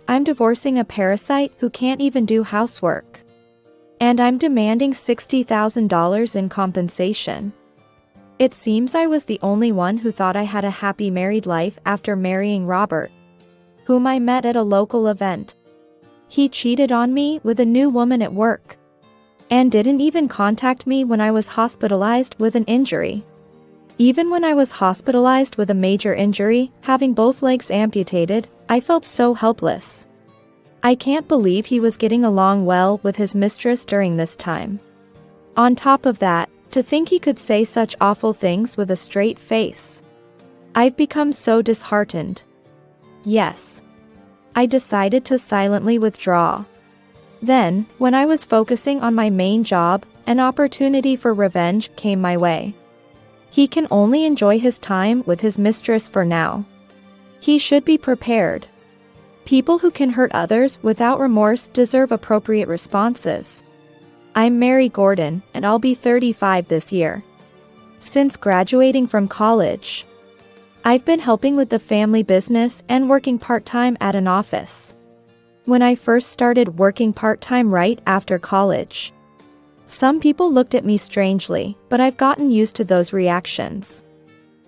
I'm divorcing a parasite who can't even do housework. And I'm demanding $60,000 in compensation. It seems I was the only one who thought I had a happy married life after marrying Robert, whom I met at a local event. He cheated on me with a new woman at work, and didn't even contact me when I was hospitalized with an injury. Even when I was hospitalized with a major injury, having both legs amputated, I felt so helpless. I can't believe he was getting along well with his mistress during this time. On top of that, to think he could say such awful things with a straight face. I've become so disheartened. Yes. I decided to silently withdraw. Then, when I was focusing on my main job, an opportunity for revenge came my way. He can only enjoy his time with his mistress for now. He should be prepared. People who can hurt others without remorse deserve appropriate responses. I'm Mary Gordon, and I'll be 35 this year. Since graduating from college, I've been helping with the family business and working part-time at an office. When I first started working part-time right after college, some people looked at me strangely, but I've gotten used to those reactions.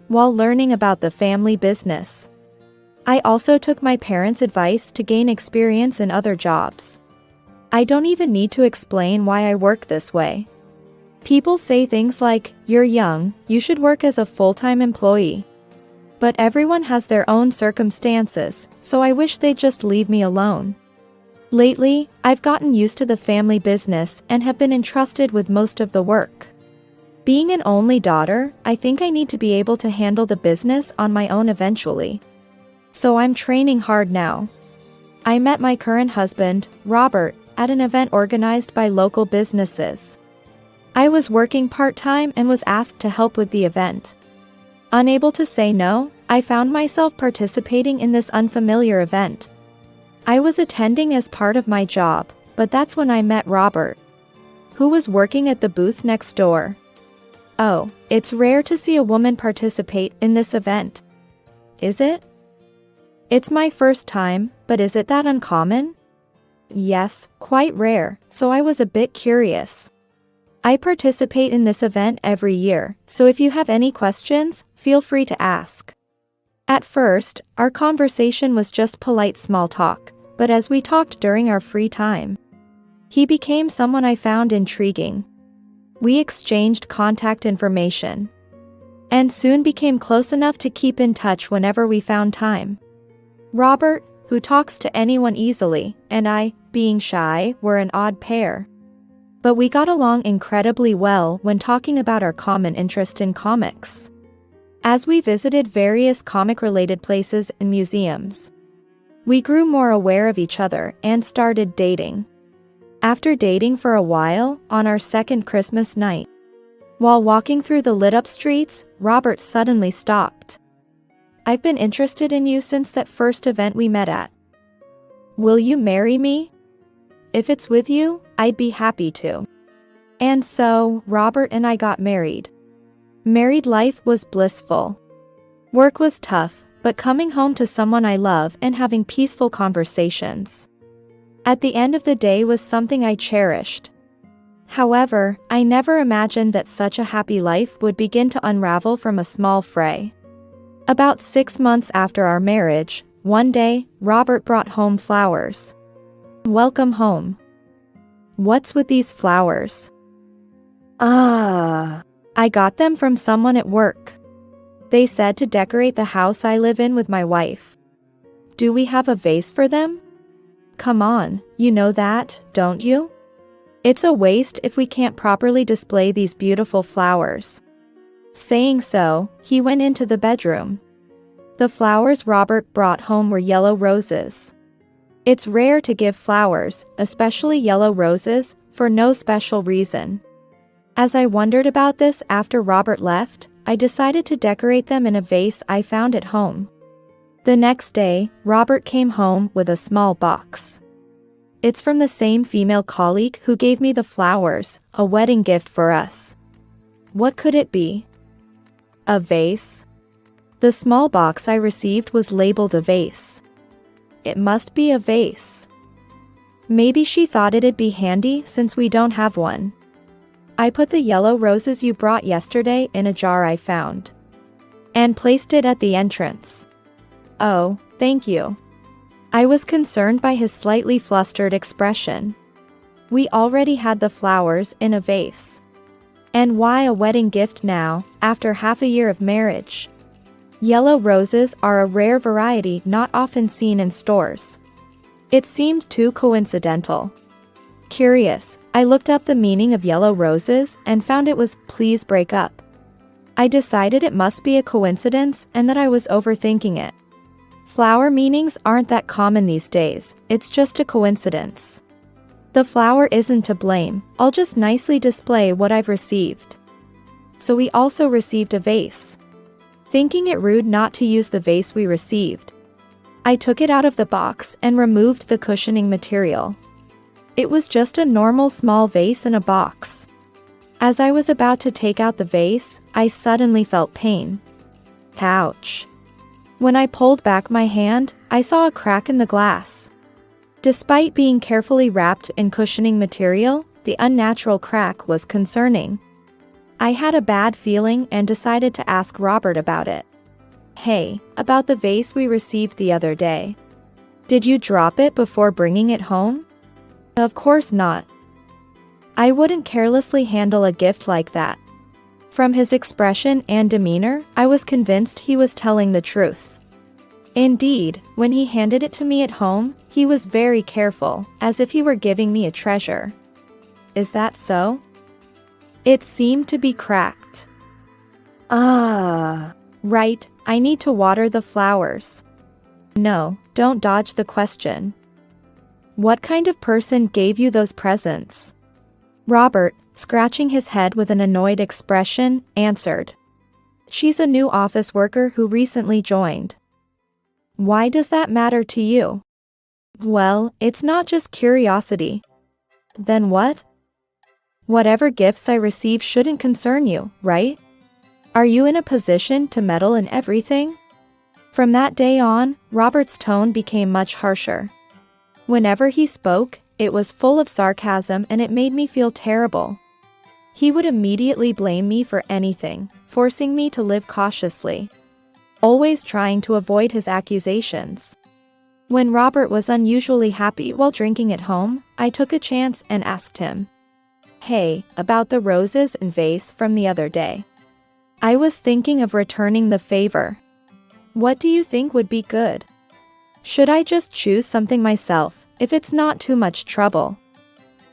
While learning about the family business, I also took my parents' advice to gain experience in other jobs. I don't even need to explain why I work this way. People say things like, "You're young, you should work as a full-time employee." But everyone has their own circumstances, so I wish they'd just leave me alone. Lately, I've gotten used to the family business and have been entrusted with most of the work. Being an only daughter, I think I need to be able to handle the business on my own eventually. So I'm training hard now. I met my current husband, Robert, at an event organized by local businesses. I was working part-time and was asked to help with the event. Unable to say no, I found myself participating in this unfamiliar event. I was attending as part of my job, but that's when I met Robert, who was working at the booth next door. Oh, it's rare to see a woman participate in this event. Is it? It's my first time, but is it that uncommon? Yes, quite rare, so I was a bit curious. I participate in this event every year, so if you have any questions, feel free to ask. At first, our conversation was just polite small talk, but as we talked during our free time, he became someone I found intriguing. We exchanged contact information, and soon became close enough to keep in touch whenever we found time. Robert, who talks to anyone easily, and I, being shy, were an odd pair. But we got along incredibly well when talking about our common interest in comics. As we visited various comic-related places and museums, we grew more aware of each other and started dating. After dating for a while, on our second Christmas night, while walking through the lit-up streets, Robert suddenly stopped. "I've been interested in you since that first event we met at. Will you marry me? If it's with you, I'd be happy to." And so, Robert and I got married. Married life was blissful. Work was tough, but coming home to someone I love and having peaceful conversations at the end of the day was something I cherished. However, I never imagined that such a happy life would begin to unravel from a small fray. About 6 months after our marriage, one day, Robert brought home flowers. "Welcome home." "What's with these flowers?" "I got them from someone at work. They said to decorate the house I live in with my wife." "Do we have a vase for them?" "Come on, you know that, don't you? It's a waste if we can't properly display these beautiful flowers." Saying so, he went into the bedroom. The flowers Robert brought home were yellow roses. It's rare to give flowers, especially yellow roses, for no special reason. As I wondered about this after Robert left, I decided to decorate them in a vase I found at home. The next day, Robert came home with a small box. It's from the same female colleague who gave me the flowers, a wedding gift for us. What could it be? A vase? The small box I received was labeled a vase. It must be a vase. Maybe she thought it'd be handy since we don't have one. I put the yellow roses you brought yesterday in a jar I found. And placed it at the entrance. Oh, thank you. I was concerned by his slightly flustered expression. We already had the flowers in a vase. And why a wedding gift now, after half a year of marriage? Yellow roses are a rare variety not often seen in stores. It seemed too coincidental. Curious, I looked up the meaning of yellow roses and found it was "please break up." I decided it must be a coincidence and that I was overthinking it. Flower meanings aren't that common these days, it's just a coincidence. The flower isn't to blame, I'll just nicely display what I've received. So we also received a vase. Thinking it rude not to use the vase we received, I took it out of the box and removed the cushioning material. It was just a normal small vase in a box. As I was about to take out the vase, I suddenly felt pain. Ouch. When I pulled back my hand, I saw a crack in the glass. Despite being carefully wrapped in cushioning material, the unnatural crack was concerning. I had a bad feeling and decided to ask Robert about it. Hey, about the vase we received the other day. Did you drop it before bringing it home? Of course not. I wouldn't carelessly handle a gift like that. From his expression and demeanor, I was convinced he was telling the truth. Indeed, when he handed it to me at home, he was very careful, as if he were giving me a treasure. Is that so? It seemed to be cracked. Right, I need to water the flowers. No, don't dodge the question. What kind of person gave you those presents? Robert, scratching his head with an annoyed expression, answered. She's a new office worker who recently joined. Why does that matter to you? Well, it's not just curiosity. Then what? Whatever gifts I receive shouldn't concern you, right? Are you in a position to meddle in everything? From that day on, Robert's tone became much harsher. Whenever he spoke, it was full of sarcasm and it made me feel terrible. He would immediately blame me for anything, forcing me to live cautiously. Always trying to avoid his accusations. When Robert was unusually happy while drinking at home, I took a chance and asked him. Hey, about the roses and vase from the other day. I was thinking of returning the favor. What do you think would be good? Should I just choose something myself, if it's not too much trouble?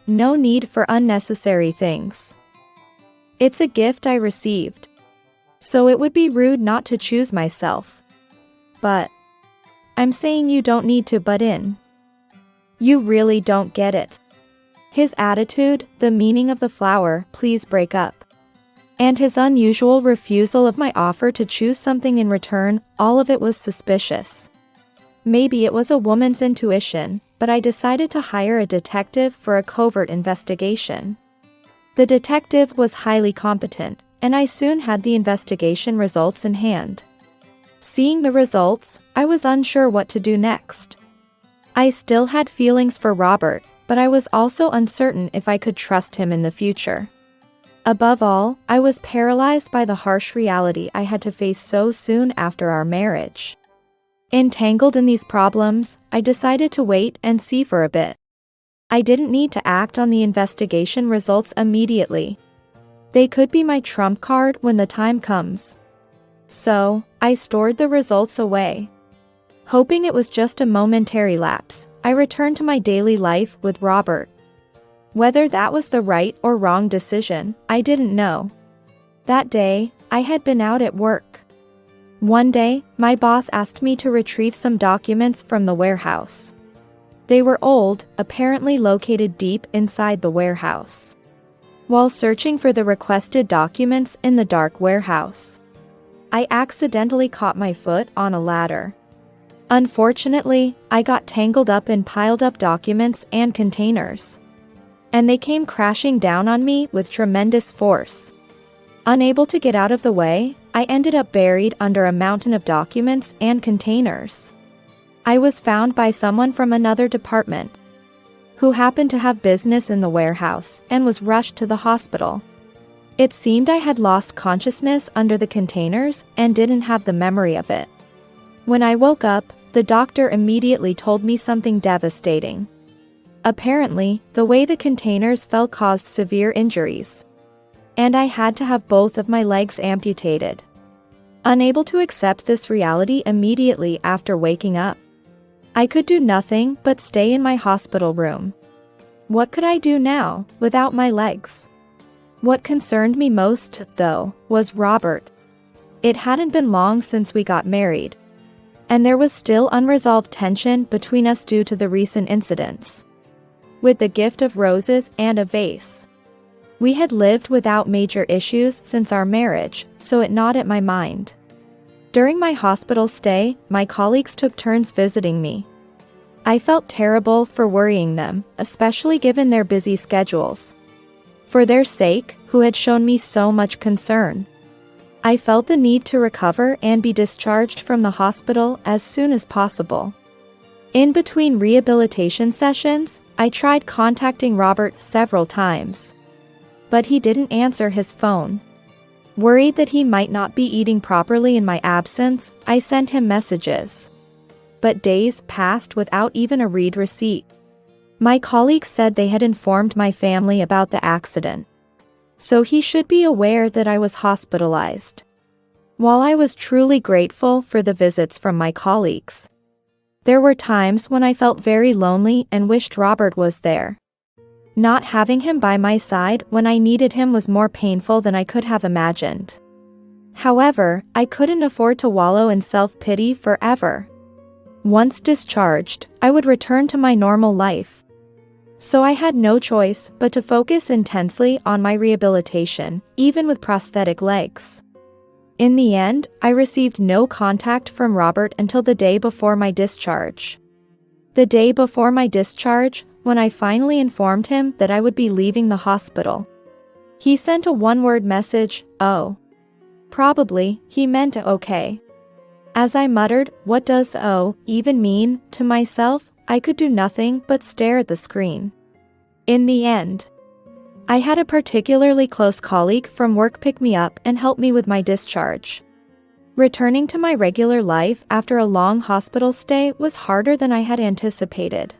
No need for unnecessary things. It's a gift I received. So it would be rude not to choose myself. But I'm saying you don't need to butt in. You really don't get it. His attitude, the meaning of the flower, "please break up," and his unusual refusal of my offer to choose something in return, all of it was suspicious. Maybe it was a woman's intuition, but I decided to hire a detective for a covert investigation. The detective was highly competent, and I soon had the investigation results in hand. Seeing the results, I was unsure what to do next. I still had feelings for Robert, but I was also uncertain if I could trust him in the future. Above all, I was paralyzed by the harsh reality I had to face so soon after our marriage. Entangled in these problems, I decided to wait and see for a bit. I didn't need to act on the investigation results immediately. They could be my trump card when the time comes. So, I stored the results away. Hoping it was just a momentary lapse, I returned to my daily life with Robert. Whether that was the right or wrong decision, I didn't know. That day, I had been out at work. One day, my boss asked me to retrieve some documents from the warehouse. They were old, apparently located deep inside the warehouse. While searching for the requested documents in the dark warehouse, I accidentally caught my foot on a ladder. Unfortunately, I got tangled up in piled up documents and containers. And they came crashing down on me with tremendous force. Unable to get out of the way, I ended up buried under a mountain of documents and containers. I was found by someone from another department who happened to have business in the warehouse and was rushed to the hospital. It seemed I had lost consciousness under the containers and didn't have the memory of it. When I woke up, the doctor immediately told me something devastating. Apparently, the way the containers fell caused severe injuries, and I had to have both of my legs amputated. Unable to accept this reality immediately after waking up, I could do nothing but stay in my hospital room. What could I do now, without my legs? What concerned me most, though, was Robert. It hadn't been long since we got married, and there was still unresolved tension between us due to the recent incidents. With the gift of roses and a vase, we had lived without major issues since our marriage, so it gnawed at my mind. During my hospital stay, my colleagues took turns visiting me. I felt terrible for worrying them, especially given their busy schedules. For their sake, who had shown me so much concern, I felt the need to recover and be discharged from the hospital as soon as possible. In between rehabilitation sessions, I tried contacting Robert several times, but he didn't answer his phone. Worried that he might not be eating properly in my absence, I sent him messages. But days passed without even a read receipt. My colleagues said they had informed my family about the accident, so he should be aware that I was hospitalized. While I was truly grateful for the visits from my colleagues, there were times when I felt very lonely and wished Robert was there. Not having him by my side when I needed him was more painful than I could have imagined. However, I couldn't afford to wallow in self-pity forever. Once discharged, I would return to my normal life. So I had no choice but to focus intensely on my rehabilitation, even with prosthetic legs. In the end, I received no contact from Robert until the day before my discharge. The day before my discharge, when I finally informed him that I would be leaving the hospital, he sent a one-word message, "Oh." Probably, he meant okay. As I muttered, "What does "oh" even mean?" to myself, I could do nothing but stare at the screen. In the end, I had a particularly close colleague from work pick me up and help me with my discharge. Returning to my regular life after a long hospital stay was harder than I had anticipated.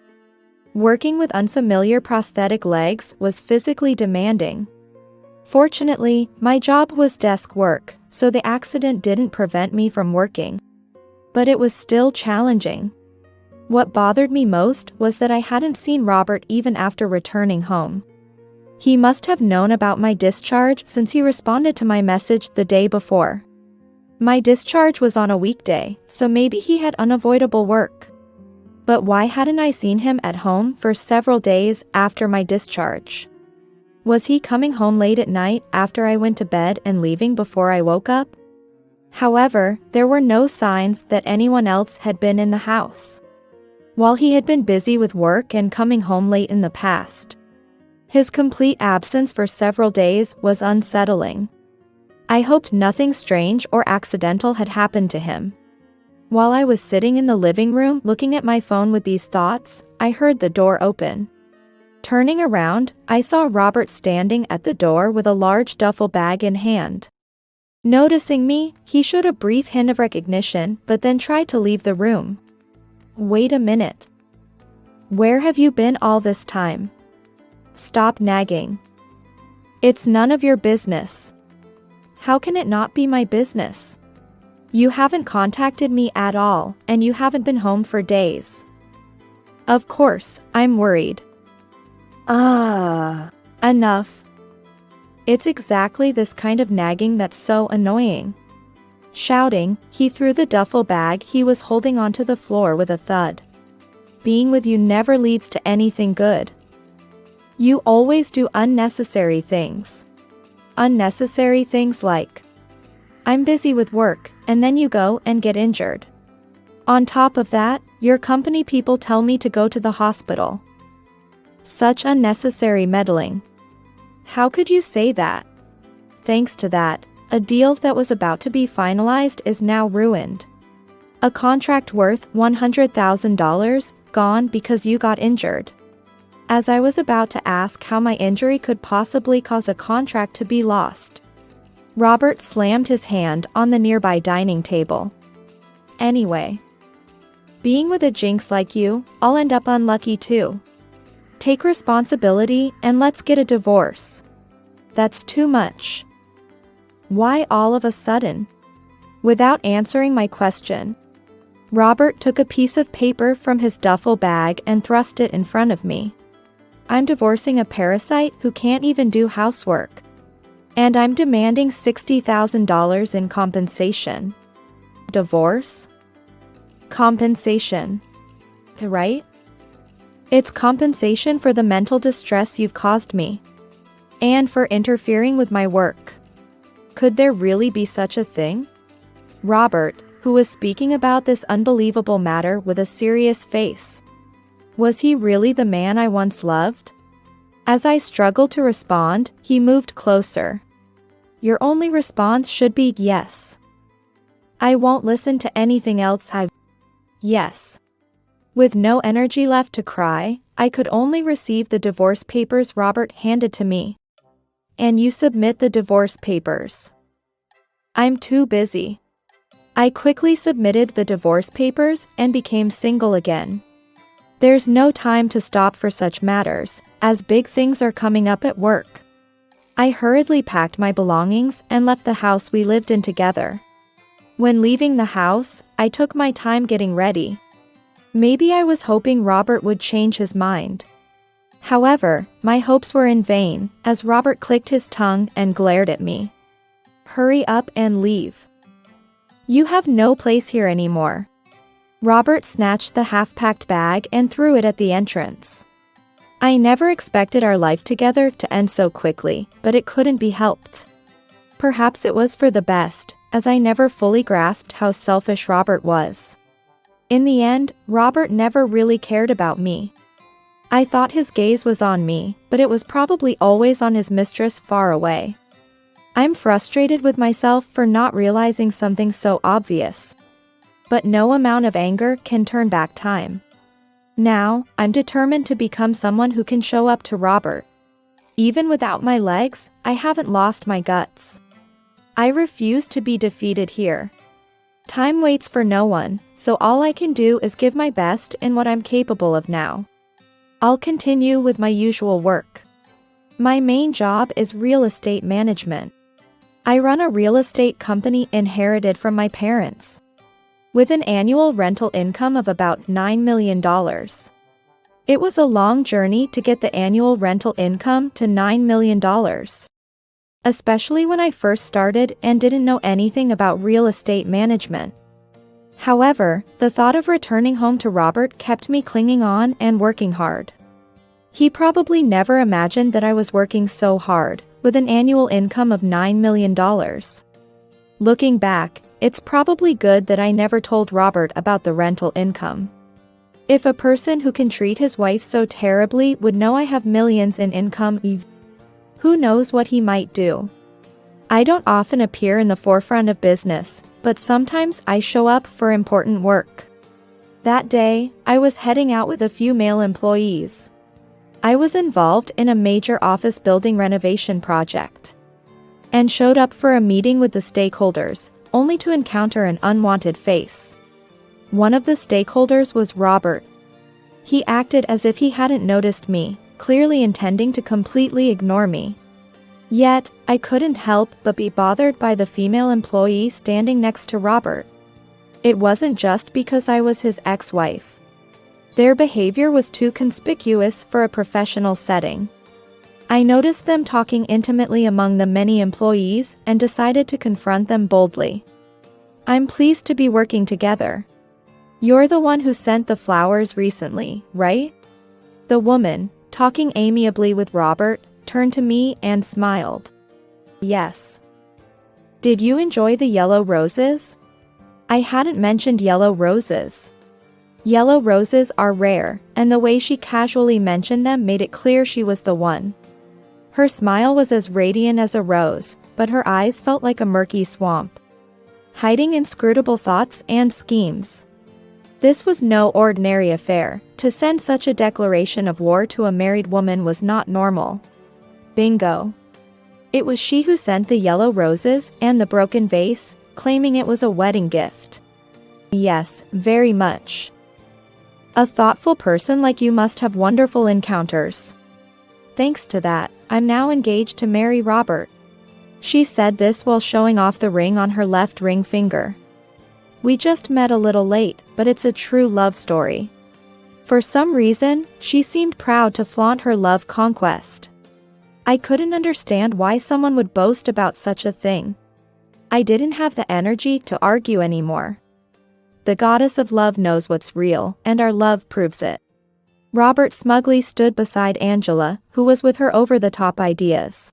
Working with unfamiliar prosthetic legs was physically demanding. Fortunately, my job was desk work, so the accident didn't prevent me from working. But it was still challenging. What bothered me most was that I hadn't seen Robert even after returning home. He must have known about my discharge since he responded to my message the day before. My discharge was on a weekday, so maybe he had unavoidable work. But why hadn't I seen him at home for several days after my discharge? Was he coming home late at night after I went to bed and leaving before I woke up? However, there were no signs that anyone else had been in the house. While he had been busy with work and coming home late in the past, his complete absence for several days was unsettling. I hoped nothing strange or accidental had happened to him. While I was sitting in the living room looking at my phone with these thoughts, I heard the door open. Turning around, I saw Robert standing at the door with a large duffel bag in hand. Noticing me, he showed a brief hint of recognition but then tried to leave the room. Wait a minute. Where have you been all this time? Stop nagging. It's none of your business. How can it not be my business? You haven't contacted me at all, and you haven't been home for days. Of course, I'm worried. Enough. It's exactly this kind of nagging that's so annoying. Shouting, he threw the duffel bag he was holding onto the floor with a thud. Being with you never leads to anything good. You always do unnecessary things. Unnecessary things like, I'm busy with work, and then you go and get injured. On top of that, your company people tell me to go to the hospital. Such unnecessary meddling. How could you say that? Thanks to that, a deal that was about to be finalized is now ruined. A contract worth $100,000, gone because you got injured. As I was about to ask how my injury could possibly cause a contract to be lost, Robert slammed his hand on the nearby dining table. Anyway, being with a jinx like you, I'll end up unlucky too. Take responsibility and let's get a divorce. That's too much. Why all of a sudden? Without answering my question, Robert took a piece of paper from his duffel bag and thrust it in front of me. I'm divorcing a parasite who can't even do housework. And I'm demanding $60,000 in compensation. Divorce? Compensation. Right? It's compensation for the mental distress you've caused me. And for interfering with my work. Could there really be such a thing? Robert, who was speaking about this unbelievable matter with a serious face. Was he really the man I once loved? As I struggled to respond, he moved closer. Your only response should be yes. I won't listen to anything else. Yes. With no energy left to cry, I could only receive the divorce papers Robert handed to me. And you submit the divorce papers. I'm too busy. I quickly submitted the divorce papers and became single again. There's no time to stop for such matters, as big things are coming up at work. I hurriedly packed my belongings and left the house we lived in together. When leaving the house, I took my time getting ready. Maybe I was hoping Robert would change his mind. However, my hopes were in vain, as Robert clicked his tongue and glared at me. Hurry up and leave. You have no place here anymore. Robert snatched the half-packed bag and threw it at the entrance. I never expected our life together to end so quickly, but it couldn't be helped. Perhaps it was for the best, as I never fully grasped how selfish Robert was. In the end, Robert never really cared about me. I thought his gaze was on me, but it was probably always on his mistress far away. I'm frustrated with myself for not realizing something so obvious. But no amount of anger can turn back time. Now, I'm determined to become someone who can show up to Robert. Even without my legs, I haven't lost my guts. I refuse to be defeated here. Time waits for no one, so all I can do is give my best in what I'm capable of now. I'll continue with my usual work. My main job is real estate management. I run a real estate company inherited from my parents, with an annual rental income of about $9 million. It was a long journey to get the annual rental income to $9 million. Especially when I first started and didn't know anything about real estate management. However, the thought of returning home to Robert kept me clinging on and working hard. He probably never imagined that I was working so hard, with an annual income of $9 million. Looking back, it's probably good that I never told Robert about the rental income. If a person who can treat his wife so terribly would know I have millions in income, who knows what he might do. I don't often appear in the forefront of business, but sometimes I show up for important work. That day, I was heading out with a few male employees. I was involved in a major office building renovation project, and showed up for a meeting with the stakeholders, only to encounter an unwanted face. One of the stakeholders was Robert. He acted as if he hadn't noticed me, clearly intending to completely ignore me. Yet, I couldn't help but be bothered by the female employee standing next to Robert. It wasn't just because I was his ex-wife. Their behavior was too conspicuous for a professional setting. I noticed them talking intimately among the many employees and decided to confront them boldly. I'm pleased to be working together. You're the one who sent the flowers recently, right? The woman, talking amiably with Robert, turned to me and smiled. Yes. Did you enjoy the yellow roses? I hadn't mentioned yellow roses. Yellow roses are rare, and the way she casually mentioned them made it clear she was the one. Her smile was as radiant as a rose, but her eyes felt like a murky swamp. hiding inscrutable thoughts and schemes. This was no ordinary affair. To send such a declaration of war to a married woman was not normal. Bingo. It was she who sent the yellow roses and the broken vase, claiming it was a wedding gift. Yes, very much. A thoughtful person like you must have wonderful encounters. Thanks to that, I'm now engaged to marry Robert. She said this while showing off the ring on her left ring finger. We just met a little late, but it's a true love story. For some reason, she seemed proud to flaunt her love conquest. I couldn't understand why someone would boast about such a thing. I didn't have the energy to argue anymore. The goddess of love knows what's real, and our love proves it. Robert smugly stood beside Angela, who was with her over-the-top ideas.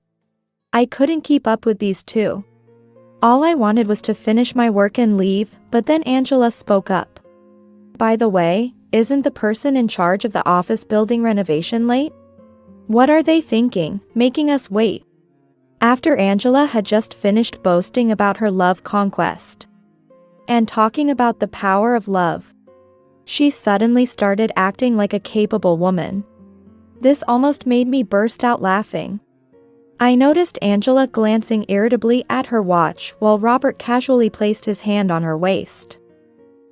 I couldn't keep up with these two. All I wanted was to finish my work and leave, but then Angela spoke up. By the way, isn't the person in charge of the office building renovation late? What are they thinking, making us wait? After Angela had just finished boasting about her love conquest and talking about the power of love, she suddenly started acting like a capable woman. This almost made me burst out laughing. I noticed Angela glancing irritably at her watch while Robert casually placed his hand on her waist.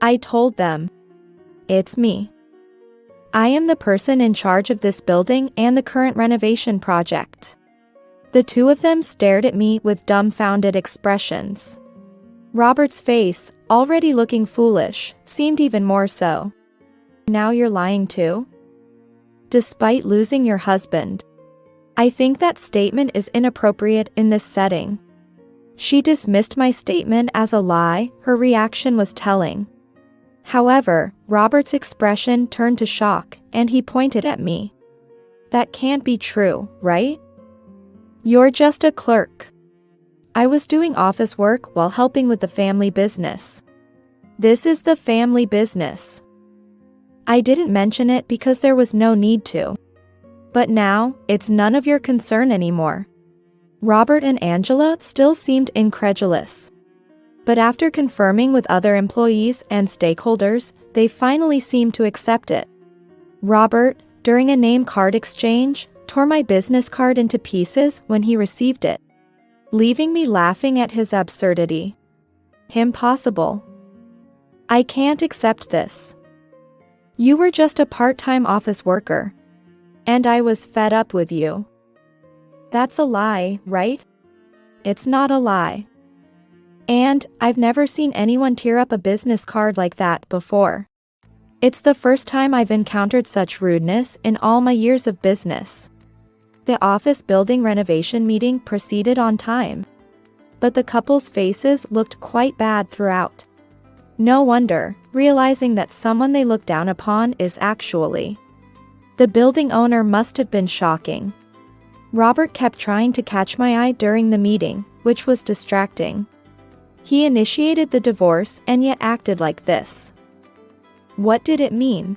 I told them, "It's me. I am the person in charge of this building and the current renovation project." The two of them stared at me with dumbfounded expressions. Robert's face, already looking foolish, seemed even more so. Now you're lying too? Despite losing your husband. I think that statement is inappropriate in this setting. She dismissed my statement as a lie. Her reaction was telling. However, Robert's expression turned to shock, and he pointed at me. That can't be true, right? You're just a clerk. I was doing office work while helping with the family business. This is the family business. I didn't mention it because there was no need to. But now, it's none of your concern anymore. Robert and Angela still seemed incredulous. But after confirming with other employees and stakeholders, they finally seemed to accept it. Robert, during a name card exchange, tore my business card into pieces when he received it, leaving me laughing at his absurdity. Impossible. I can't accept this. You were just a part-time office worker. And I was fed up with you. That's a lie, right? It's not a lie. And I've never seen anyone tear up a business card like that before. It's the first time I've encountered such rudeness in all my years of business. The office building renovation meeting proceeded on time. But the couple's faces looked quite bad throughout. No wonder, realizing that someone they look down upon is actually the building owner must have been shocking. Robert kept trying to catch my eye during the meeting, which was distracting. He initiated the divorce and yet acted like this. What did it mean?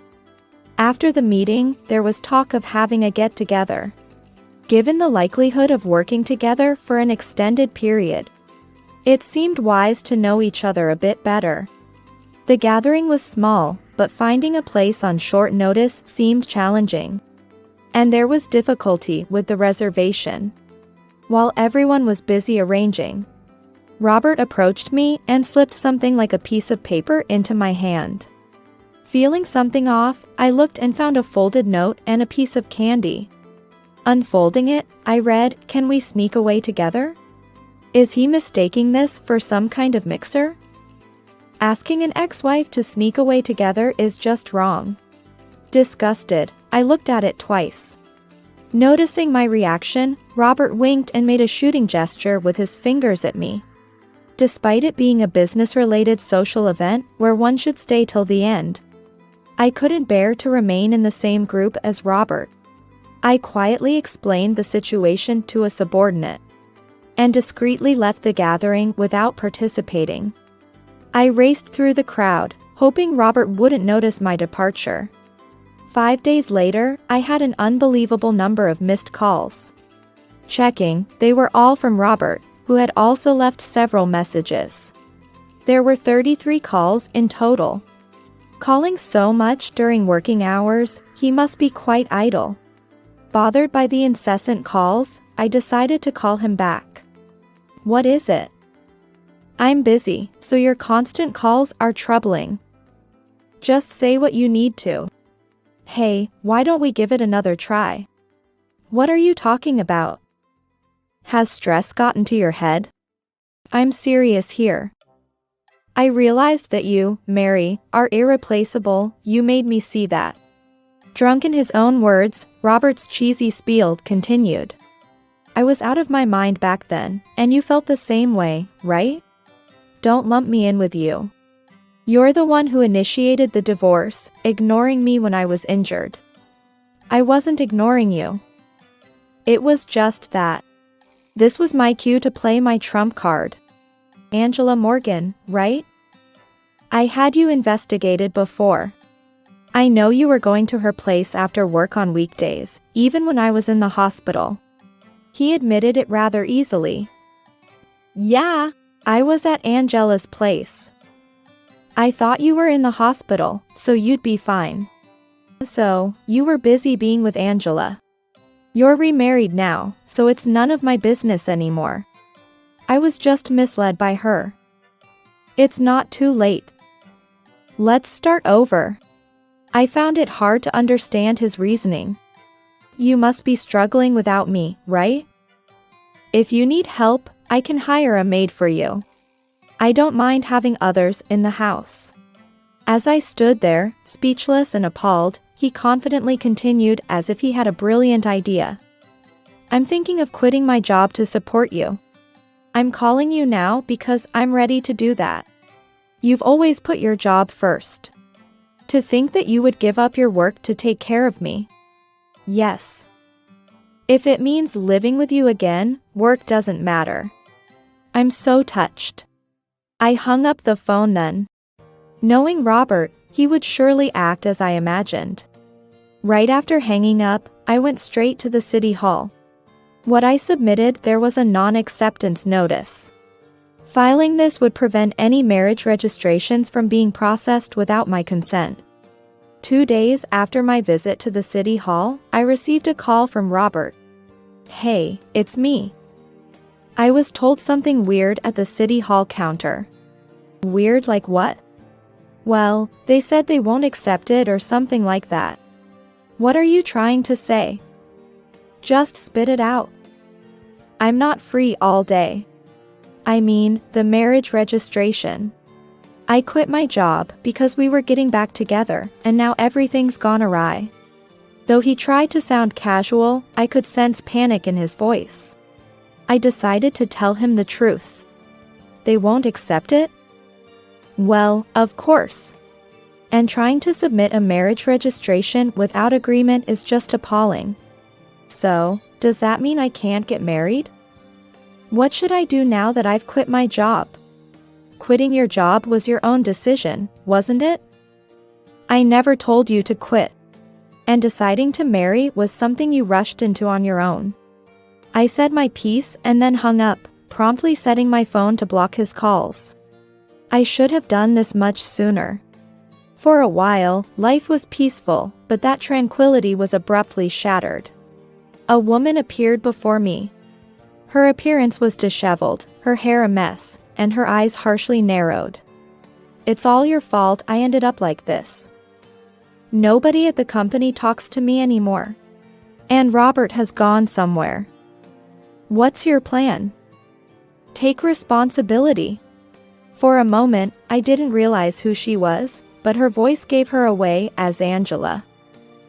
After the meeting, there was talk of having a get-together. Given the likelihood of working together for an extended period, it seemed wise to know each other a bit better. The gathering was small, but finding a place on short notice seemed challenging. And there was difficulty with the reservation. While everyone was busy arranging, Robert approached me and slipped something like a piece of paper into my hand. Feeling something off, I looked and found a folded note and a piece of candy. Unfolding it, I read, "Can we sneak away together?" Is he mistaking this for some kind of mixer? Asking an ex-wife to sneak away together is just wrong. Disgusted, I looked at it twice. Noticing my reaction, Robert winked and made a shooting gesture with his fingers at me. Despite it being a business-related social event where one should stay till the end, I couldn't bear to remain in the same group as Robert. I quietly explained the situation to a subordinate and discreetly left the gathering without participating. I raced through the crowd, hoping Robert wouldn't notice my departure. 5 days later, I had an unbelievable number of missed calls. Checking, they were all from Robert, who had also left several messages. There were 33 calls in total. Calling so much during working hours, he must be quite idle. Bothered by the incessant calls, I decided to call him back. What is it? I'm busy, so your constant calls are troubling. Just say what you need to. Hey, why don't we give it another try? What are you talking about? Has stress gotten to your head? I'm serious here. I realized that you, Mary, are irreplaceable. You made me see that. Drunk in his own words, Robert's cheesy spiel continued. I was out of my mind back then, and you felt the same way, right? Don't lump me in with you. You're the one who initiated the divorce, ignoring me when I was injured. I wasn't ignoring you. It was just that. This was my cue to play my trump card. Angela Morgan, right? I had you investigated before. I know you were going to her place after work on weekdays, even when I was in the hospital. He admitted it rather easily. Yeah, I was at Angela's place. I thought you were in the hospital, so you'd be fine. So, you were busy being with Angela. You're remarried now, so it's none of my business anymore. I was just misled by her. It's not too late. Let's start over. I found it hard to understand his reasoning. You must be struggling without me, right? If you need help, I can hire a maid for you. I don't mind having others in the house. As I stood there, speechless and appalled, he confidently continued as if he had a brilliant idea. I'm thinking of quitting my job to support you. I'm calling you now because I'm ready to do that. You've always put your job first. To think that you would give up your work to take care of me. Yes. If it means living with you again, work doesn't matter. I'm so touched. I hung up the phone then. Knowing Robert, he would surely act as I imagined. Right after hanging up, I went straight to the city hall. What I submitted there was a non-acceptance notice. Filing this would prevent any marriage registrations from being processed without my consent. 2 days after my visit to the city hall, I received a call from Robert. Hey, it's me. I was told something weird at the city hall counter. Weird like what? Well, they said they won't accept it or something like that. What are you trying to say? Just spit it out. I'm not free all day. I mean, the marriage registration. I quit my job because we were getting back together, and now everything's gone awry. Though he tried to sound casual, I could sense panic in his voice. I decided to tell him the truth. They won't accept it? Well, of course. And trying to submit a marriage registration without agreement is just appalling. So, does that mean I can't get married? What should I do now that I've quit my job? Quitting your job was your own decision, wasn't it? I never told you to quit. And deciding to marry was something you rushed into on your own. I said my piece and then hung up, promptly setting my phone to block his calls. I should have done this much sooner. For a while, life was peaceful, but that tranquility was abruptly shattered. A woman appeared before me. Her appearance was disheveled, her hair a mess, and her eyes harshly narrowed. It's all your fault I ended up like this. Nobody at the company talks to me anymore. And Robert has gone somewhere. What's your plan? Take responsibility. For a moment, I didn't realize who she was, but her voice gave her away as Angela.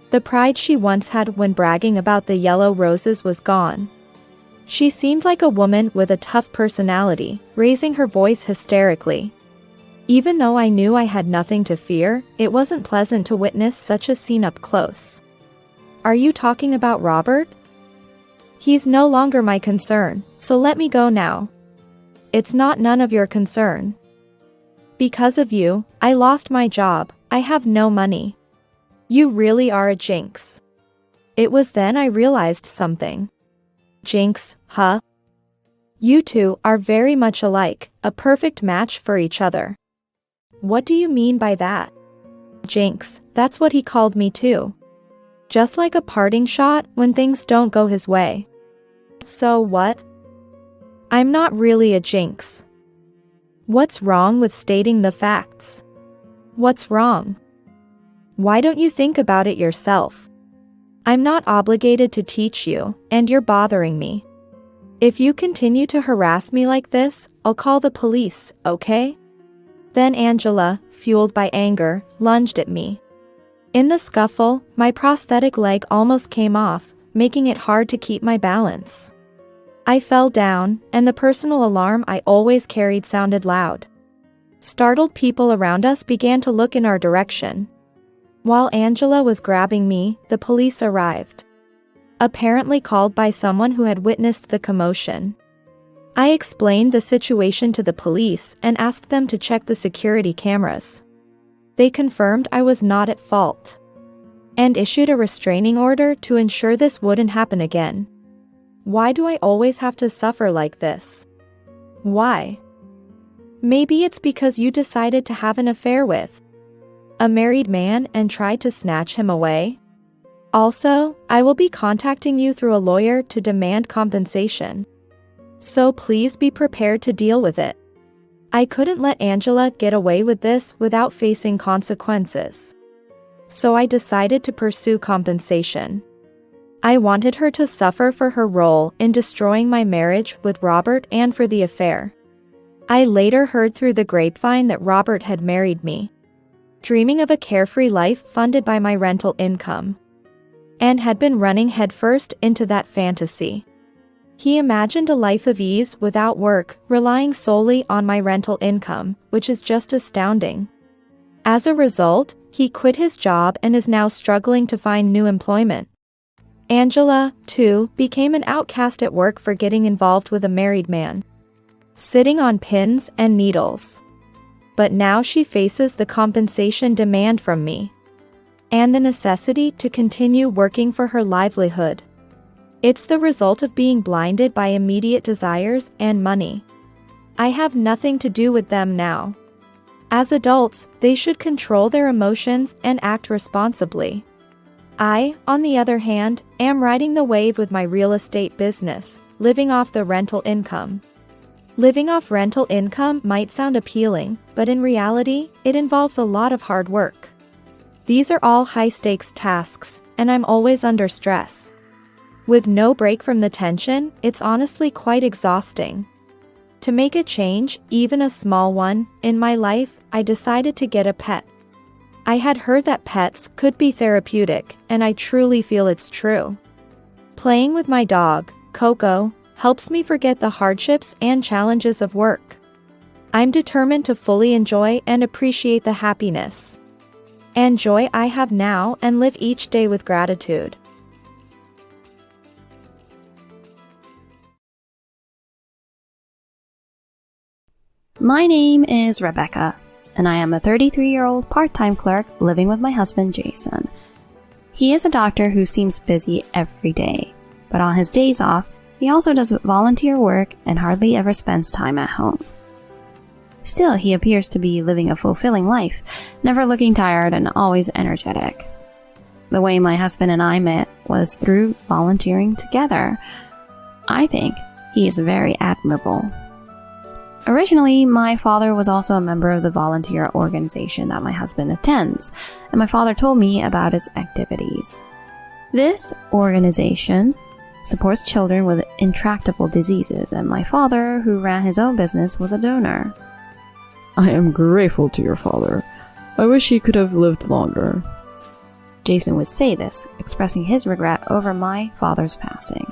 The pride she once had when bragging about the yellow roses was gone. She seemed like a woman with a tough personality, raising her voice hysterically. Even though I knew I had nothing to fear, it wasn't pleasant to witness such a scene up close. Are you talking about Robert? He's no longer my concern, so let me go now. It's not none of your concern. Because of you, I lost my job, I have no money. You really are a jinx. It was then I realized something. Jinx, huh? You two are very much alike, a perfect match for each other. What do you mean by that? Jinx, that's what he called me too. Just like a parting shot when things don't go his way. So what? I'm not really a jinx. What's wrong with stating the facts? What's wrong? Why don't you think about it yourself? I'm not obligated to teach you, and you're bothering me. If you continue to harass me like this, I'll call the police, okay? Then Angela, fueled by anger, lunged at me. In the scuffle, my prosthetic leg almost came off, making it hard to keep my balance. I fell down, and the personal alarm I always carried sounded loud. Startled people around us began to look in our direction. While Angela was grabbing me, the police arrived. Apparently called by someone who had witnessed the commotion. I explained the situation to the police and asked them to check the security cameras. They confirmed I was not at fault and issued a restraining order to ensure this wouldn't happen again. Why do I always have to suffer like this? Why? Maybe it's because you decided to have an affair with a married man and tried to snatch him away? Also, I will be contacting you through a lawyer to demand compensation. So please be prepared to deal with it. I couldn't let Angela get away with this without facing consequences. So I decided to pursue compensation. I wanted her to suffer for her role in destroying my marriage with Robert and for the affair. I later heard through the grapevine that Robert had married me, dreaming of a carefree life funded by my rental income, and had been running headfirst into that fantasy. He imagined a life of ease without work, relying solely on my rental income, which is just astounding. As a result, he quit his job and is now struggling to find new employment. Angela, too, became an outcast at work for getting involved with a married man, sitting on pins and needles. But now she faces the compensation demand from me, and the necessity to continue working for her livelihood. It's the result of being blinded by immediate desires and money. I have nothing to do with them now. As adults, they should control their emotions and act responsibly. I, on the other hand, am riding the wave with my real estate business, living off the rental income. Living off rental income might sound appealing, but in reality, it involves a lot of hard work. These are all high-stakes tasks, and I'm always under stress. With no break from the tension, it's honestly quite exhausting. To make a change, even a small one, in my life, I decided to get a pet. I had heard that pets could be therapeutic, and I truly feel it's true. Playing with my dog, Coco, helps me forget the hardships and challenges of work. I'm determined to fully enjoy and appreciate the happiness and joy I have now and live each day with gratitude. My name is Rebecca, and I am a 33-year-old part-time clerk living with my husband, Jason. He is a doctor who seems busy every day, but on his days off, he also does volunteer work and hardly ever spends time at home. Still, he appears to be living a fulfilling life, never looking tired and always energetic. The way my husband and I met was through volunteering together. I think he is very admirable. Originally, my father was also a member of the volunteer organization that my husband attends, and my father told me about its activities. This organization supports children with intractable diseases, and my father, who ran his own business, was a donor. I am grateful to your father. I wish he could have lived longer. Jason would say this, expressing his regret over my father's passing.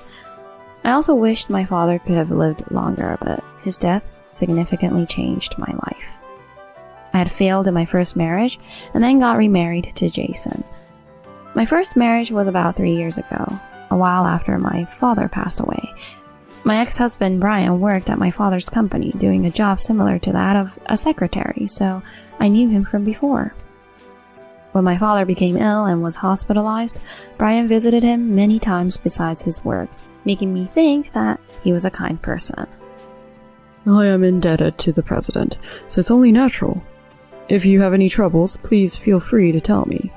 I also wished my father could have lived longer, but his death significantly changed my life. I had failed in my first marriage and then got remarried to Jason. My first marriage was about 3 years ago, a while after my father passed away. My ex-husband Brian worked at my father's company doing a job similar to that of a secretary, so I knew him from before. When my father became ill and was hospitalized, Brian visited him many times besides his work, making me think that he was a kind person. I am indebted to the president, so it's only natural. If you have any troubles, please feel free to tell me.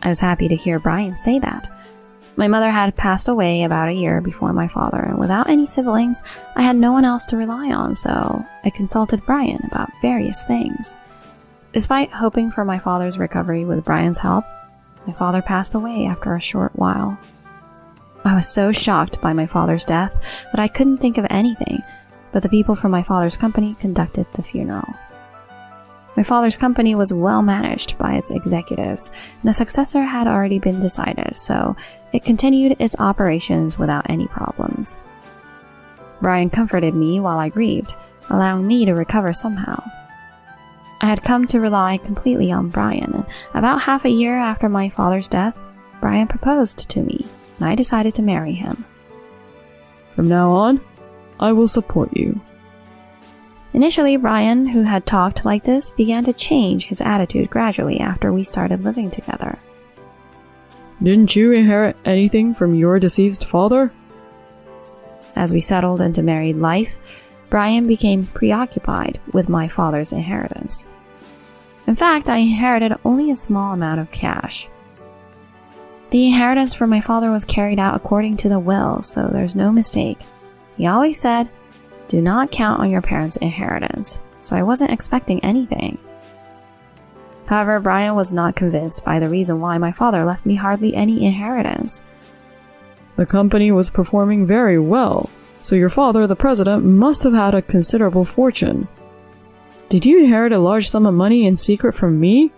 I was happy to hear Brian say that. My mother had passed away about a year before my father, and without any siblings, I had no one else to rely on, so I consulted Brian about various things. Despite hoping for my father's recovery with Brian's help, my father passed away after a short while. I was so shocked by my father's death that I couldn't think of anything, but the people from my father's company conducted the funeral. My father's company was well managed by its executives, and a successor had already been decided, so it continued its operations without any problems. Brian comforted me while I grieved, allowing me to recover somehow. I had come to rely completely on Brian, and about half a year after my father's death, Brian proposed to me, and I decided to marry him. From now on, I will support you. Initially, Brian, who had talked like this, began to change his attitude gradually after we started living together. Didn't you inherit anything from your deceased father? As we settled into married life, Brian became preoccupied with my father's inheritance. In fact, I inherited only a small amount of cash. The inheritance from my father was carried out according to the will, so there's no mistake. He always said, "Do not count on your parents' inheritance," so I wasn't expecting anything. However, Brian was not convinced by the reason why my father left me hardly any inheritance. The company was performing very well, so your father, the president, must have had a considerable fortune. Did you inherit a large sum of money in secret from me?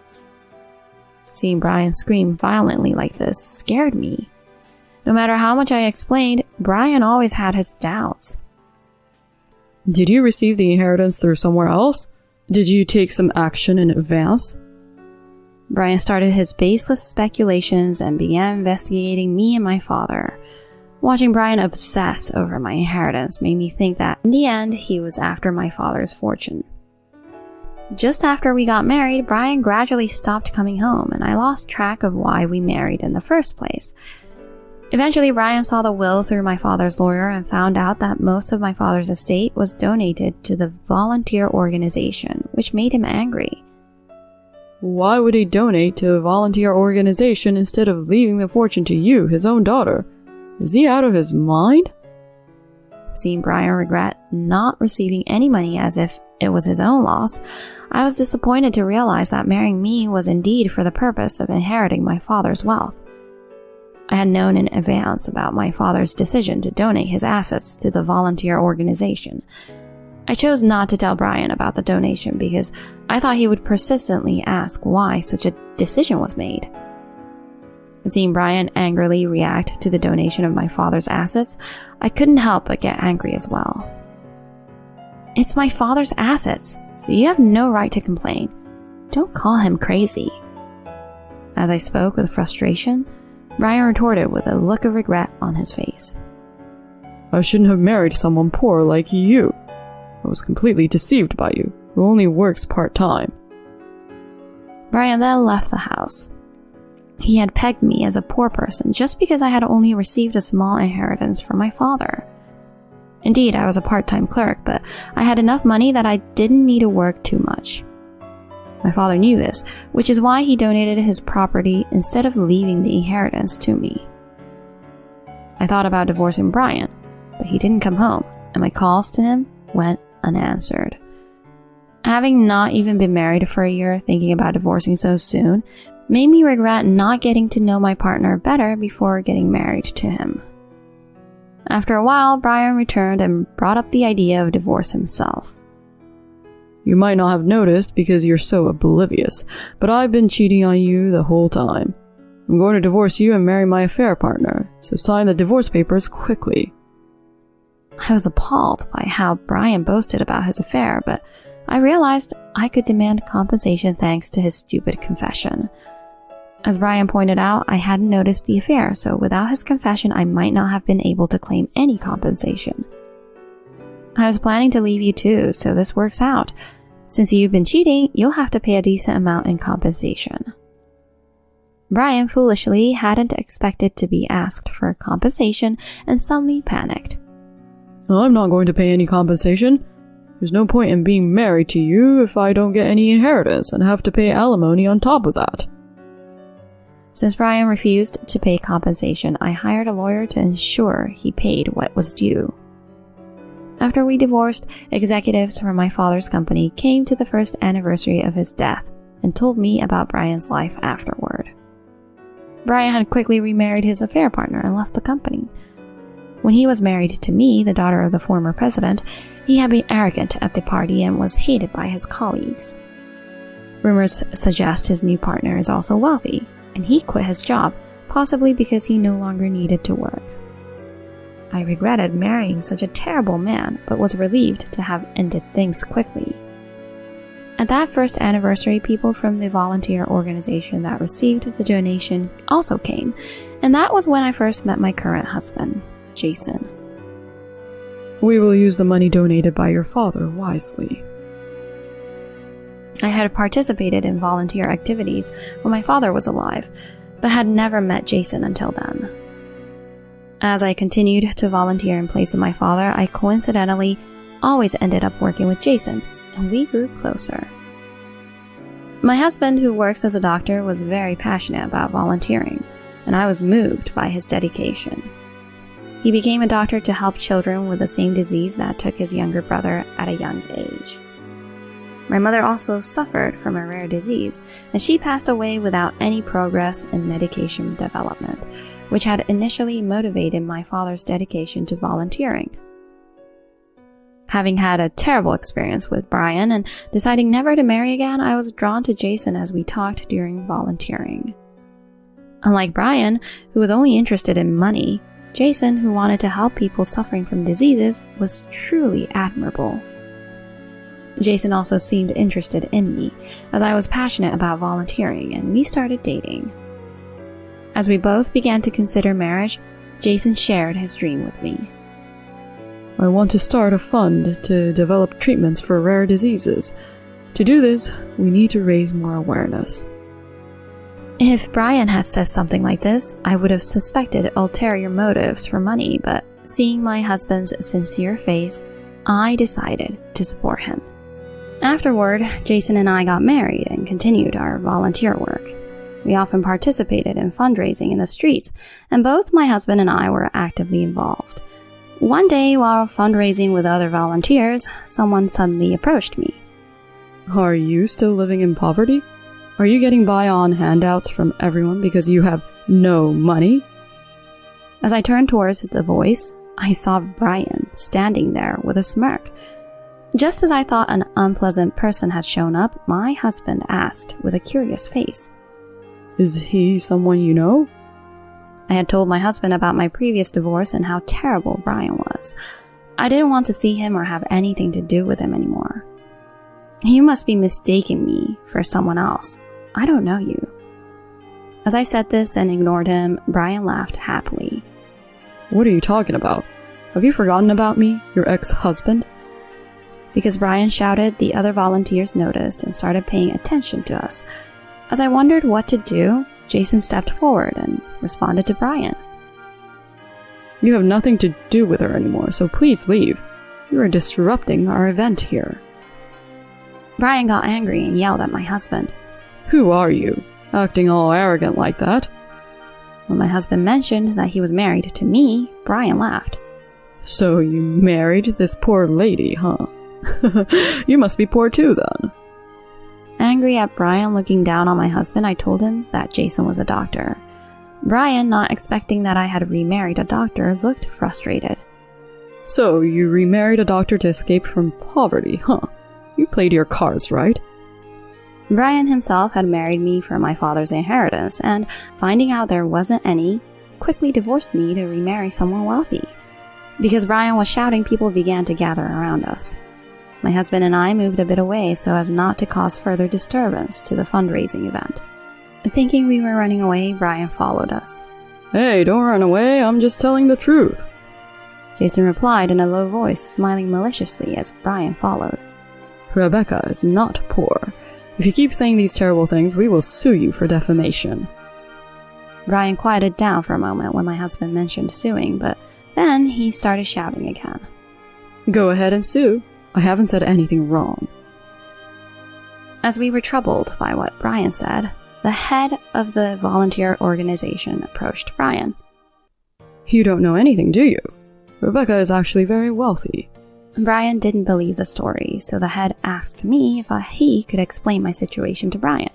Seeing Brian scream violently like this scared me. No matter how much I explained, Brian always had his doubts. Did you receive the inheritance through somewhere else? Did you take some action in advance? Brian started his baseless speculations and began investigating me and my father. Watching Brian obsess over my inheritance made me think that, in the end, he was after my father's fortune. Just after we got married, Brian gradually stopped coming home, and I lost track of why we married in the first place. Eventually, Brian saw the will through my father's lawyer and found out that most of my father's estate was donated to the volunteer organization, which made him angry. Why would he donate to a volunteer organization instead of leaving the fortune to you, his own daughter? Is he out of his mind? Seeing Brian regret not receiving any money as if it was his own loss, I was disappointed to realize that marrying me was indeed for the purpose of inheriting my father's wealth. I had known in advance about my father's decision to donate his assets to the volunteer organization. I chose not to tell Brian about the donation because I thought he would persistently ask why such a decision was made. Seeing Brian angrily react to the donation of my father's assets, I couldn't help but get angry as well. It's my father's assets, so you have no right to complain. Don't call him crazy. As I spoke with frustration, Brian retorted with a look of regret on his face. I shouldn't have married someone poor like you. I was completely deceived by you, who only works part-time. Brian then left the house. He had pegged me as a poor person just because I had only received a small inheritance from my father. Indeed, I was a part-time clerk, but I had enough money that I didn't need to work too much. My father knew this, which is why he donated his property instead of leaving the inheritance to me. I thought about divorcing Brian, but he didn't come home, and my calls to him went unanswered. Having not even been married for a year, thinking about divorcing so soon made me regret not getting to know my partner better before getting married to him. After a while, Brian returned and brought up the idea of divorce himself. You might not have noticed because you're so oblivious, but I've been cheating on you the whole time. I'm going to divorce you and marry my affair partner, so sign the divorce papers quickly. I was appalled by how Brian boasted about his affair, but I realized I could demand compensation thanks to his stupid confession. As Brian pointed out, I hadn't noticed the affair, so without his confession, I might not have been able to claim any compensation. I was planning to leave you too, so this works out. Since you've been cheating, you'll have to pay a decent amount in compensation. Brian foolishly hadn't expected to be asked for compensation and suddenly panicked. I'm not going to pay any compensation. There's no point in being married to you if I don't get any inheritance and have to pay alimony on top of that. Since Brian refused to pay compensation, I hired a lawyer to ensure he paid what was due. After we divorced, executives from my father's company came to the first anniversary of his death and told me about Brian's life afterward. Brian had quickly remarried his affair partner and left the company. When he was married to me, the daughter of the former president, he had been arrogant at the party and was hated by his colleagues. Rumors suggest his new partner is also wealthy, and he quit his job, possibly because he no longer needed to work. I regretted marrying such a terrible man, but was relieved to have ended things quickly. At that first anniversary, people from the volunteer organization that received the donation also came, and that was when I first met my current husband, Jason. We will use the money donated by your father wisely. I had participated in volunteer activities when my father was alive, but had never met Jason until then. As I continued to volunteer in place of my father, I coincidentally always ended up working with Jason, and we grew closer. My husband, who works as a doctor, was very passionate about volunteering, and I was moved by his dedication. He became a doctor to help children with the same disease that took his younger brother at a young age. My mother also suffered from a rare disease, and she passed away without any progress in medication development, which had initially motivated my father's dedication to volunteering. Having had a terrible experience with Brian and deciding never to marry again, I was drawn to Jason as we talked during volunteering. Unlike Brian, who was only interested in money, Jason, who wanted to help people suffering from diseases, was truly admirable. Jason also seemed interested in me, as I was passionate about volunteering, and we started dating. As we both began to consider marriage, Jason shared his dream with me. I want to start a fund to develop treatments for rare diseases. To do this, we need to raise more awareness. If Brian had said something like this, I would have suspected ulterior motives for money, but seeing my husband's sincere face, I decided to support him. Afterward, Jason and I got married and continued our volunteer work. We often participated in fundraising in the streets, and both my husband and I were actively involved. One day, while fundraising with other volunteers, someone suddenly approached me. Are you still living in poverty? Are you getting by on handouts from everyone because you have no money? As I turned towards the voice, I saw Brian standing there with a smirk. Just as I thought an unpleasant person had shown up, my husband asked with a curious face, Is he someone you know? I had told my husband about my previous divorce and how terrible Brian was. I didn't want to see him or have anything to do with him anymore. You must be mistaking me for someone else. I don't know you. As I said this and ignored him, Brian laughed happily. What are you talking about? Have you forgotten about me, your ex-husband? Because Brian shouted, the other volunteers noticed and started paying attention to us. As I wondered what to do, Jason stepped forward and responded to Brian. You have nothing to do with her anymore, so please leave. You are disrupting our event here. Brian got angry and yelled at my husband. Who are you, acting all arrogant like that? When my husband mentioned that he was married to me, Brian laughed. So you married this poor lady, huh? You must be poor too, then. Angry at Brian looking down on my husband, I told him that Jason was a doctor. Brian, not expecting that I had remarried a doctor, looked frustrated. So you remarried a doctor to escape from poverty, huh? You played your cards right. Brian himself had married me for my father's inheritance, and finding out there wasn't any, quickly divorced me to remarry someone wealthy. Because Brian was shouting, people began to gather around us. My husband and I moved a bit away so as not to cause further disturbance to the fundraising event. Thinking we were running away, Brian followed us. Hey, don't run away, I'm just telling the truth. Jason replied in a low voice, smiling maliciously as Brian followed. Rebecca is not poor. If you keep saying these terrible things, we will sue you for defamation. Brian quieted down for a moment when my husband mentioned suing, but then he started shouting again. Go ahead and sue. I haven't said anything wrong. As we were troubled by what Brian said, the head of the volunteer organization approached Brian. You don't know anything, do you? Rebecca is actually very wealthy. Brian didn't believe the story, so the head asked me if he could explain my situation to Brian.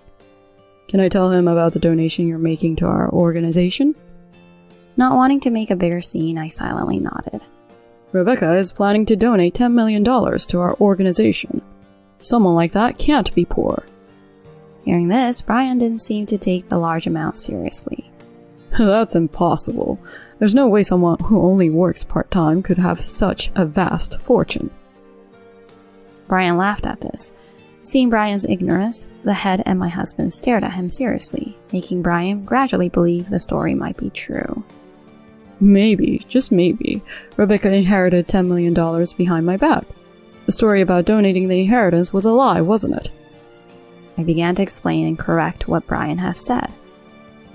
Can I tell him about the donation you're making to our organization? Not wanting to make a bigger scene, I silently nodded. Rebecca is planning to donate $10 million to our organization. Someone like that can't be poor. Hearing this, Brian didn't seem to take the large amount seriously. That's impossible. There's no way someone who only works part-time could have such a vast fortune. Brian laughed at this. Seeing Brian's ignorance, the head and my husband stared at him seriously, making Brian gradually believe the story might be true. Maybe, just maybe, Rebecca inherited $10 million behind my back. The story about donating the inheritance was a lie, wasn't it? I began to explain and correct what Brian had said.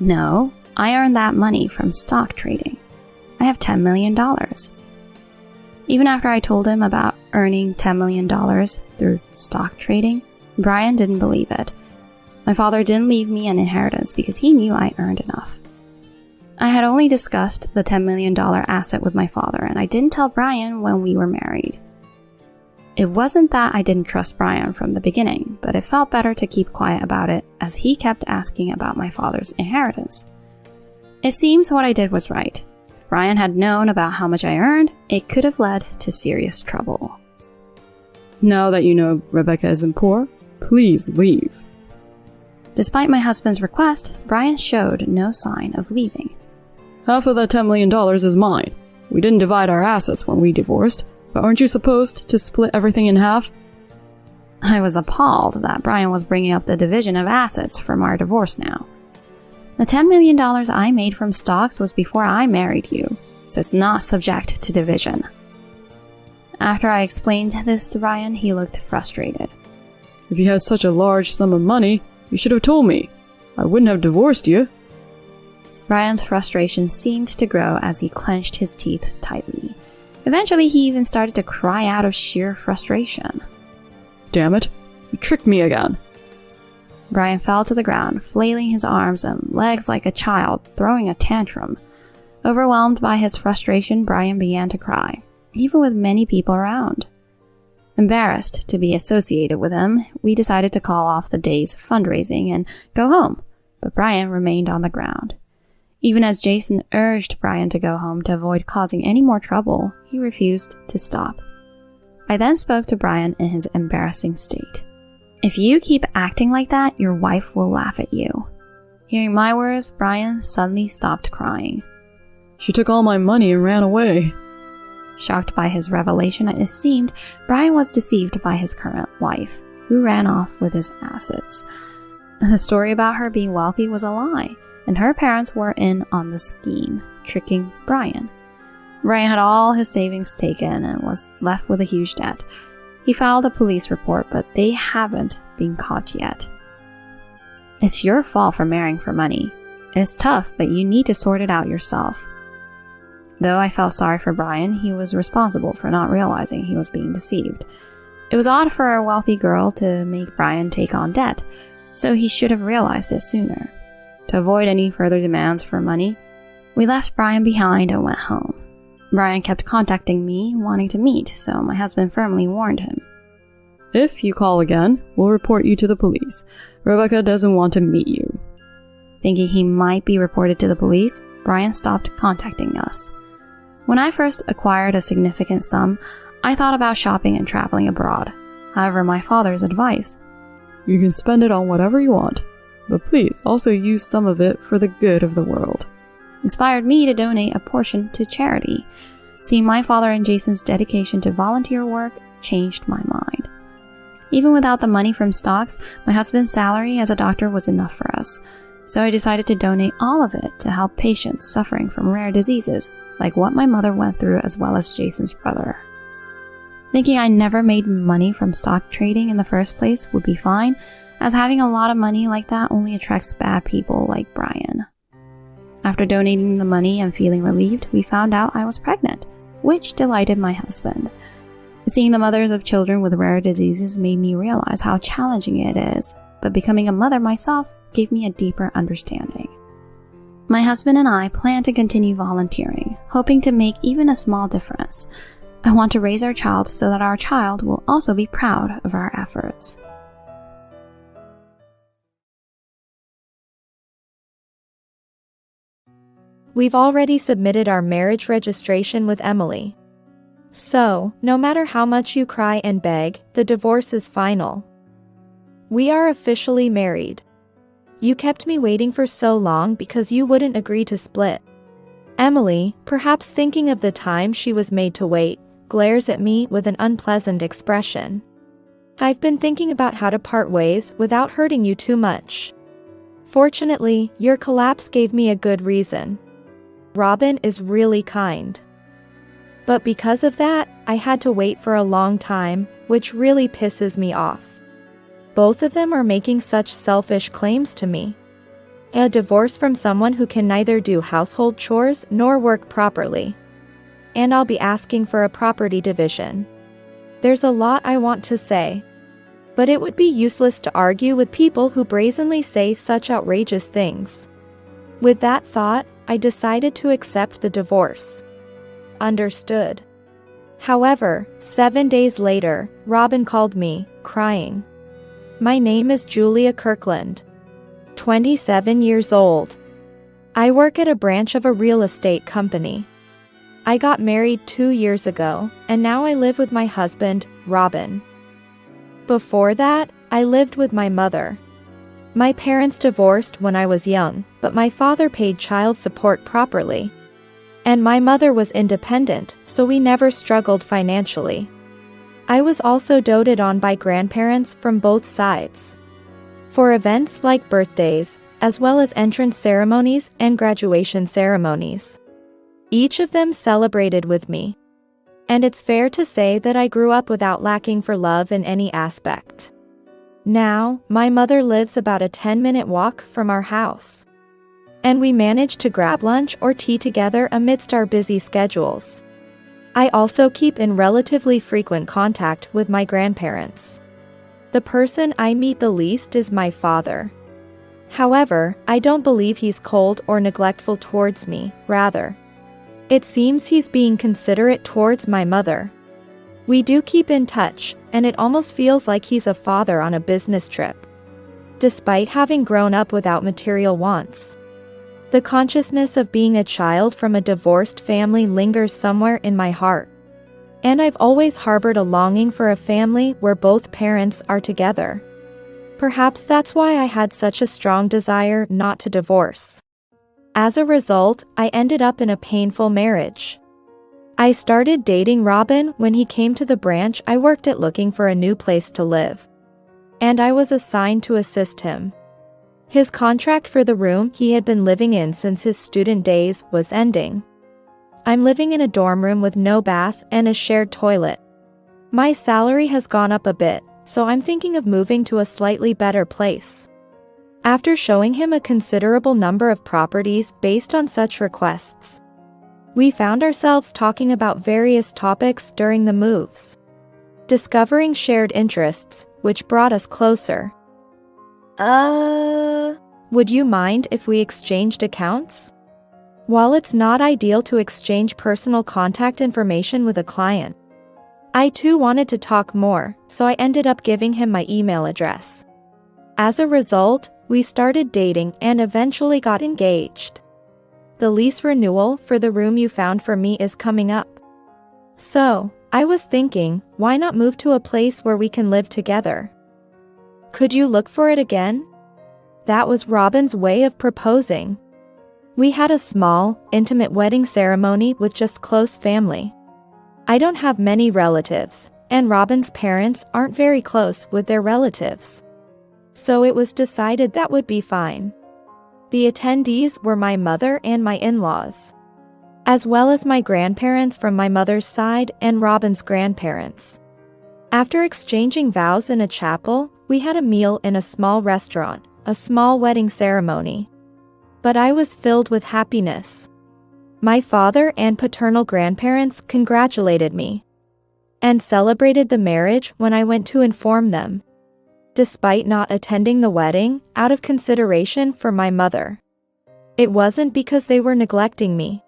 No, I earned that money from stock trading. I have $10 million. Even after I told him about earning $10 million through stock trading, Brian didn't believe it. My father didn't leave me an inheritance because he knew I earned enough. I had only discussed the $10 million asset with my father, and I didn't tell Brian when we were married. It wasn't that I didn't trust Brian from the beginning, but it felt better to keep quiet about it as he kept asking about my father's inheritance. It seems what I did was right. If Brian had known about how much I earned, it could have led to serious trouble. Now that you know Rebecca isn't poor, please leave. Despite my husband's request, Brian showed no sign of leaving. Half of that $10 million is mine. We didn't divide our assets when we divorced, but aren't you supposed to split everything in half? I was appalled that Brian was bringing up the division of assets from our divorce now. The $10 million I made from stocks was before I married you, so it's not subject to division. After I explained this to Brian, he looked frustrated. If you had such a large sum of money, you should have told me. I wouldn't have divorced you. Brian's frustration seemed to grow as he clenched his teeth tightly. Eventually, he even started to cry out of sheer frustration. Damn it, you tricked me again. Brian fell to the ground, flailing his arms and legs like a child, throwing a tantrum. Overwhelmed by his frustration, Brian began to cry, even with many people around. Embarrassed to be associated with him, we decided to call off the day's fundraising and go home, but Brian remained on the ground. Even as Jason urged Brian to go home to avoid causing any more trouble, he refused to stop. I then spoke to Brian in his embarrassing state. If you keep acting like that, your wife will laugh at you. Hearing my words, Brian suddenly stopped crying. She took all my money and ran away. Shocked by his revelation, it seemed Brian was deceived by his current wife, who ran off with his assets. The story about her being wealthy was a lie, and her parents were in on the scheme, tricking Brian. Brian had all his savings taken and was left with a huge debt. He filed a police report, but they haven't been caught yet. It's your fault for marrying for money. It's tough, but you need to sort it out yourself. Though I felt sorry for Brian, he was responsible for not realizing he was being deceived. It was odd for a wealthy girl to make Brian take on debt, so he should have realized it sooner. To avoid any further demands for money, we left Brian behind and went home. Brian kept contacting me, wanting to meet, so my husband firmly warned him. If you call again, we'll report you to the police. Rebecca doesn't want to meet you. Thinking he might be reported to the police, Brian stopped contacting us. When I first acquired a significant sum, I thought about shopping and traveling abroad. However, my father's advice, You can spend it on whatever you want, but please also use some of it for the good of the world, inspired me to donate a portion to charity. Seeing my father and Jason's dedication to volunteer work changed my mind. Even without the money from stocks, my husband's salary as a doctor was enough for us, so I decided to donate all of it to help patients suffering from rare diseases, like what my mother went through as well as Jason's brother. Thinking I never made money from stock trading in the first place would be fine, as having a lot of money like that only attracts bad people like Brian. After donating the money and feeling relieved, we found out I was pregnant, which delighted my husband. Seeing the mothers of children with rare diseases made me realize how challenging it is, but becoming a mother myself gave me a deeper understanding. My husband and I plan to continue volunteering, hoping to make even a small difference. I want to raise our child so that our child will also be proud of our efforts. We've already submitted our marriage registration with Emily. So, no matter how much you cry and beg, the divorce is final. We are officially married. You kept me waiting for so long because you wouldn't agree to split. Emily, perhaps thinking of the time she was made to wait, glares at me with an unpleasant expression. I've been thinking about how to part ways without hurting you too much. Fortunately, your collapse gave me a good reason. Robin is really kind. But because of that, I had to wait for a long time, which really pisses me off. Both of them are making such selfish claims to me. A divorce from someone who can neither do household chores nor work properly. And I'll be asking for a property division. There's a lot I want to say. But it would be useless to argue with people who brazenly say such outrageous things. With that thought, I decided to accept the divorce. Understood. However, 7 days later, Robin called me, crying. My name is Julia Kirkland. 27 years old. I work at a branch of a real estate company. I got married 2 years ago, and now I live with my husband, Robin. Before that, I lived with my mother. My parents divorced when I was young, but my father paid child support properly. And my mother was independent, so we never struggled financially. I was also doted on by grandparents from both sides. For events like birthdays, as well as entrance ceremonies and graduation ceremonies. Each of them celebrated with me. And it's fair to say that I grew up without lacking for love in any aspect. Now, my mother lives about a 10-minute walk from our house. And we manage to grab lunch or tea together amidst our busy schedules. I also keep in relatively frequent contact with my grandparents. The person I meet the least is my father. However, I don't believe he's cold or neglectful towards me, rather. It seems he's being considerate towards my mother. We do keep in touch, and it almost feels like he's a father on a business trip. Despite having grown up without material wants. The consciousness of being a child from a divorced family lingers somewhere in my heart. And I've always harbored a longing for a family where both parents are together. Perhaps that's why I had such a strong desire not to divorce. As a result, I ended up in a painful marriage. I started dating Robin when he came to the branch I worked at looking for a new place to live. And I was assigned to assist him. His contract for the room he had been living in since his student days was ending. I'm living in a dorm room with no bath and a shared toilet. My salary has gone up a bit, so I'm thinking of moving to a slightly better place. After showing him a considerable number of properties based on such requests, we found ourselves talking about various topics during the moves, discovering shared interests, which brought us closer. Would you mind if we exchanged accounts? While it's not ideal to exchange personal contact information with a client, I too wanted to talk more, so I ended up giving him my email address. As a result, we started dating and eventually got engaged. The lease renewal for the room you found for me is coming up. So, I was thinking, why not move to a place where we can live together? Could you look for it again? That was Robin's way of proposing. We had a small, intimate wedding ceremony with just close family. I don't have many relatives, and Robin's parents aren't very close with their relatives. So it was decided that would be fine. The attendees were my mother and my in-laws, as well as my grandparents from my mother's side and Robin's grandparents. After exchanging vows in a chapel, we had a meal in a small restaurant, a small wedding ceremony. But I was filled with happiness. My father and paternal grandparents congratulated me. and celebrated the marriage when I went to inform them, despite not attending the wedding out of consideration for my mother. It wasn't because they were neglecting me.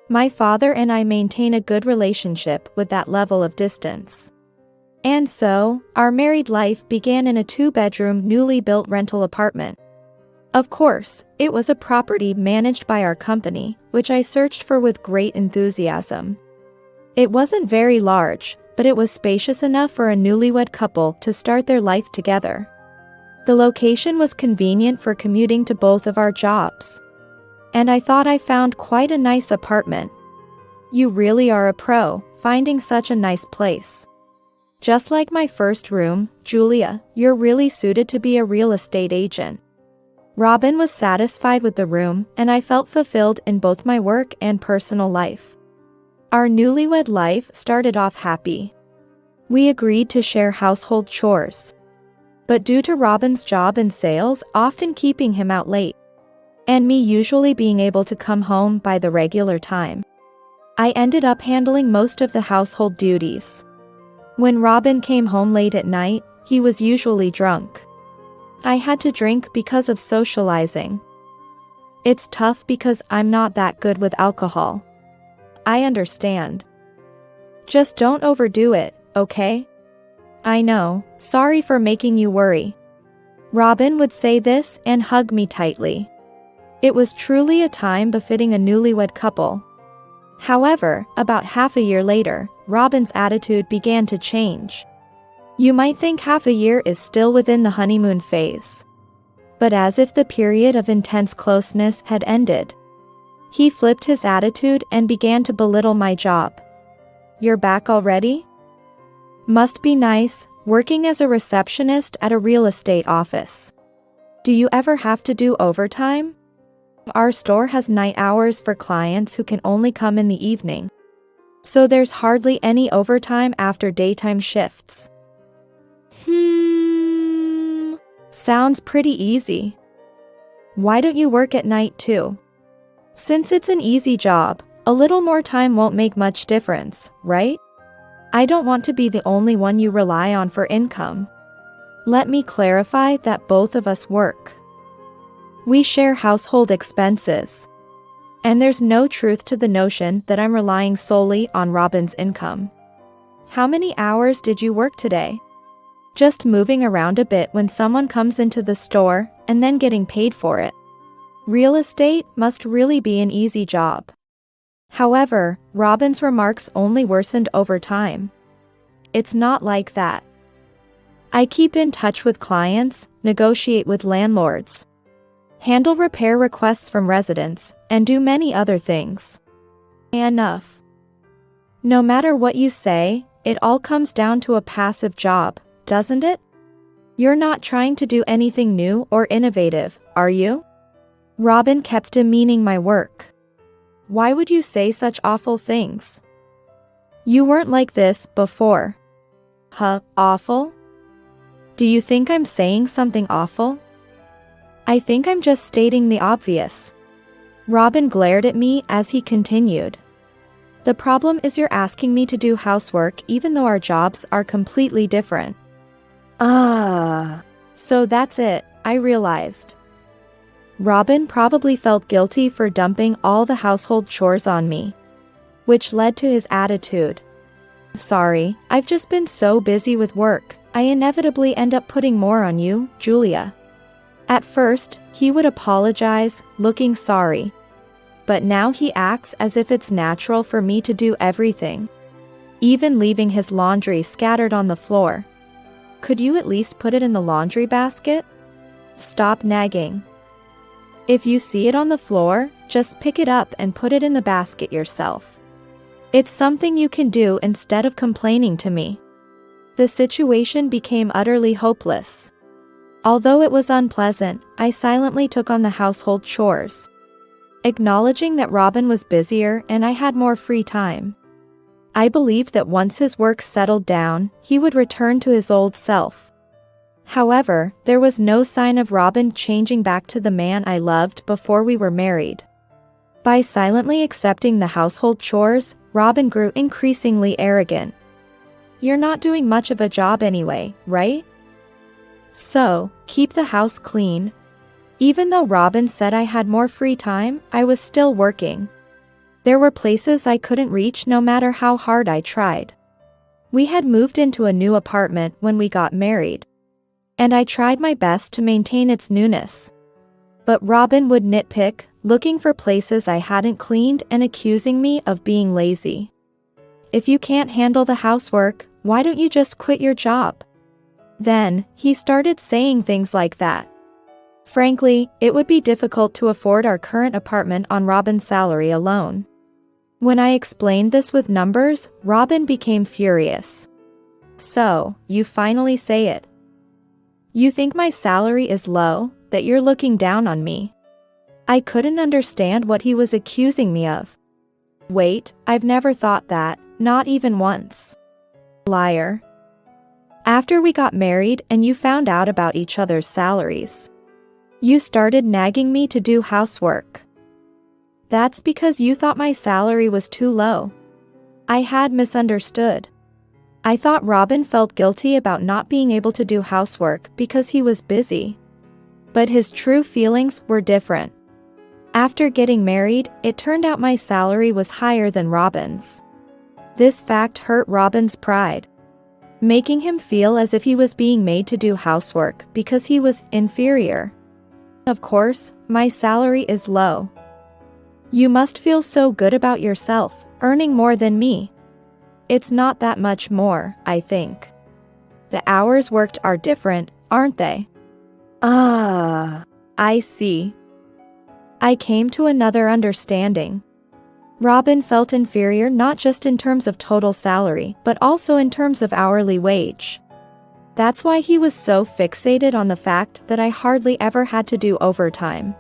My father and I maintain a good relationship with that level of distance. And so, our married life began in a 2-bedroom newly built rental apartment. Of course, it was a property managed by our company, which I searched for with great enthusiasm. It wasn't very large, but it was spacious enough for a newlywed couple to start their life together. The location was convenient for commuting to both of our jobs. And I thought I found quite a nice apartment. You really are a pro, finding such a nice place. Just like my first room, Julia, you're really suited to be a real estate agent. Robin was satisfied with the room, and I felt fulfilled in both my work and personal life. Our newlywed life started off happy. We agreed to share household chores. But due to Robin's job in sales often keeping him out late, and me usually being able to come home by the regular time, I ended up handling most of the household duties. When Robin came home late at night, he was usually drunk. I had to drink because of socializing. It's tough because I'm not that good with alcohol. I understand. Just don't overdo it, okay? I know, sorry for making you worry. Robin would say this and hug me tightly. It was truly a time befitting a newlywed couple. However, about half a year later, Robin's attitude began to change. You might think half a year is still within the honeymoon phase. But as if the period of intense closeness had ended, he flipped his attitude and began to belittle my job. You're back already? Must be nice, working as a receptionist at a real estate office. Do you ever have to do overtime? Our store has night hours for clients who can only come in the evening. So there's hardly any overtime after daytime shifts. Sounds pretty easy. Why don't you work at night too? Since it's an easy job, a little more time won't make much difference, right? I don't want to be the only one you rely on for income. Let me clarify that both of us work. We share household expenses. And there's no truth to the notion that I'm relying solely on Robin's income. How many hours did you work today? Just moving around a bit when someone comes into the store and then getting paid for it. Real estate must really be an easy job. However, Robin's remarks only worsened over time. It's not like that. I keep in touch with clients, negotiate with landlords, handle repair requests from residents, and do many other things. Enough. No matter what you say, it all comes down to a passive job, doesn't it? You're not trying to do anything new or innovative, are you? Robin kept demeaning my work. Why would you say such awful things? You weren't like this before. Huh, awful? Do you think I'm saying something awful? I think I'm just stating the obvious. Robin glared at me as he continued. The problem is you're asking me to do housework even though our jobs are completely different. So that's it, I realized. Robin probably felt guilty for dumping all the household chores on me, which led to his attitude. Sorry, I've just been so busy with work, I inevitably end up putting more on you, Julia. At first, he would apologize, looking sorry. But now he acts as if it's natural for me to do everything, even leaving his laundry scattered on the floor. Could you at least put it in the laundry basket? Stop nagging. If you see it on the floor, just pick it up and put it in the basket yourself. It's something you can do instead of complaining to me. The situation became utterly hopeless. Although it was unpleasant, I silently took on the household chores, acknowledging that Robin was busier and I had more free time. I believed that once his work settled down, he would return to his old self. However, there was no sign of Robin changing back to the man I loved before we were married. By silently accepting the household chores, Robin grew increasingly arrogant. You're not doing much of a job anyway, right? So, keep the house clean. Even though Robin said I had more free time, I was still working. There were places I couldn't reach no matter how hard I tried. We had moved into a new apartment when we got married, and I tried my best to maintain its newness. But Robin would nitpick, looking for places I hadn't cleaned and accusing me of being lazy. If you can't handle the housework, why don't you just quit your job? Then, he started saying things like that. Frankly, it would be difficult to afford our current apartment on Robin's salary alone. When I explained this with numbers, Robin became furious. So, you finally say it. You think my salary is low, that you're looking down on me. I couldn't understand what he was accusing me of. Wait, I've never thought that, not even once. Liar. After we got married and you found out about each other's salaries, you started nagging me to do housework. That's because you thought my salary was too low. I had misunderstood. I thought Robin felt guilty about not being able to do housework because he was busy. But his true feelings were different. After getting married, it turned out my salary was higher than Robin's. This fact hurt Robin's pride, making him feel as if he was being made to do housework because he was inferior. Of course, my salary is low. You must feel so good about yourself, earning more than me. It's not that much more, I think. The hours worked are different, aren't they? I see. I came to another understanding. Robin felt inferior not just in terms of total salary, but also in terms of hourly wage. That's why he was so fixated on the fact that I hardly ever had to do overtime.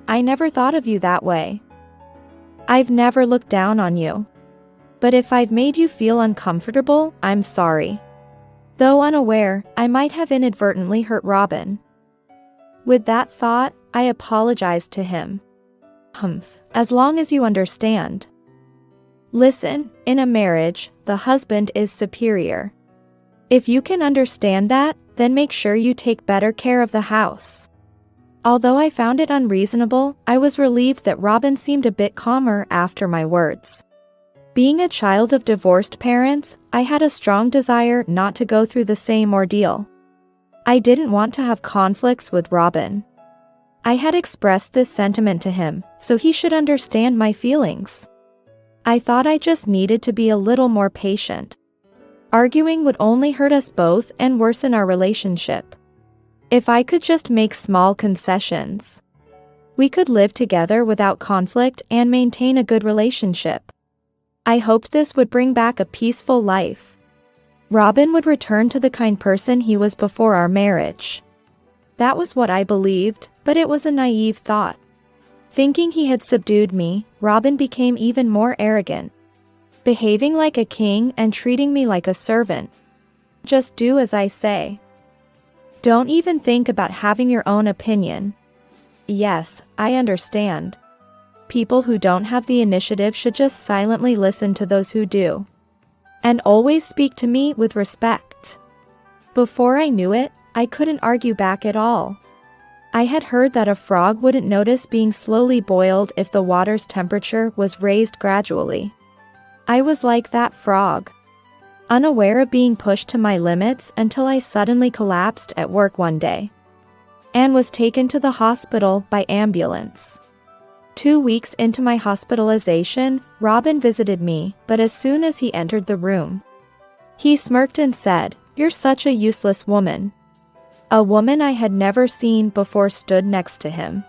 I never thought of you that way. I've never looked down on you. But if I've made you feel uncomfortable, I'm sorry. Though unaware, I might have inadvertently hurt Robin. With that thought, I apologized to him. As long as you understand. Listen, in a marriage, the husband is superior. If you can understand that, then make sure you take better care of the house. Although I found it unreasonable, I was relieved that Robin seemed a bit calmer after my words. Being a child of divorced parents, I had a strong desire not to go through the same ordeal. I didn't want to have conflicts with Robin. I had expressed this sentiment to him, so he should understand my feelings. I thought I just needed to be a little more patient. Arguing would only hurt us both and worsen our relationship. If I could just make small concessions, we could live together without conflict and maintain a good relationship. I hoped this would bring back a peaceful life. Robin would return to the kind person he was before our marriage. That was what I believed, but it was a naive thought. Thinking he had subdued me, Robin became even more arrogant, behaving like a king and treating me like a servant. Just do as I say. Don't even think about having your own opinion. Yes, I understand. People who don't have the initiative should just silently listen to those who do. And always speak to me with respect. Before I knew it, I couldn't argue back at all. I had heard that a frog wouldn't notice being slowly boiled if the water's temperature was raised gradually. I was like that frog, unaware of being pushed to my limits until I suddenly collapsed at work one day and was taken to the hospital by ambulance. 2 weeks into my hospitalization, Robin visited me, but as soon as he entered the room, he smirked and said, "You're such a useless woman." A woman I had never seen before stood next to him.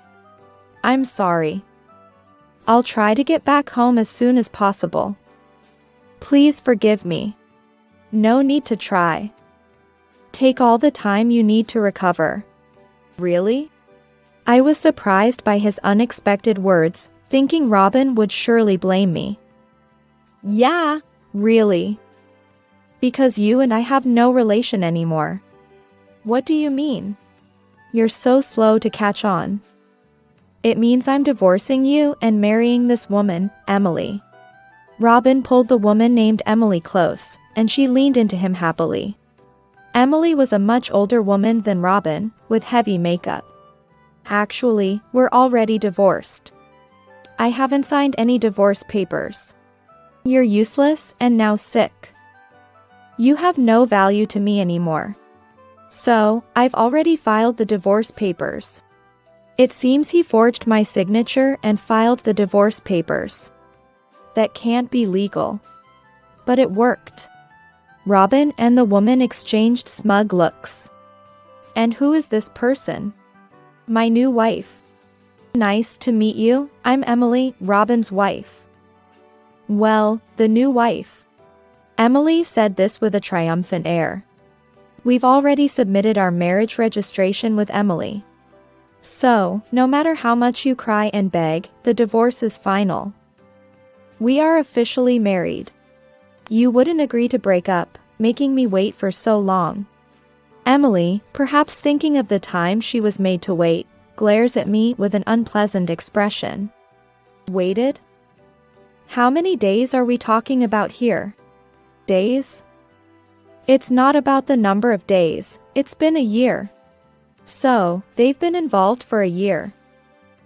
"I'm sorry. I'll try to get back home as soon as possible. Please forgive me." "No need to try. Take all the time you need to recover." "Really?" I was surprised by his unexpected words, thinking Robin would surely blame me. "Yeah, really. Because you and I have no relation anymore." "What do you mean?" "You're so slow to catch on. It means I'm divorcing you and marrying this woman, Emily." Robin pulled the woman named Emily close, and she leaned into him happily. Emily was a much older woman than Robin, with heavy makeup. Actually, we're already divorced. I haven't signed any divorce papers. You're useless and now sick. You have no value to me anymore. So, I've already filed the divorce papers. It seems he forged my signature and filed the divorce papers. That can't be legal. But it worked. Robin and the woman exchanged smug looks. And who is this person? My new wife. Nice to meet you, I'm Emily, Robin's wife. Well, the new wife. Emily said this with a triumphant air. We've already submitted our marriage registration with Emily. So, no matter how much you cry and beg, the divorce is final. We are officially married. You wouldn't agree to break up, making me wait for so long. Emily, perhaps thinking of the time she was made to wait, glares at me with an unpleasant expression. Waited? How many days are we talking about here? Days? It's not about the number of days, it's been a year. So, they've been involved for a year.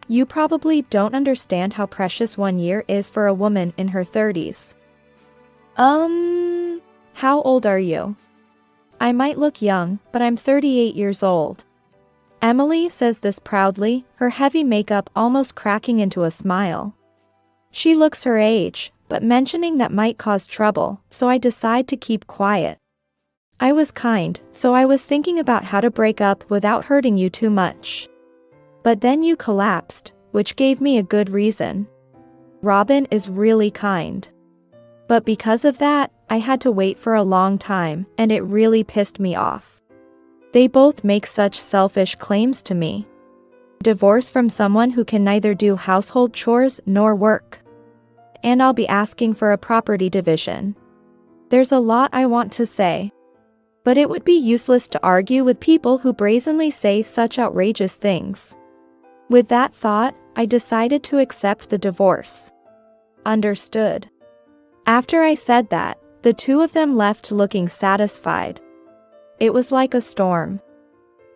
You probably don't understand how precious 1 year is for a woman in her 30s. How old are you? I might look young, but I'm 38 years old. Emily says this proudly, her heavy makeup almost cracking into a smile. She looks her age, but mentioning that might cause trouble, so I decide to keep quiet. I was kind, so I was thinking about how to break up without hurting you too much. But then you collapsed, which gave me a good reason. Robin is really kind. But because of that, I had to wait for a long time, and it really pissed me off. They both make such selfish claims to me. Divorce from someone who can neither do household chores nor work. And I'll be asking for a property division. There's a lot I want to say. But it would be useless to argue with people who brazenly say such outrageous things. With that thought, I decided to accept the divorce. Understood. After I said that, the two of them left looking satisfied. It was like a storm.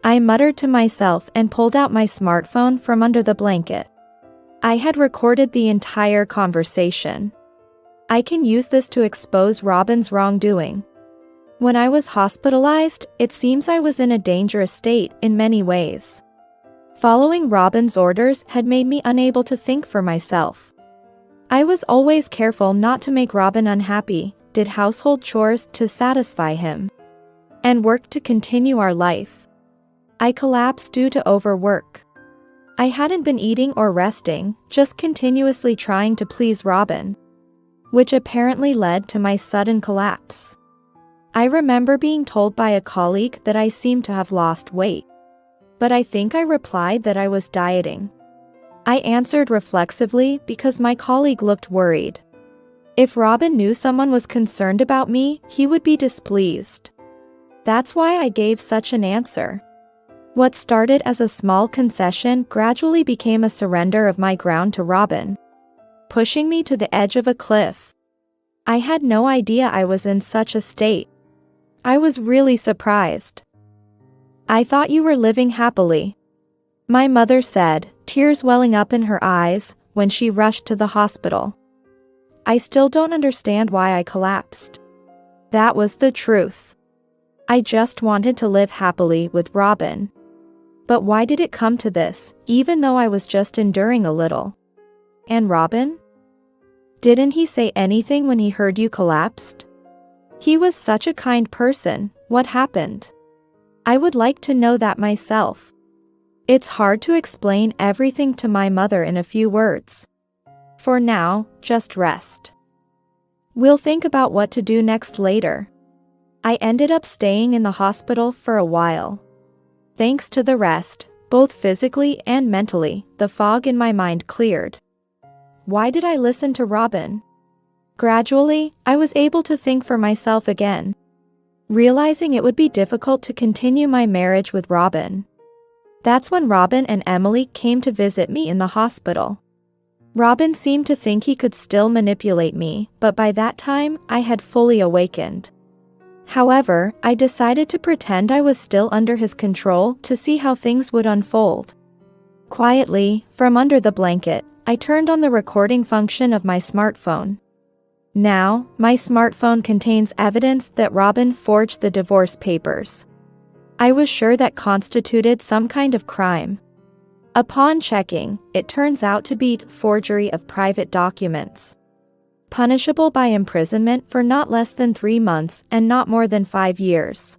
I muttered to myself and pulled out my smartphone from under the blanket. I had recorded the entire conversation. I can use this to expose Robin's wrongdoing. When I was hospitalized, it seems I was in a dangerous state in many ways. Following Robin's orders had made me unable to think for myself. I was always careful not to make Robin unhappy, did household chores to satisfy him, and worked to continue our life. I collapsed due to overwork. I hadn't been eating or resting, just continuously trying to please Robin, which apparently led to my sudden collapse. I remember being told by a colleague that I seemed to have lost weight. But I think I replied that I was dieting. I answered reflexively because my colleague looked worried. If Robin knew someone was concerned about me, he would be displeased. That's why I gave such an answer. What started as a small concession gradually became a surrender of my ground to Robin, pushing me to the edge of a cliff. I had no idea I was in such a state. I was really surprised. I thought you were living happily, my mother said, tears welling up in her eyes, when she rushed to the hospital. I still don't understand why I collapsed. That was the truth. I just wanted to live happily with Robin. But why did it come to this, even though I was just enduring a little? And Robin? Didn't he say anything when he heard you collapsed? He was such a kind person, what happened? I would like to know that myself. It's hard to explain everything to my mother in a few words. For now, just rest. We'll think about what to do next later. I ended up staying in the hospital for a while. Thanks to the rest, both physically and mentally, the fog in my mind cleared. Why did I listen to Robin? Gradually, I was able to think for myself again, realizing it would be difficult to continue my marriage with Robin. That's when Robin and Emily came to visit me in the hospital. Robin seemed to think he could still manipulate me, but by that time, I had fully awakened. However, I decided to pretend I was still under his control to see how things would unfold. Quietly, from under the blanket, I turned on the recording function of my smartphone. Now, my smartphone contains evidence that Robin forged the divorce papers. I was sure that constituted some kind of crime. Upon checking, it turns out to be forgery of private documents, punishable by imprisonment for not less than 3 months and not more than 5 years.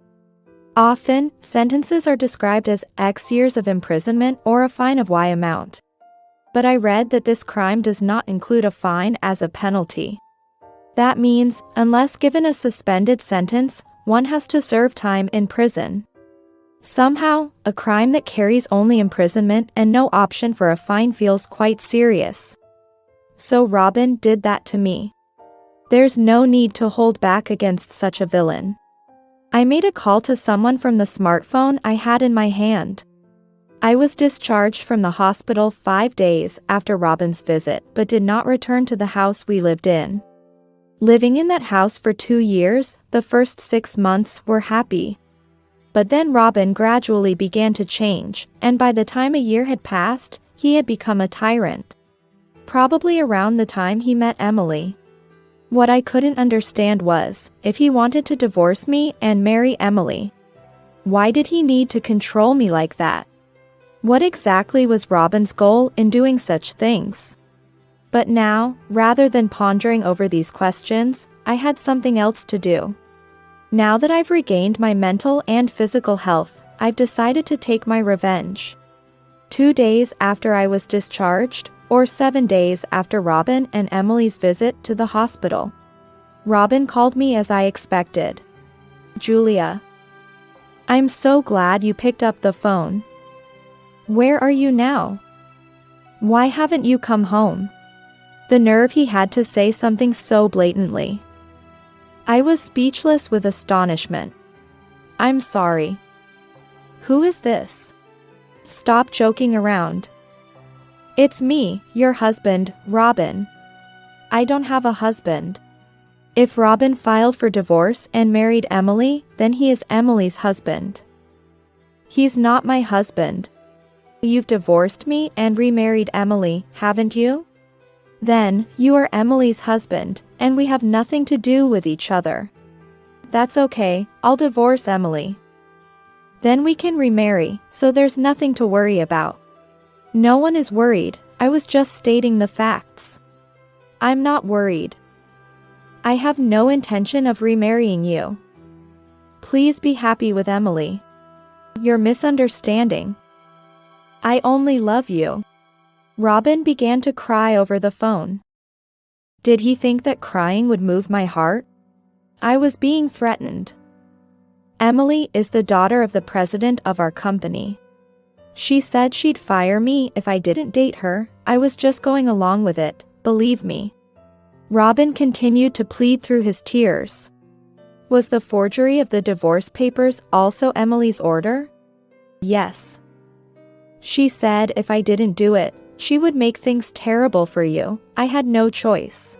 Often, sentences are described as X years of imprisonment or a fine of Y amount. But I read that this crime does not include a fine as a penalty. That means, unless given a suspended sentence, one has to serve time in prison. Somehow, a crime that carries only imprisonment and no option for a fine feels quite serious. So Robin did that to me. There's no need to hold back against such a villain. I made a call to someone from the smartphone I had in my hand. I was discharged from the hospital 5 days after Robin's visit but did not return to the house we lived in. Living in that house for 2 years, the first 6 months were happy. But then Robin gradually began to change, and by the time a year had passed, he had become a tyrant. Probably around the time he met Emily. What I couldn't understand was, if he wanted to divorce me and marry Emily, why did he need to control me like that? What exactly was Robin's goal in doing such things? But now, rather than pondering over these questions, I had something else to do. Now that I've regained my mental and physical health, I've decided to take my revenge. 2 days after I was discharged, or 7 days after Robin and Emily's visit to the hospital, Robin called me as I expected. "Julia, I'm so glad you picked up the phone. Where are you now? Why haven't you come home?" The nerve he had to say something so blatantly. I was speechless with astonishment. "I'm sorry. Who is this? Stop joking around. It's me, your husband, Robin. I don't have a husband. If Robin filed for divorce and married Emily, then he is Emily's husband. He's not my husband. You've divorced me and remarried Emily, haven't you? Then, you are Emily's husband, and we have nothing to do with each other. That's okay, I'll divorce Emily. Then we can remarry, so there's nothing to worry about." No one is worried, I was just stating the facts. I'm not worried. I have no intention of remarrying you. Please be happy with Emily. You're misunderstanding. I only love you. Robin began to cry over the phone. Did he think that crying would move my heart? I was being threatened. Emily is the daughter of the president of our company. She said she'd fire me if I didn't date her. I was just going along with it, believe me. Robin continued to plead through his tears. Was the forgery of the divorce papers also Emily's order? Yes. She said if I didn't do it, she would make things terrible for you. I had no choice.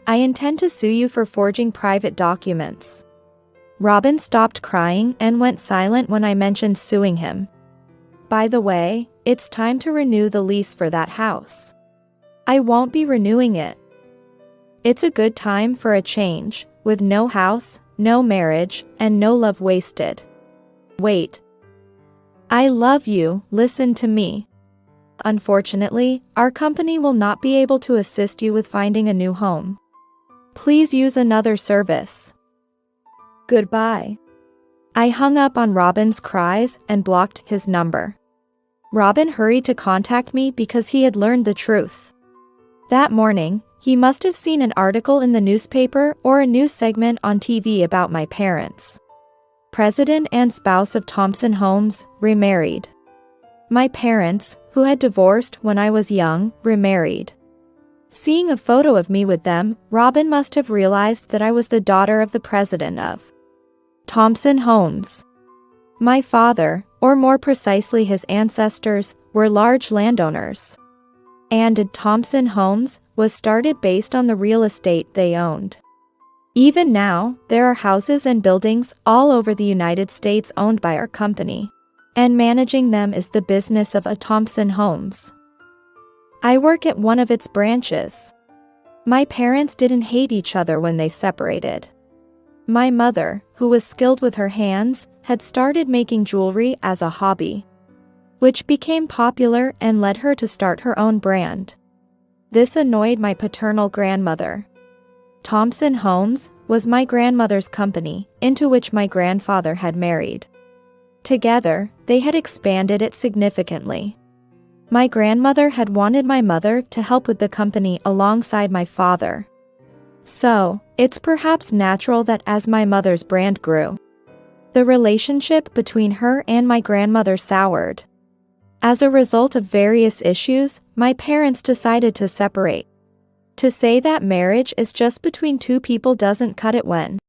I intend to sue you for forging private documents. Robin stopped crying and went silent when I mentioned suing him. By the way, it's time to renew the lease for that house. I won't be renewing it. It's a good time for a change, with no house, no marriage, and no love wasted. Wait. I love you, listen to me. Unfortunately, our company will not be able to assist you with finding a new home. Please use another service. Goodbye. I hung up on Robin's cries and blocked his number. Robin hurried to contact me because he had learned the truth. That morning, he must have seen an article in the newspaper or a news segment on TV about my parents. President and spouse of Thompson Homes, remarried. My parents, who had divorced when I was young, remarried. Seeing a photo of me with them, Robin must have realized that I was the daughter of the president of Thompson Homes. My father, or more precisely his ancestors, were large landowners. and Thompson Homes was started based on the real estate they owned. Even now, there are houses and buildings all over the United States owned by our company, and managing them is the business of Thompson Homes. I work at one of its branches. My parents didn't hate each other when they separated. My mother, who was skilled with her hands, had started making jewelry as a hobby, which became popular and led her to start her own brand. This annoyed my paternal grandmother. Thompson Homes was my grandmother's company, into which my grandfather had married. Together, they had expanded it significantly. My grandmother had wanted my mother to help with the company alongside my father. So, it's perhaps natural that as my mother's brand grew, the relationship between her and my grandmother soured. As a result of various issues, my parents decided to separate. To say that marriage is just between two people doesn't cut it when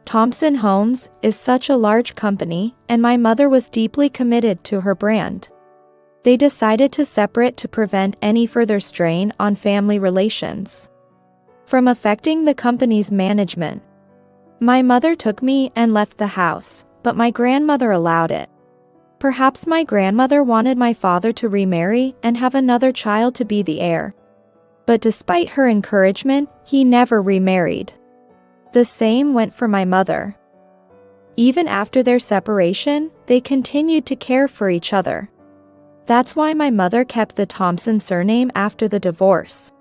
Thompson Homes is such a large company, and my mother was deeply committed to her brand. They decided to separate to prevent any further strain on family relations from affecting the company's management. My mother took me and left the house, but my grandmother allowed it. Perhaps my grandmother wanted my father to remarry and have another child to be the heir. But despite her encouragement, he never remarried. The same went for my mother. Even after their separation, they continued to care for each other. That's why my mother kept the Thompson surname after the divorce.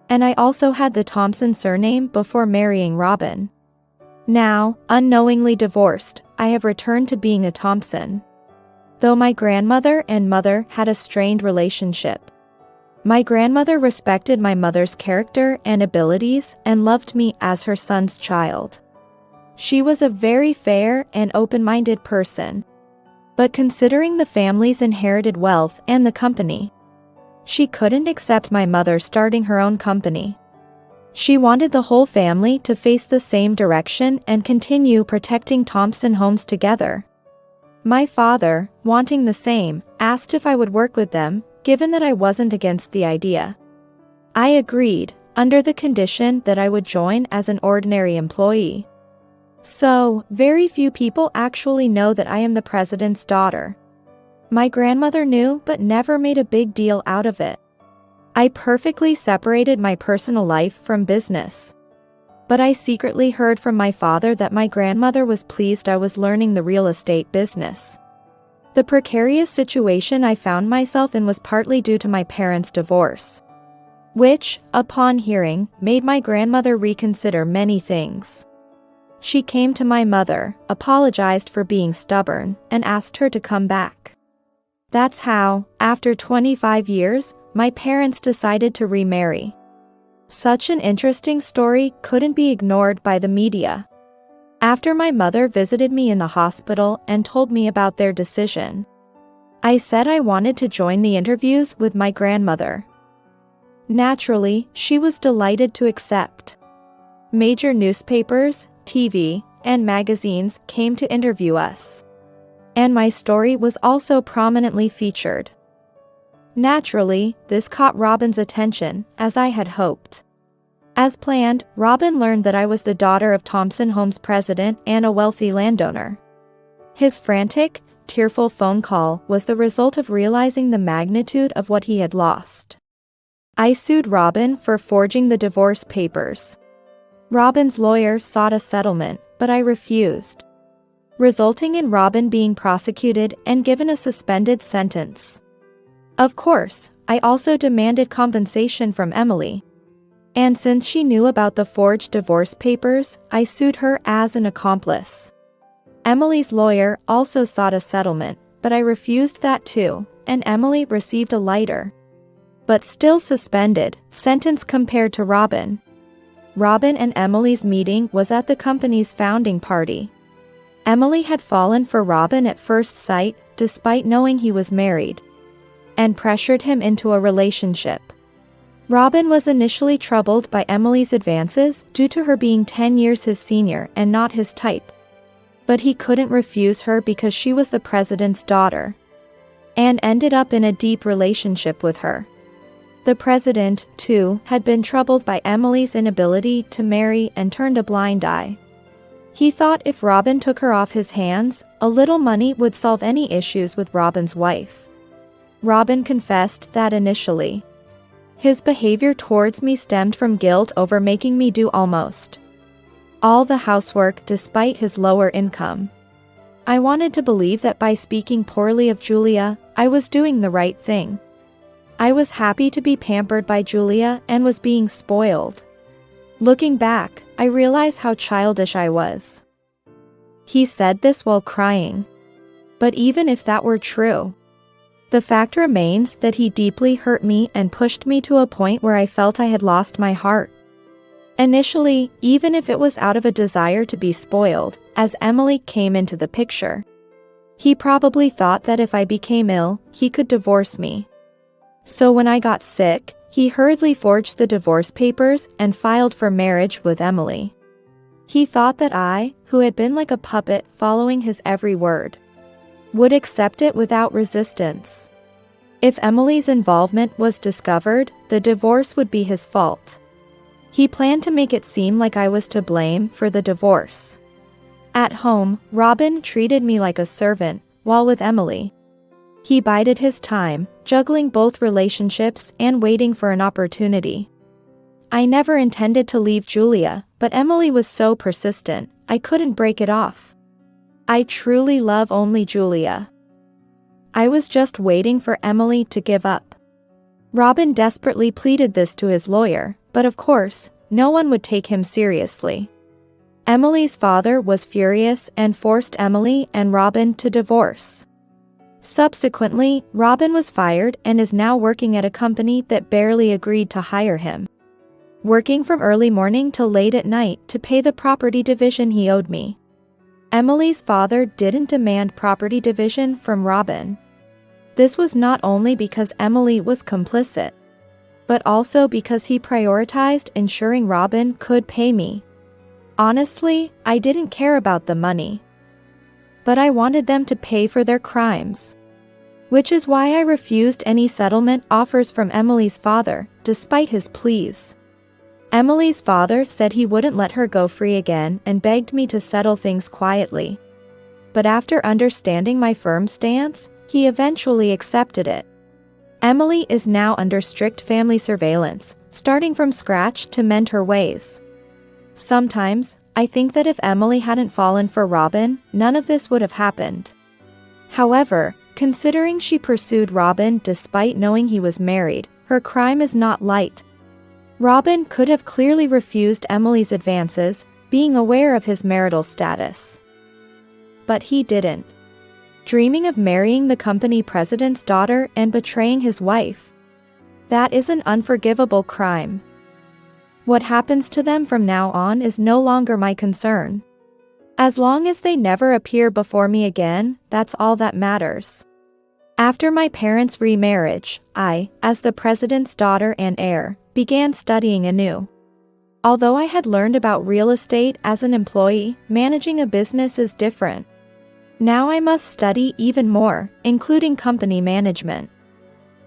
And I also had the Thompson surname before marrying Robin. Now, unknowingly divorced, I have returned to being a Thompson. Though my grandmother and mother had a strained relationship, my grandmother respected my mother's character and abilities and loved me as her son's child. She was a very fair and open-minded person. But considering the family's inherited wealth and the company, she couldn't accept my mother starting her own company. She wanted the whole family to face the same direction and continue protecting Thompson Homes together. My father, wanting the same, asked if I would work with them, given that I wasn't against the idea. I agreed, under the condition that I would join as an ordinary employee. So, very few people actually know that I am the president's daughter. My grandmother knew but never made a big deal out of it. I perfectly separated my personal life from business. But I secretly heard from my father that my grandmother was pleased I was learning the real estate business. The precarious situation I found myself in was partly due to my parents' divorce, which, upon hearing, made my grandmother reconsider many things. She came to my mother, apologized for being stubborn, and asked her to come back. That's how, after 25 years, my parents decided to remarry. Such an interesting story couldn't be ignored by the media. After my mother visited me in the hospital and told me about their decision, I said I wanted to join the interviews with my grandmother. Naturally, she was delighted to accept. Major newspapers, TV, and magazines came to interview us. And my story was also prominently featured. Naturally, this caught Robin's attention, as I had hoped. As planned, Robin learned that I was the daughter of Thompson Homes president and a wealthy landowner. His frantic, tearful phone call was the result of realizing the magnitude of what he had lost. I sued Robin for forging the divorce papers. Robin's lawyer sought a settlement, but I refused, resulting in Robin being prosecuted and given a suspended sentence. Of course, I also demanded compensation from Emily. And since she knew about the forged divorce papers, I sued her as an accomplice. Emily's lawyer also sought a settlement, but I refused that too, and Emily received a lighter, but still suspended, sentence compared to Robin. Robin and Emily's meeting was at the company's founding party. Emily had fallen for Robin at first sight, despite knowing he was married, and pressured him into a relationship. Robin was initially troubled by Emily's advances due to her being 10 years his senior and not his type. But he couldn't refuse her because she was the president's daughter, and ended up in a deep relationship with her. The president, too, had been troubled by Emily's inability to marry and turned a blind eye. He thought if Robin took her off his hands, a little money would solve any issues with Robin's wife. Robin confessed that initially, his behavior towards me stemmed from guilt over making me do almost all the housework despite his lower income. I wanted to believe that by speaking poorly of Julia, I was doing the right thing. I was happy to be pampered by Julia and was being spoiled. Looking back, I realize how childish I was. He said this while crying. But even if that were true, the fact remains that he deeply hurt me and pushed me to a point where I felt I had lost my heart. Initially, even if it was out of a desire to be spoiled, as Emily came into the picture, he probably thought that if I became ill, he could divorce me. So when I got sick, he hurriedly forged the divorce papers and filed for marriage with Emily. He thought that I, who had been like a puppet following his every word, would accept it without resistance. If Emily's involvement was discovered, the divorce would be his fault. He planned to make it seem like I was to blame for the divorce. At home, Robin treated me like a servant, while with Emily, he bided his time, juggling both relationships and waiting for an opportunity. I never intended to leave Julia, but Emily was so persistent, I couldn't break it off. I truly love only Julia. I was just waiting for Emily to give up. Robin desperately pleaded this to his lawyer, but of course, no one would take him seriously. Emily's father was furious and forced Emily and Robin to divorce. Subsequently, Robin was fired and is now working at a company that barely agreed to hire him, working from early morning till late at night to pay the property division he owed me. Emily's father didn't demand property division from Robin. This was not only because Emily was complicit, but also because he prioritized ensuring Robin could pay me. Honestly, I didn't care about the money, but I wanted them to pay for their crimes, which is why I refused any settlement offers from Emily's father, despite his pleas. Emily's father said he wouldn't let her go free again and begged me to settle things quietly. But after understanding my firm stance, he eventually accepted it. Emily is now under strict family surveillance, starting from scratch to mend her ways. Sometimes, I think that if Emily hadn't fallen for Robin, none of this would have happened. However, considering she pursued Robin despite knowing he was married, her crime is not light. Robin could have clearly refused Emily's advances, being aware of his marital status. But he didn't. Dreaming of marrying the company president's daughter and betraying his wife, that is an unforgivable crime. What happens to them from now on is no longer my concern. As long as they never appear before me again, that's all that matters. After my parents' remarriage, I, as the president's daughter and heir, began studying anew. Although I had learned about real estate as an employee, managing a business is different. Now I must study even more, including company management.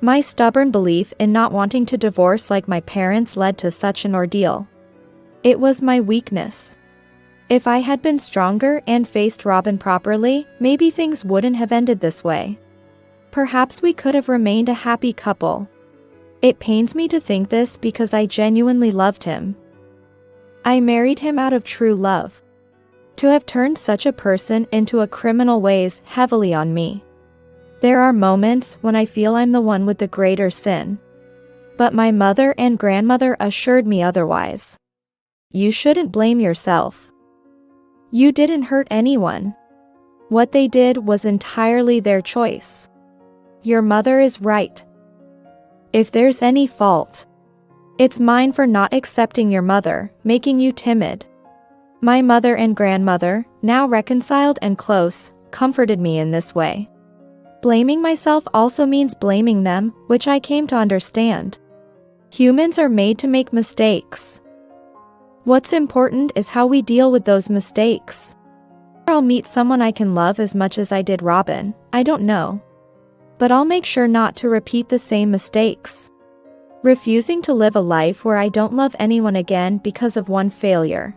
My stubborn belief in not wanting to divorce like my parents led to such an ordeal. It was my weakness. If I had been stronger and faced Robin properly, maybe things wouldn't have ended this way. Perhaps we could have remained a happy couple. It pains me to think this because I genuinely loved him. I married him out of true love. To have turned such a person into a criminal weighs heavily on me. There are moments when I feel I'm the one with the greater sin. But my mother and grandmother assured me otherwise. You shouldn't blame yourself. You didn't hurt anyone. What they did was entirely their choice. Your mother is right. If there's any fault, it's mine for not accepting your mother, making you timid. My mother and grandmother, now reconciled and close, comforted me in this way. Blaming myself also means blaming them, which I came to understand. Humans are made to make mistakes. What's important is how we deal with those mistakes. I'll meet someone I can love as much as I did Robin, I don't know. But I'll make sure not to repeat the same mistakes. Refusing to live a life where I don't love anyone again because of one failure.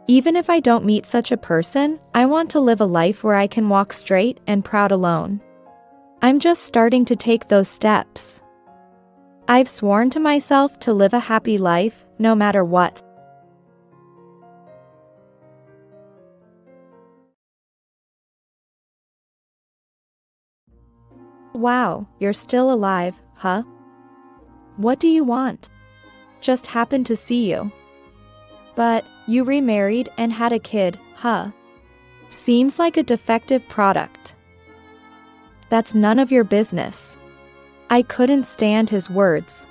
Even if I don't meet such a person, I want to live a life where I can walk straight and proud alone. I'm just starting to take those steps. I've sworn to myself to live a happy life, no matter what. Wow, you're still alive, huh? What do you want? Just happened to see you. But, you remarried and had a kid, huh? Seems like a defective product. That's none of your business. I couldn't stand his words.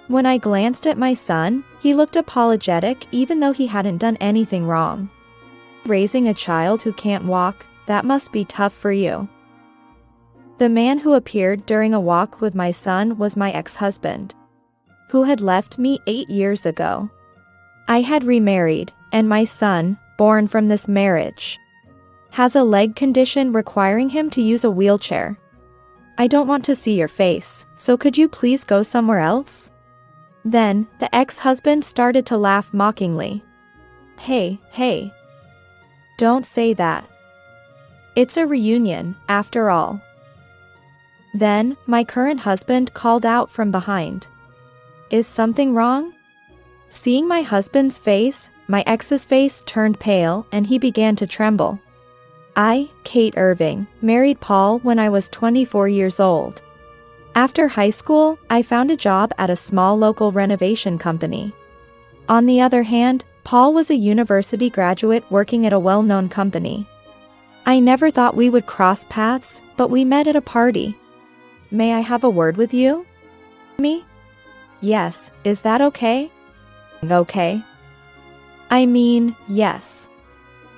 When I glanced at my son, he looked apologetic even though he hadn't done anything wrong. Raising a child who can't walk, that must be tough for you. The man who appeared during a walk with my son was my ex-husband, who had left me 8 years ago. I had remarried, and my son, born from this marriage, has a leg condition requiring him to use a wheelchair. I don't want to see your face, so could you please go somewhere else? Then, the ex-husband started to laugh mockingly. Hey. Don't say that. It's a reunion, after all. Then, my current husband called out from behind. Is something wrong? Seeing my husband's face, my ex's face turned pale and he began to tremble. I, Kate Irving, married Paul when I was 24 years old. After high school, I found a job at a small local renovation company. On the other hand, Paul was a university graduate working at a well-known company. I never thought we would cross paths, but we met at a party. May I have a word with you? Me? Yes, is that okay? Okay. I mean, yes.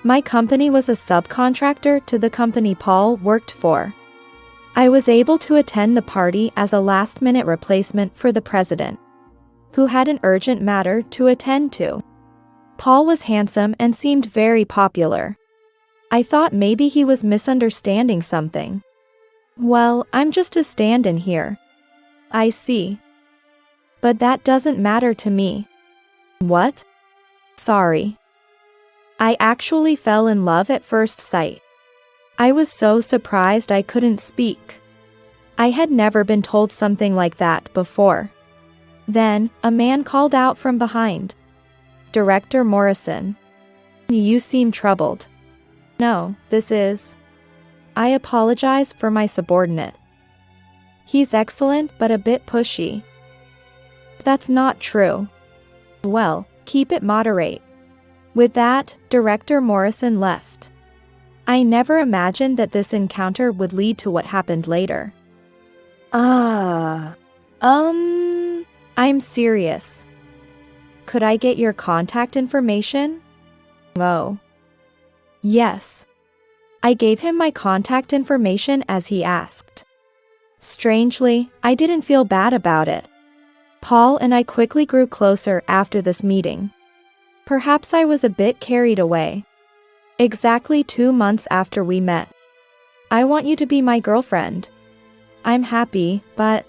My company was a subcontractor to the company Paul worked for. I was able to attend the party as a last-minute replacement for the president, who had an urgent matter to attend to. Paul was handsome and seemed very popular. I thought maybe he was misunderstanding something. Well, I'm just a stand-in here. I see. But that doesn't matter to me. What? Sorry. I actually fell in love at first sight. I was so surprised I couldn't speak. I had never been told something like that before. Then, a man called out from behind. Director Morrison. You seem troubled. No, this is... I apologize for my subordinate. He's excellent but a bit pushy. That's not true. Well, keep it moderate. With that, Director Morrison left. I never imagined that this encounter would lead to what happened later. I'm serious. Could I get your contact information? Oh. Yes. I gave him my contact information as he asked. Strangely, I didn't feel bad about it. Paul and I quickly grew closer after this meeting. Perhaps I was a bit carried away. Exactly 2 months after we met. I want you to be my girlfriend. I'm happy, but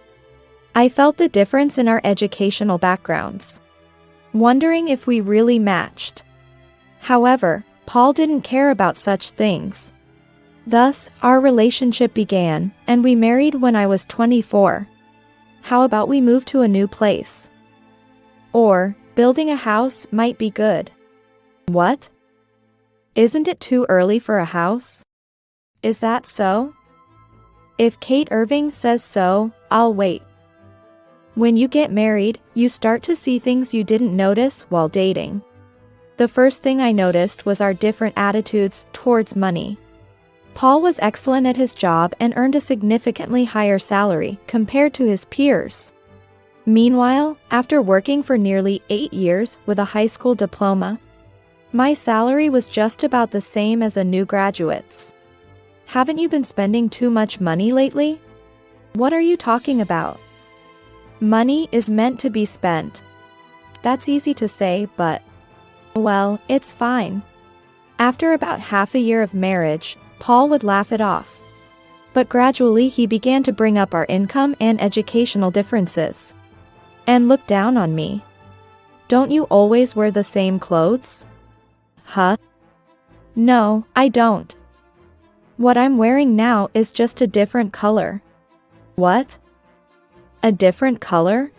I felt the difference in our educational backgrounds, wondering if we really matched. However, Paul didn't care about such things. Thus, our relationship began, and we married when I was 24. How about we move to a new place? Or, building a house might be good. What? Isn't it too early for a house? Is that so? If Kate Irving says so, I'll wait. When you get married, you start to see things you didn't notice while dating. The first thing I noticed was our different attitudes towards money. Paul was excellent at his job and earned a significantly higher salary compared to his peers. Meanwhile, after working for nearly 8 years with a high school diploma, my salary was just about the same as a new graduate's. Haven't you been spending too much money lately? What are you talking about? Money is meant to be spent. That's easy to say, but... well, it's fine. After about half a year of marriage, Paul would laugh it off. But gradually he began to bring up our income and educational differences. and look down on me. Don't you always wear the same clothes? Huh? No, I don't. What I'm wearing now is just a different color. What? A different color?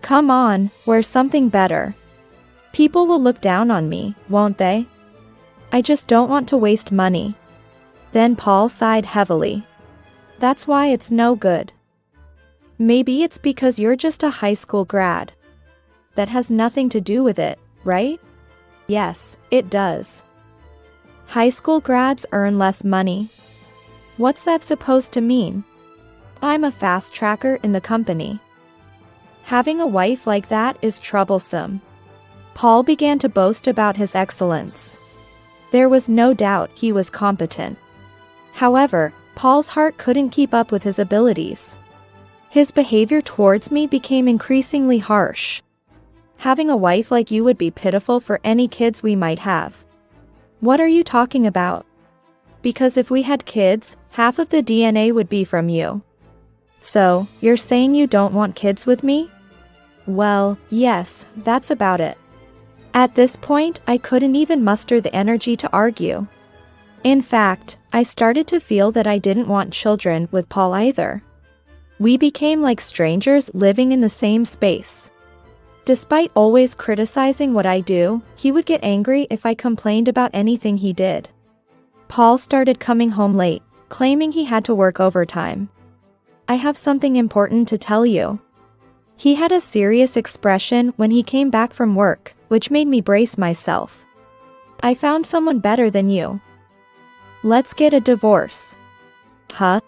Come on, wear something better. People will look down on me, won't they? I just don't want to waste money. Then Paul sighed heavily. That's why it's no good. Maybe it's because you're just a high school grad. That has nothing to do with it, right? Yes, it does. High school grads earn less money. What's that supposed to mean? I'm a fast tracker in the company. Having a wife like that is troublesome. Paul began to boast about his excellence. There was no doubt he was competent. However, Paul's heart couldn't keep up with his abilities. His behavior towards me became increasingly harsh. Having a wife like you would be pitiful for any kids we might have. What are you talking about? Because if we had kids, half of the DNA would be from you. So, you're saying you don't want kids with me? Well, yes, that's about it. At this point, I couldn't even muster the energy to argue. In fact, I started to feel that I didn't want children with Paul either. We became like strangers living in the same space. Despite always criticizing what I do, he would get angry if I complained about anything he did. Paul started coming home late, claiming he had to work overtime. I have something important to tell you. He had a serious expression when he came back from work, which made me brace myself. I found someone better than you. Let's get a divorce. Huh?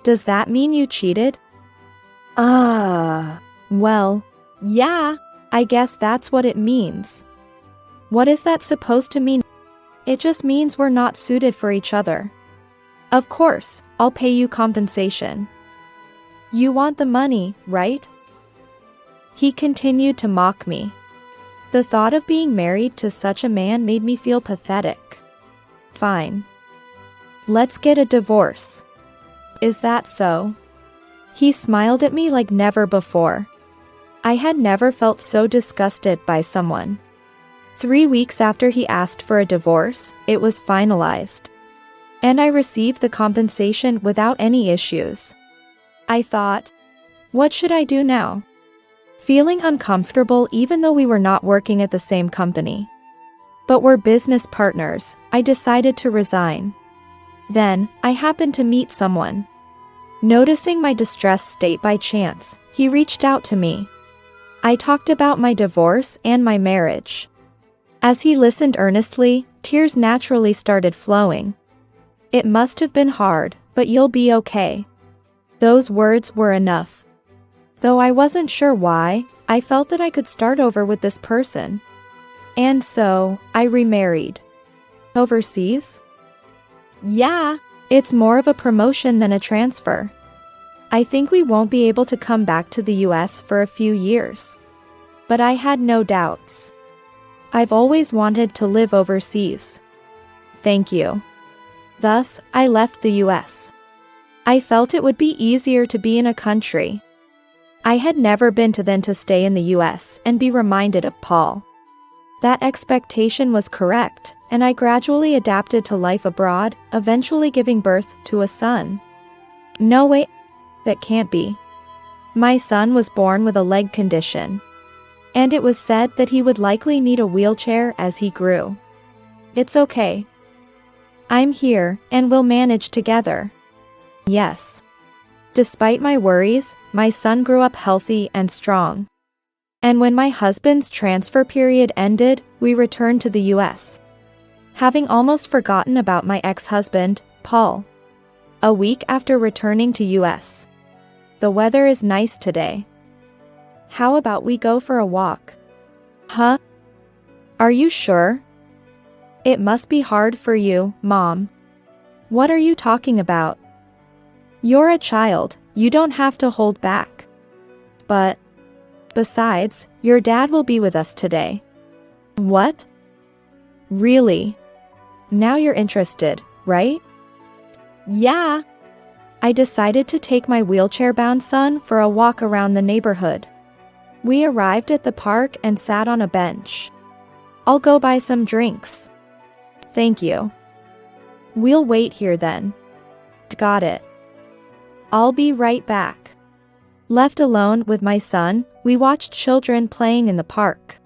Does that mean you cheated? Well, yeah, I guess that's what it means. What is that supposed to mean? It just means we're not suited for each other. Of course, I'll pay you compensation. You want the money, right? He continued to mock me. The thought of being married to such a man made me feel pathetic. Fine. Let's get a divorce. Is that so? He smiled at me like never before. I had never felt so disgusted by someone. 3 weeks after he asked for a divorce, it was finalized. And I received the compensation without any issues. I thought, what should I do now? Feeling uncomfortable even though we were not working at the same company. But we're business partners, I decided to resign. Then, I happened to meet someone. Noticing my distressed state by chance, he reached out to me. I talked about my divorce and my marriage. As he listened earnestly, tears naturally started flowing. It must have been hard, but you'll be okay. Those words were enough. Though I wasn't sure why, I felt that I could start over with this person. And so, I remarried. Overseas? Yeah, it's more of a promotion than a transfer. I think we won't be able to come back to the US for a few years. But I had no doubts. I've always wanted to live overseas. Thank you. Thus, I left the US. I felt it would be easier to be in a country I had never been to than to stay in the US and be reminded of Paul. That expectation was correct, and I gradually adapted to life abroad, eventually giving birth to a son. No way, that can't be. My son was born with a leg condition. And it was said that he would likely need a wheelchair as he grew. It's okay. I'm here, and we'll manage together. Yes. Despite my worries, my son grew up healthy and strong. And when my husband's transfer period ended, we returned to the US. Having almost forgotten about my ex-husband, Paul. A week after returning to US. The weather is nice today. How about we go for a walk? Huh? Are you sure? It must be hard for you, Mom. What are you talking about? You're a child, you don't have to hold back. But, besides, your dad will be with us today. What? Really? Now you're interested, right? Yeah. I decided to take my wheelchair-bound son for a walk around the neighborhood. We arrived at the park and sat on a bench. I'll go buy some drinks. Thank you. We'll wait here then. Got it. I'll be right back. Left alone with my son, we watched children playing in the park.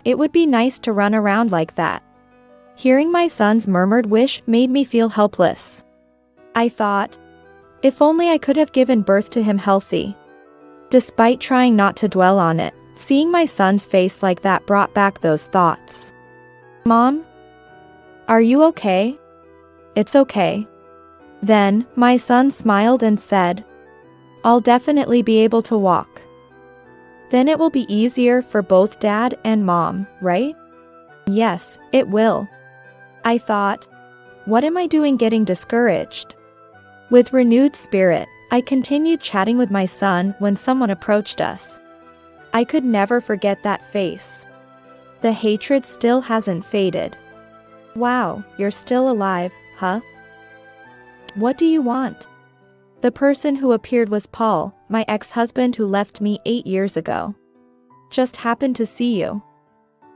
It would be nice to run around like that. Hearing my son's murmured wish made me feel helpless. I thought, if only I could have given birth to him healthy. Despite trying not to dwell on it, seeing my son's face like that brought back those thoughts. Mom? Are you okay? It's okay. Then, my son smiled and said, I'll definitely be able to walk. Then it will be easier for both Dad and Mom, right? Yes, it will. I thought, what am I doing getting discouraged? With renewed spirit, I continued chatting with my son when someone approached us. I could never forget that face. The hatred still hasn't faded. Wow, you're still alive, huh? What do you want? The person who appeared was Paul, my ex-husband who left me 8 years ago. Just happened to see you.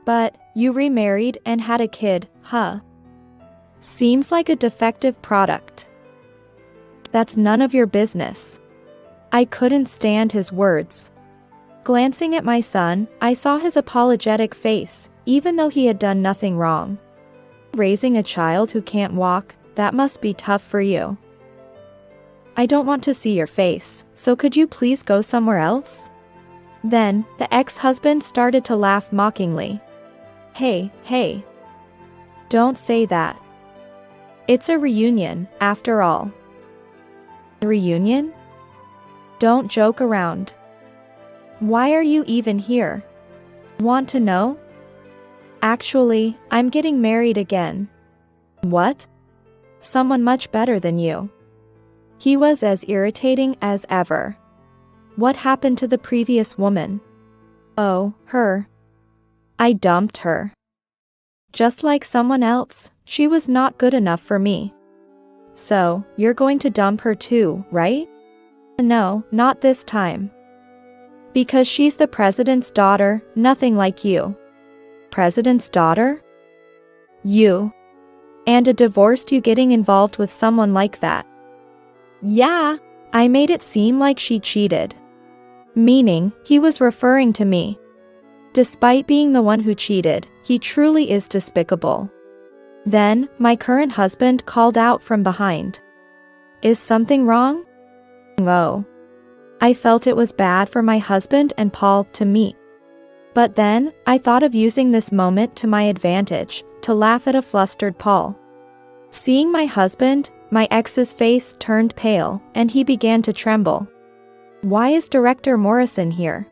But, you remarried and had a kid, huh? Seems like a defective product. That's none of your business. I couldn't stand his words. Glancing at my son, I saw his apologetic face, even though he had done nothing wrong. Raising a child who can't walk, that must be tough for you. I don't want to see your face, so could you please go somewhere else? Then, the ex-husband started to laugh mockingly. Hey. Don't say that. It's a reunion, after all. Reunion? Don't joke around. Why are you even here? Want to know? Actually, I'm getting married again. What? Someone much better than you. He was as irritating as ever. What happened to the previous woman? Oh, her. I dumped her. Just like someone else, she was not good enough for me. So, you're going to dump her too, right? No, not this time. Because she's the president's daughter, nothing like you. President's daughter? You. And a divorced you getting involved with someone like that. Yeah. I made it seem like she cheated. Meaning, he was referring to me. Despite being the one who cheated, he truly is despicable. Then, my current husband called out from behind. Is something wrong? Oh. I felt it was bad for my husband and Paul to meet. But then, I thought of using this moment to my advantage, to laugh at a flustered Paul. Seeing my husband, my ex's face turned pale, and he began to tremble. Why is Director Morrison here?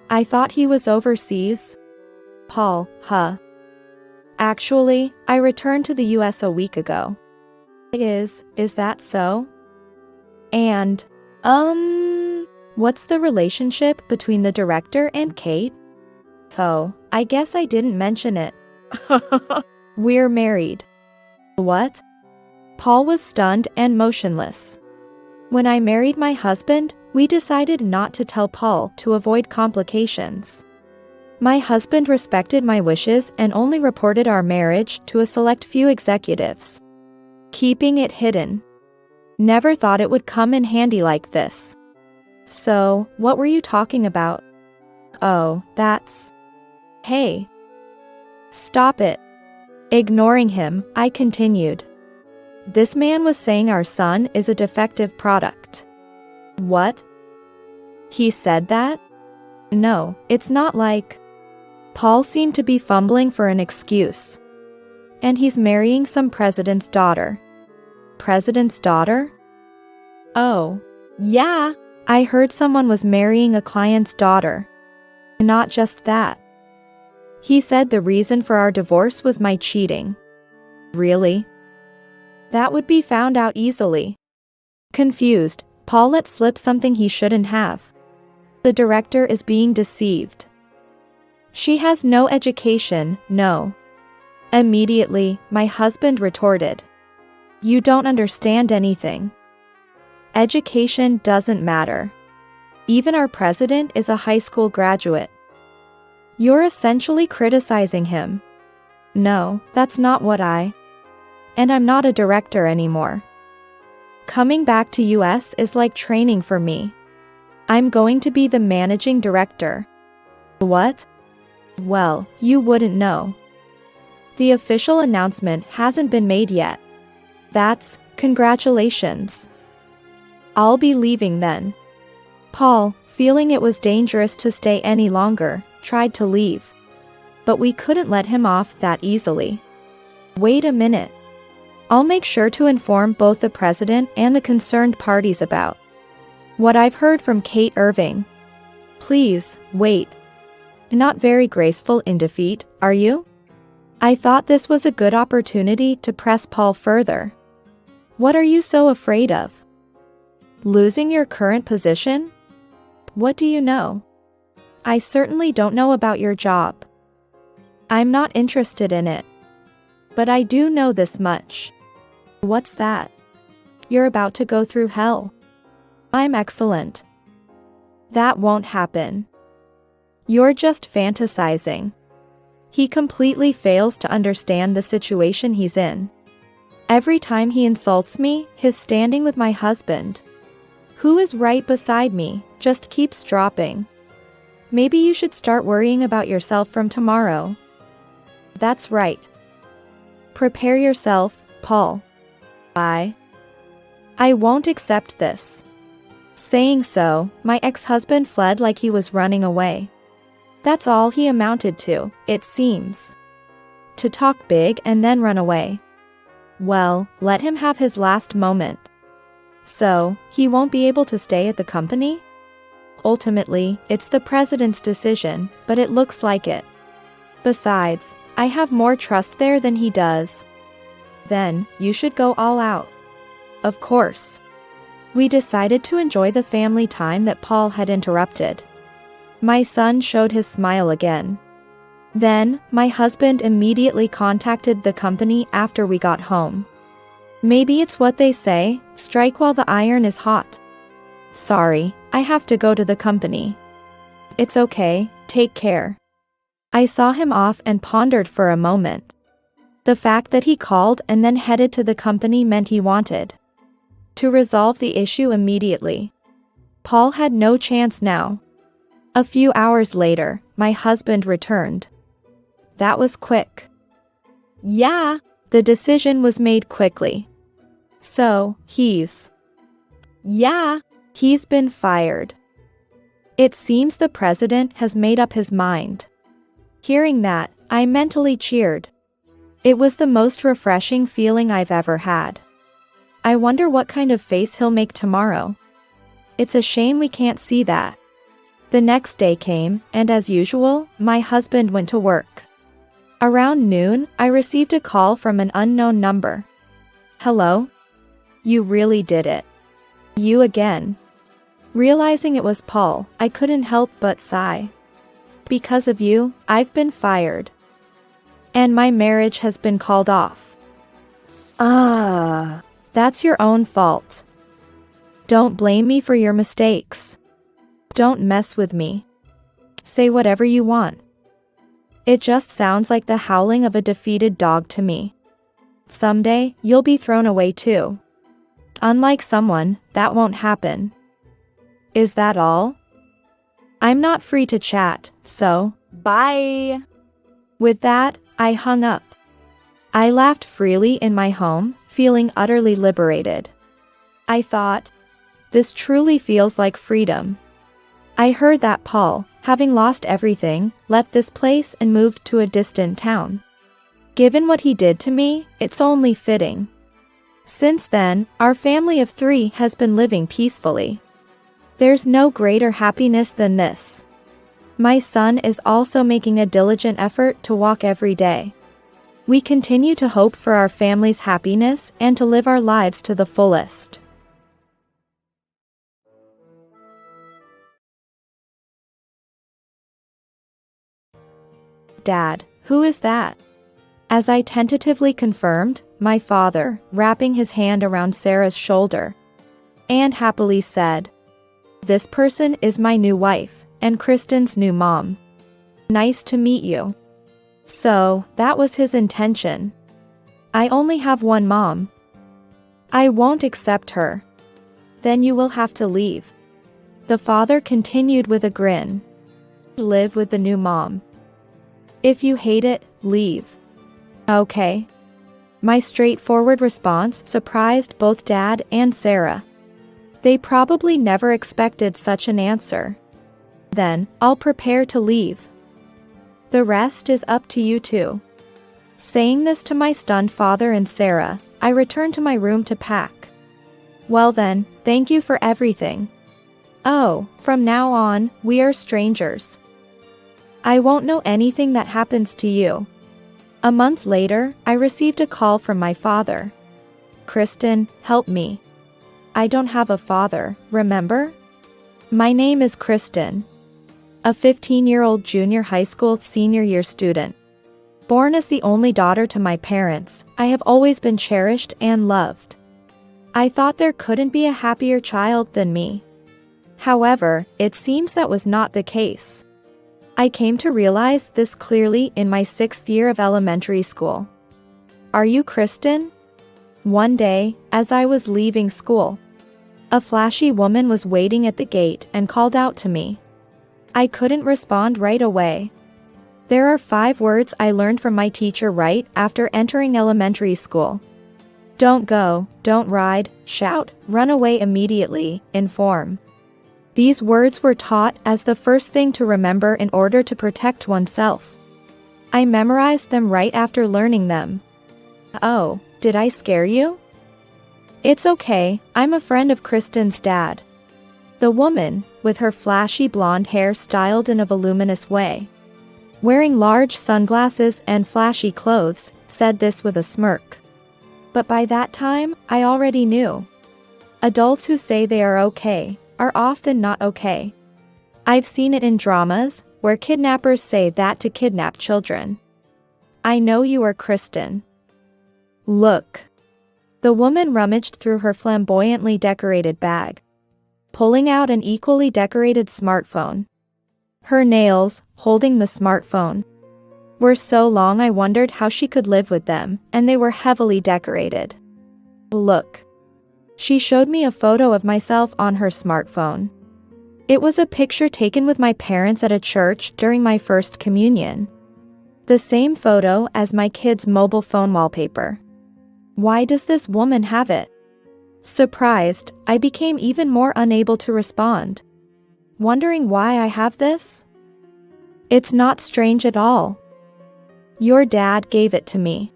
I thought he was overseas. Paul, huh? Actually, I returned to the US a week ago. Is that so? And, what's the relationship between the director and Kate? Oh, I guess I didn't mention it. We're married. What? Paul was stunned and motionless. When I married my husband, we decided not to tell Paul to avoid complications. My husband respected my wishes and only reported our marriage to a select few executives. Keeping it hidden. Never thought it would come in handy like this. So, what were you talking about? Oh, that's... Hey. Stop it. Ignoring him, I continued. This man was saying our son is a defective product. What? He said that? No, it's not like... Paul seemed to be fumbling for an excuse. And he's marrying some president's daughter. President's daughter? Oh, yeah. I heard someone was marrying a client's daughter. Not just that. He said the reason for our divorce was my cheating. Really? That would be found out easily. Confused, Paul let slip something he shouldn't have. The director is being deceived. She has no education, no. Immediately, my husband retorted. You don't understand anything. Education doesn't matter. Even our president is a high school graduate. You're essentially criticizing him. No, that's not what And I'm not a director anymore. Coming back to US is like training for me. I'm going to be the managing director. What? Well, you wouldn't know. The official announcement hasn't been made yet. That's congratulations. I'll be leaving then. Paul, feeling it was dangerous to stay any longer, tried to leave. But we couldn't let him off that easily. Wait a minute. I'll make sure to inform both the president and the concerned parties about what I've heard from Kate Irving. Please, wait. Not very graceful in defeat, are you? I thought this was a good opportunity to press Paul further. What are you so afraid of? Losing your current position? What do you know? I certainly don't know about your job. I'm not interested in it. But I do know this much. What's that? You're about to go through hell. I'm excellent. That won't happen. You're just fantasizing. He completely fails to understand the situation he's in. Every time he insults me, his standing with my husband, who is right beside me, just keeps dropping. Maybe you should start worrying about yourself from tomorrow. That's right. Prepare yourself, Paul. I won't accept this. Saying so, my ex-husband fled like he was running away. That's all he amounted to, it seems. To talk big and then run away. Well, let him have his last moment. So, he won't be able to stay at the company? Ultimately, it's the president's decision, but it looks like it. Besides, I have more trust there than he does. Then, you should go all out. Of course. We decided to enjoy the family time that Paul had interrupted. My son showed his smile again. Then, my husband immediately contacted the company after we got home. Maybe it's what they say, strike while the iron is hot. Sorry, I have to go to the company. It's okay, take care. I saw him off and pondered for a moment. The fact that he called and then headed to the company meant he wanted to resolve the issue immediately. Paul had no chance now. A few hours later, my husband returned. That was quick. Yeah, the decision was made quickly. So, he's been fired. It seems the president has made up his mind. Hearing that, I mentally cheered. It was the most refreshing feeling I've ever had. I wonder what kind of face he'll make tomorrow. It's a shame we can't see that. The next day came, and as usual, my husband went to work. Around noon, I received a call from an unknown number. Hello? You really did it. You again. Realizing it was Paul, I couldn't help but sigh. Because of you, I've been fired. And my marriage has been called off. That's your own fault. Don't blame me for your mistakes. Don't mess with me. Say whatever you want. It just sounds like the howling of a defeated dog to me. Someday, you'll be thrown away too. Unlike someone, that won't happen. Is that all? I'm not free to chat, so bye. With that, I hung up. I laughed freely in my home, feeling utterly liberated. I thought, this truly feels like freedom. I heard that Paul, having lost everything, left this place and moved to a distant town. Given what he did to me, it's only fitting. Since then, our family of 3 has been living peacefully. There's no greater happiness than this. My son is also making a diligent effort to walk every day. We continue to hope for our family's happiness and to live our lives to the fullest. Dad, who is that? As I tentatively confirmed, my father, wrapping his hand around Sarah's shoulder, and happily said, This person is my new wife, and Kristen's new mom. Nice to meet you. So, that was his intention. I only have one mom. I won't accept her. Then you will have to leave. The father continued with a grin. Live with the new mom. If you hate it, leave. Okay. My straightforward response surprised both Dad and Sarah. They probably never expected such an answer. Then, I'll prepare to leave. The rest is up to you two. Saying this to my stunned father and Sarah, I returned to my room to pack. Well then, thank you for everything. Oh, from now on, we are strangers. I won't know anything that happens to you. A month later, I received a call from my father. Kristen, help me. I don't have a father, remember? My name is Kristen. A 15-year-old junior high school senior year student. Born as the only daughter to my parents, I have always been cherished and loved. I thought there couldn't be a happier child than me. However, it seems that was not the case. I came to realize this clearly in my 6th year of elementary school. Are you Kristen? One day, as I was leaving school, a flashy woman was waiting at the gate and called out to me. I couldn't respond right away. There are 5 words I learned from my teacher right after entering elementary school. Don't go, don't ride, shout, run away immediately, inform. These words were taught as the first thing to remember in order to protect oneself. I memorized them right after learning them. Oh, did I scare you? It's okay, I'm a friend of Kristen's dad. The woman, with her flashy blonde hair styled in a voluminous way, wearing large sunglasses and flashy clothes, said this with a smirk. But by that time, I already knew. Adults who say they are okay, are often not okay. I've seen it in dramas, where kidnappers say that to kidnap children. I know you are Kristen. Look. The woman rummaged through her flamboyantly decorated bag, pulling out an equally decorated smartphone. Her nails, holding the smartphone, were so long I wondered how she could live with them, and they were heavily decorated. Look. She showed me a photo of myself on her smartphone. It was a picture taken with my parents at a church during my first communion. The same photo as my kid's mobile phone wallpaper. Why does this woman have it? Surprised, I became even more unable to respond. Wondering why I have this? It's not strange at all. Your dad gave it to me.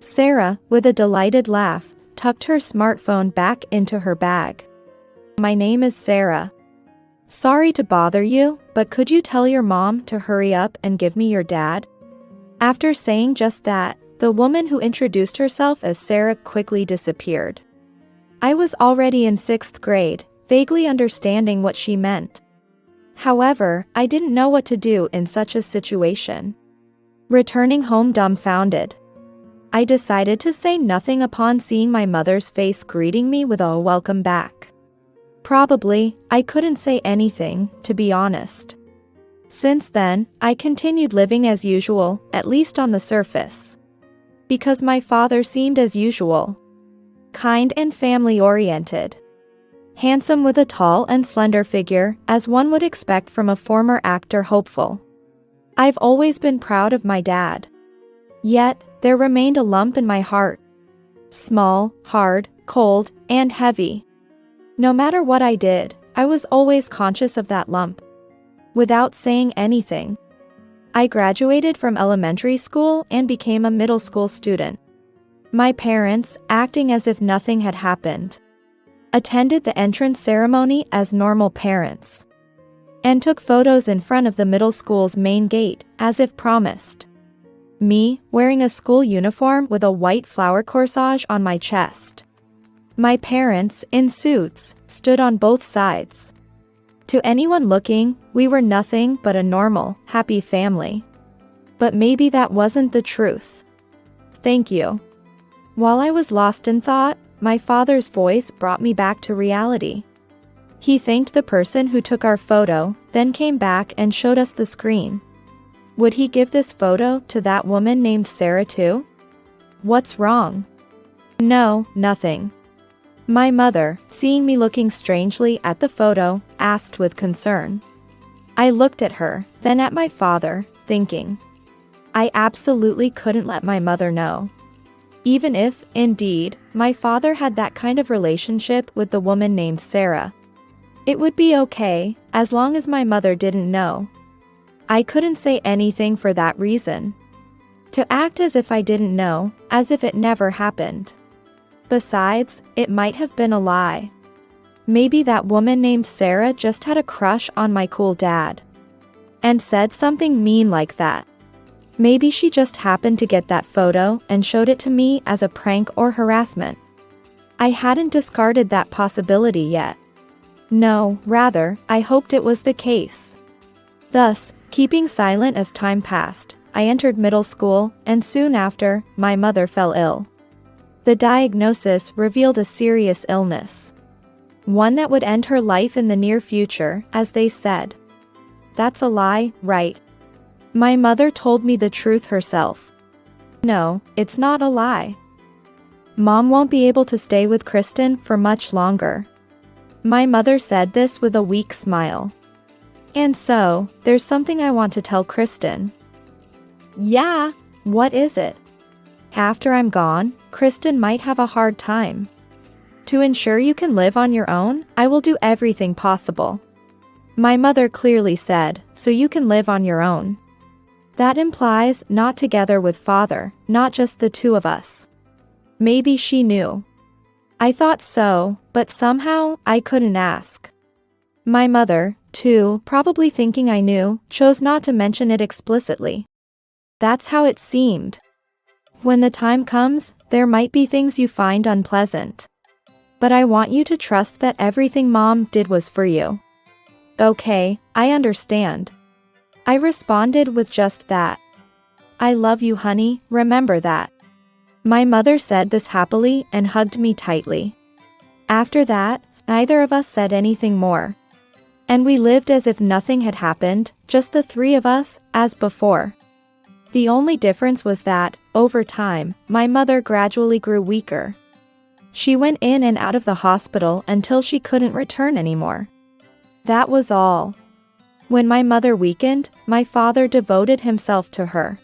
Sarah, with a delighted laugh, tucked her smartphone back into her bag. My name is Sarah. Sorry to bother you, but could you tell your mom to hurry up and give me your dad? After saying just that, the woman who introduced herself as Sarah quickly disappeared. I was already in 6th grade, vaguely understanding what she meant. However, I didn't know what to do in such a situation. Returning home dumbfounded, I decided to say nothing upon seeing my mother's face greeting me with a welcome back. Probably, I couldn't say anything, to be honest. Since then, I continued living as usual, at least on the surface. Because my father seemed as usual. Kind and family-oriented. Handsome with a tall and slender figure, as one would expect from a former actor hopeful. I've always been proud of my dad. Yet, there remained a lump in my heart. Small, hard, cold, and heavy. No matter what I did, I was always conscious of that lump. Without saying anything, I graduated from elementary school and became a middle school student. My parents, acting as if nothing had happened, attended the entrance ceremony as normal parents, and took photos in front of the middle school's main gate, as if promised. Me, wearing a school uniform with a white flower corsage on my chest. My parents, in suits, stood on both sides. To anyone looking, we were nothing but a normal, happy family. But maybe that wasn't the truth. Thank you. While I was lost in thought, my father's voice brought me back to reality. He thanked the person who took our photo, then came back and showed us the screen. Would he give this photo to that woman named Sarah too? What's wrong? No, nothing. My mother, seeing me looking strangely at the photo, asked with concern. I looked at her, then at my father, thinking. I absolutely couldn't let my mother know. Even if, indeed, my father had that kind of relationship with the woman named Sarah. It would be okay, as long as my mother didn't know. I couldn't say anything for that reason. To act as if I didn't know, as if it never happened. Besides, it might have been a lie. Maybe that woman named Sarah just had a crush on my cool dad. And said something mean like that. Maybe she just happened to get that photo and showed it to me as a prank or harassment. I hadn't discarded that possibility yet. No, rather, I hoped it was the case. Thus, keeping silent as time passed, I entered middle school, and soon after, my mother fell ill. The diagnosis revealed a serious illness. One that would end her life in the near future, as they said. That's a lie, right? My mother told me the truth herself. No, it's not a lie. Mom won't be able to stay with Kristen for much longer. My mother said this with a weak smile. And so, there's something I want to tell Kristen. Yeah, what is it? After I'm gone, Kristen might have a hard time. To ensure you can live on your own, I will do everything possible. My mother clearly said, so you can live on your own. That implies not together with father, not just the two of us. Maybe she knew. I thought so, but somehow, I couldn't ask. My mother, too, probably thinking I knew, chose not to mention it explicitly. That's how it seemed. When the time comes, there might be things you find unpleasant. But I want you to trust that everything Mom did was for you. Okay, I understand. I responded with just that. I love you, honey, remember that. My mother said this happily and hugged me tightly. After that, neither of us said anything more. And we lived as if nothing had happened, just the three of us, as before. The only difference was that, over time, my mother gradually grew weaker. She went in and out of the hospital until she couldn't return anymore. That was all. When my mother weakened, my father devoted himself to her.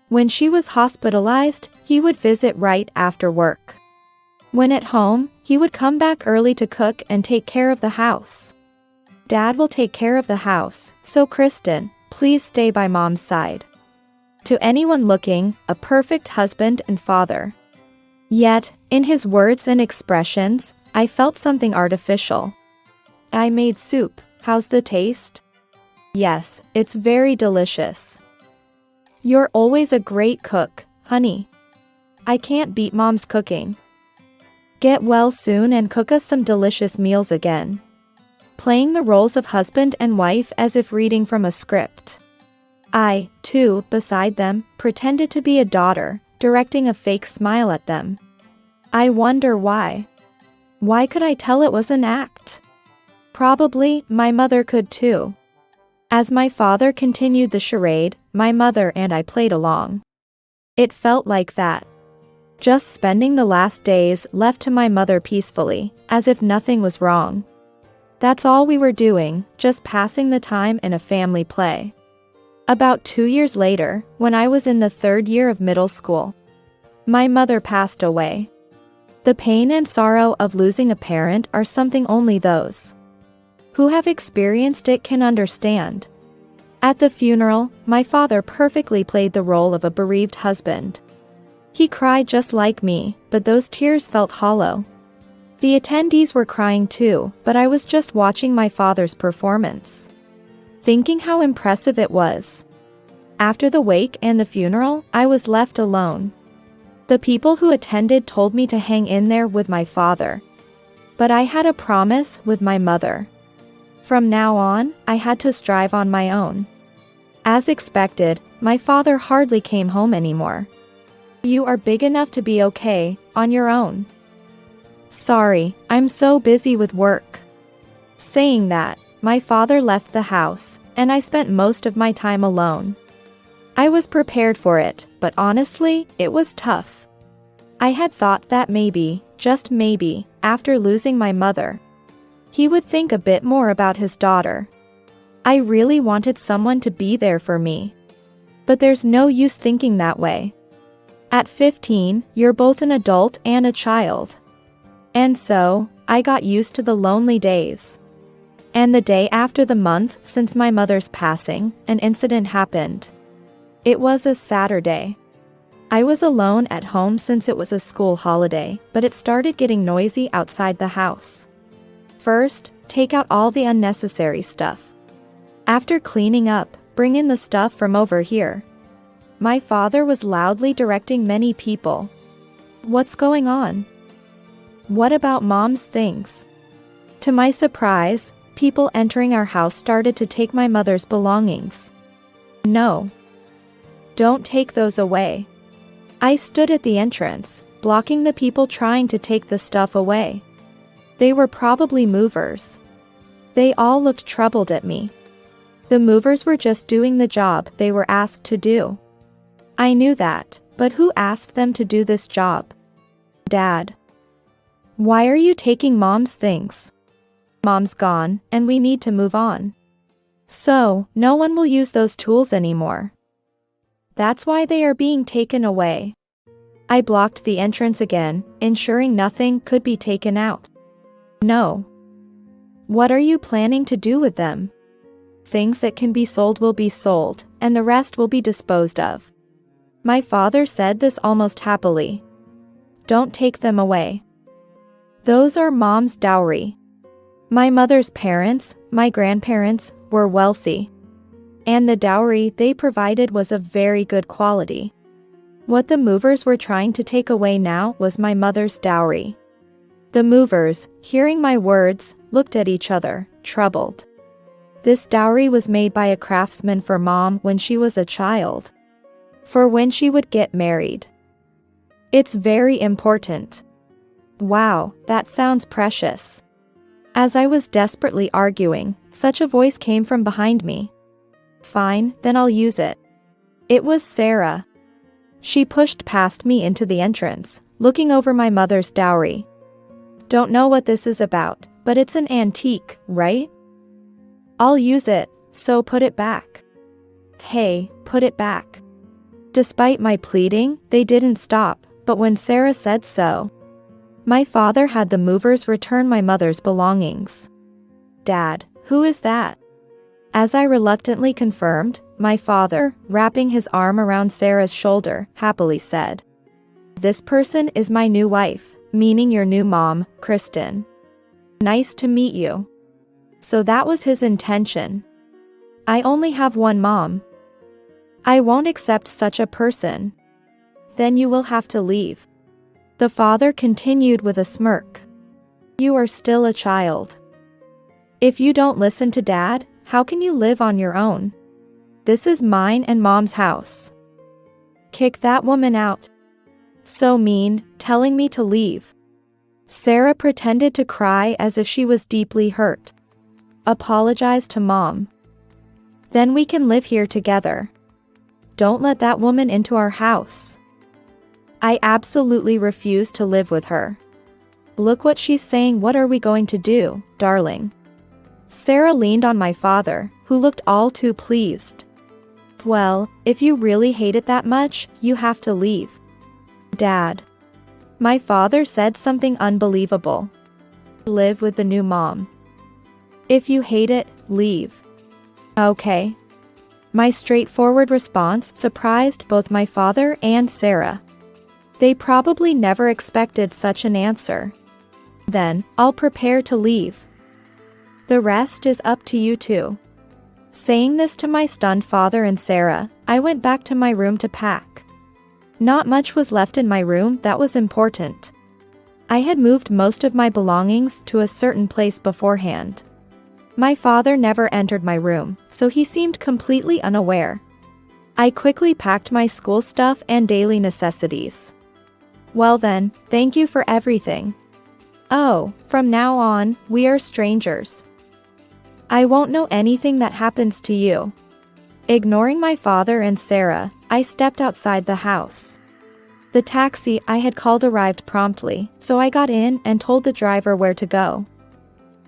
When she was hospitalized, he would visit right after work. When at home, he would come back early to cook and take care of the house. Dad will take care of the house, so Kristen, please stay by Mom's side. To anyone looking, a perfect husband and father. Yet, in his words and expressions, I felt something artificial. I made soup, how's the taste? Yes, it's very delicious. You're always a great cook, honey. I can't beat Mom's cooking. Get well soon and cook us some delicious meals again. Playing the roles of husband and wife as if reading from a script. I, too, beside them, pretended to be a daughter, directing a fake smile at them. I wonder why. Why could I tell it was an act? Probably, my mother could too. As my father continued the charade, my mother and I played along. It felt like that. Just spending the last days left to my mother peacefully, as if nothing was wrong. That's all we were doing, just passing the time in a family play. About 2 years later, when I was in the 3rd year of middle school, my mother passed away. The pain and sorrow of losing a parent are something only those who have experienced it can understand. At the funeral, my father perfectly played the role of a bereaved husband. He cried just like me, but those tears felt hollow. The attendees were crying too, but I was just watching my father's performance, thinking how impressive it was. After the wake and the funeral, I was left alone. The people who attended told me to hang in there with my father. But I had a promise with my mother. From now on, I had to strive on my own. As expected, my father hardly came home anymore. You are big enough to be okay, on your own. Sorry, I'm so busy with work. Saying that, my father left the house, and I spent most of my time alone. I was prepared for it, but honestly, it was tough. I had thought that maybe, just maybe, after losing my mother, he would think a bit more about his daughter. I really wanted someone to be there for me. But there's no use thinking that way. At 15, you're both an adult and a child. And so, I got used to the lonely days. And the day after the month since my mother's passing, an incident happened. It was a Saturday. I was alone at home since it was a school holiday, but it started getting noisy outside the house. First, take out all the unnecessary stuff. After cleaning up, bring in the stuff from over here. My father was loudly directing many people. What's going on? What about Mom's things? To my surprise, people entering our house started to take my mother's belongings. No. Don't take those away. I stood at the entrance, blocking the people trying to take the stuff away. They were probably movers. They all looked troubled at me. The movers were just doing the job they were asked to do. I knew that, but who asked them to do this job? Dad. Why are you taking Mom's things? Mom's gone, and we need to move on. So, no one will use those tools anymore. That's why they are being taken away. I blocked the entrance again, ensuring nothing could be taken out. No. What are you planning to do with them? Things that can be sold will be sold, and the rest will be disposed of. My father said this almost happily. Don't take them away. Those are Mom's dowry. My mother's parents, my grandparents, were wealthy. And the dowry they provided was of very good quality. What the movers were trying to take away now was my mother's dowry. The movers, hearing my words, looked at each other, troubled. This dowry was made by a craftsman for Mom when she was a child. For when she would get married. It's very important. Wow, that sounds precious. As I was desperately arguing, such a voice came from behind me. Fine, then I'll use it. It was Sarah. She pushed past me into the entrance, looking over my mother's dowry. Don't know what this is about, but it's an antique, right? I'll use it, so put it back. Hey, put it back. Despite my pleading, they didn't stop, but when Sarah said so, my father had the movers return my mother's belongings. Dad, who is that? As I reluctantly confirmed, my father, wrapping his arm around Sarah's shoulder, happily said, This person is my new wife, meaning your new mom, Kristen. Nice to meet you. So that was his intention. I only have one mom. I won't accept such a person. Then you will have to leave. The father continued with a smirk. You are still a child. If you don't listen to Dad, how can you live on your own? This is mine and Mom's house. Kick that woman out. So mean, telling me to leave. Sarah pretended to cry as if she was deeply hurt. Apologize to Mom. Then we can live here together. Don't let that woman into our house. I absolutely refuse to live with her. Look what she's saying. What are we going to do, darling? Sarah leaned on my father, who looked all too pleased. Well, if you really hate it that much, you have to leave. Dad. My father said something unbelievable. Live with the new mom. If you hate it, leave. Okay. My straightforward response surprised both my father and Sarah. They probably never expected such an answer. Then, I'll prepare to leave. The rest is up to you two. Saying this to my stunned father and Sarah, I went back to my room to pack. Not much was left in my room that was important. I had moved most of my belongings to a certain place beforehand. My father never entered my room, so he seemed completely unaware. I quickly packed my school stuff and daily necessities. Well then, thank you for everything. Oh, from now on, we are strangers. I won't know anything that happens to you. Ignoring my father and Sarah, I stepped outside the house. The taxi I had called arrived promptly, so I got in and told the driver where to go.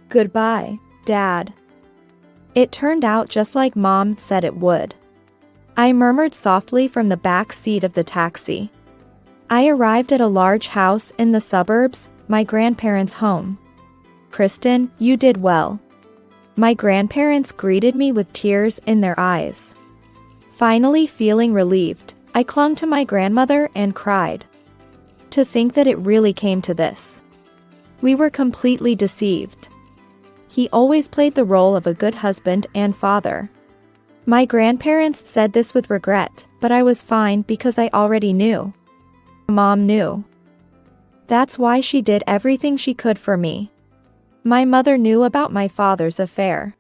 Goodbye, Dad. It turned out just like Mom said it would. I murmured softly from the back seat of the taxi. I arrived at a large house in the suburbs, my grandparents' home. Kristen, you did well. My grandparents greeted me with tears in their eyes. Finally feeling relieved, I clung to my grandmother and cried. To think that it really came to this. We were completely deceived. He always played the role of a good husband and father. My grandparents said this with regret, but I was fine because I already knew. Mom knew. That's why she did everything she could for me. My mother knew about my father's affair.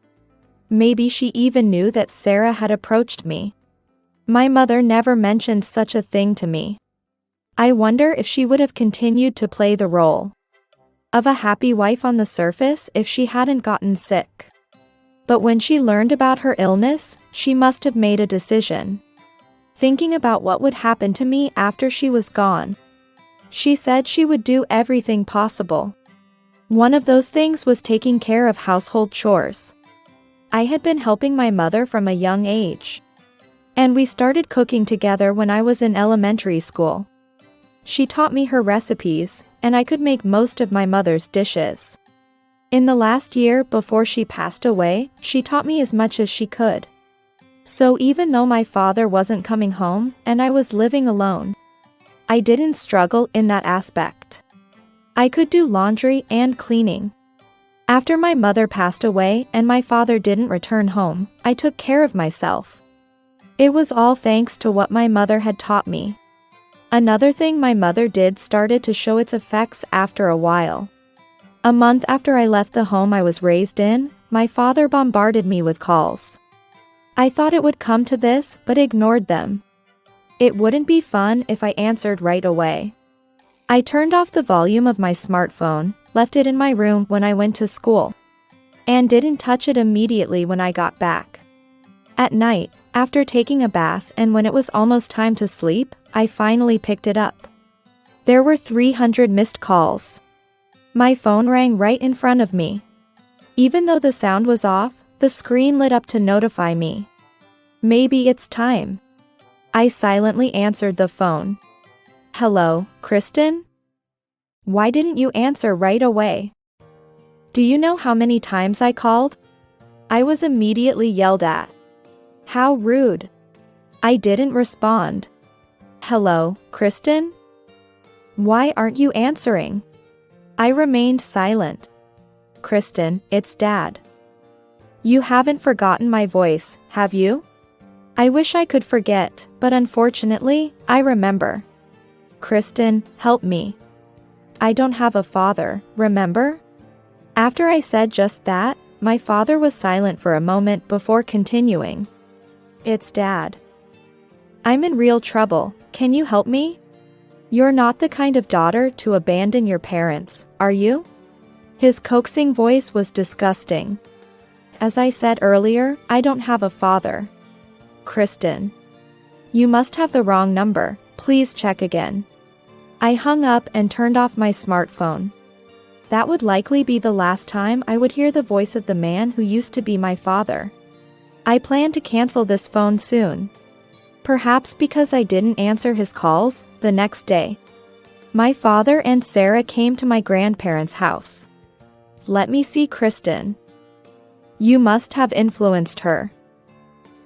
Maybe she even knew that Sarah had approached me. My mother never mentioned such a thing to me. I wonder if she would have continued to play the role of a happy wife on the surface if she hadn't gotten sick. But when she learned about her illness, she must have made a decision. Thinking about what would happen to me after she was gone. She said she would do everything possible. One of those things was taking care of household chores. I had been helping my mother from a young age. And we started cooking together when I was in elementary school. She taught me her recipes, and I could make most of my mother's dishes. In the last year before she passed away, she taught me as much as she could. So even though my father wasn't coming home and I was living alone, I didn't struggle in that aspect. I could do laundry and cleaning. After my mother passed away and my father didn't return home, I took care of myself. It was all thanks to what my mother had taught me. Another thing my mother did started to show its effects after a while. A month after I left the home I was raised in, my father bombarded me with calls. I thought it would come to this, but ignored them. It wouldn't be fun if I answered right away. I turned off the volume of my smartphone, left it in my room when I went to school, and didn't touch it immediately when I got back. At night, after taking a bath and when it was almost time to sleep, I finally picked it up. There were 300 missed calls. My phone rang right in front of me. Even though the sound was off, the screen lit up to notify me. Maybe it's time. I silently answered the phone. Hello, Kristen? Why didn't you answer right away? Do you know how many times I called? I was immediately yelled at. How rude. I didn't respond. Hello, Kristen? Why aren't you answering? I remained silent. Kristen, it's Dad. You haven't forgotten my voice, have you? I wish I could forget, but unfortunately, I remember. Kristen, help me. I don't have a father, remember? After I said just that, my father was silent for a moment before continuing. It's Dad. I'm in real trouble, can you help me? You're not the kind of daughter to abandon your parents, are you? His coaxing voice was disgusting. As I said earlier, I don't have a father. Kristen. You must have the wrong number, please check again. I hung up and turned off my smartphone. That would likely be the last time I would hear the voice of the man who used to be my father. I plan to cancel this phone soon. Perhaps because I didn't answer his calls the next day. My father and Sarah came to my grandparents' house. Let me see Kristen. You must have influenced her.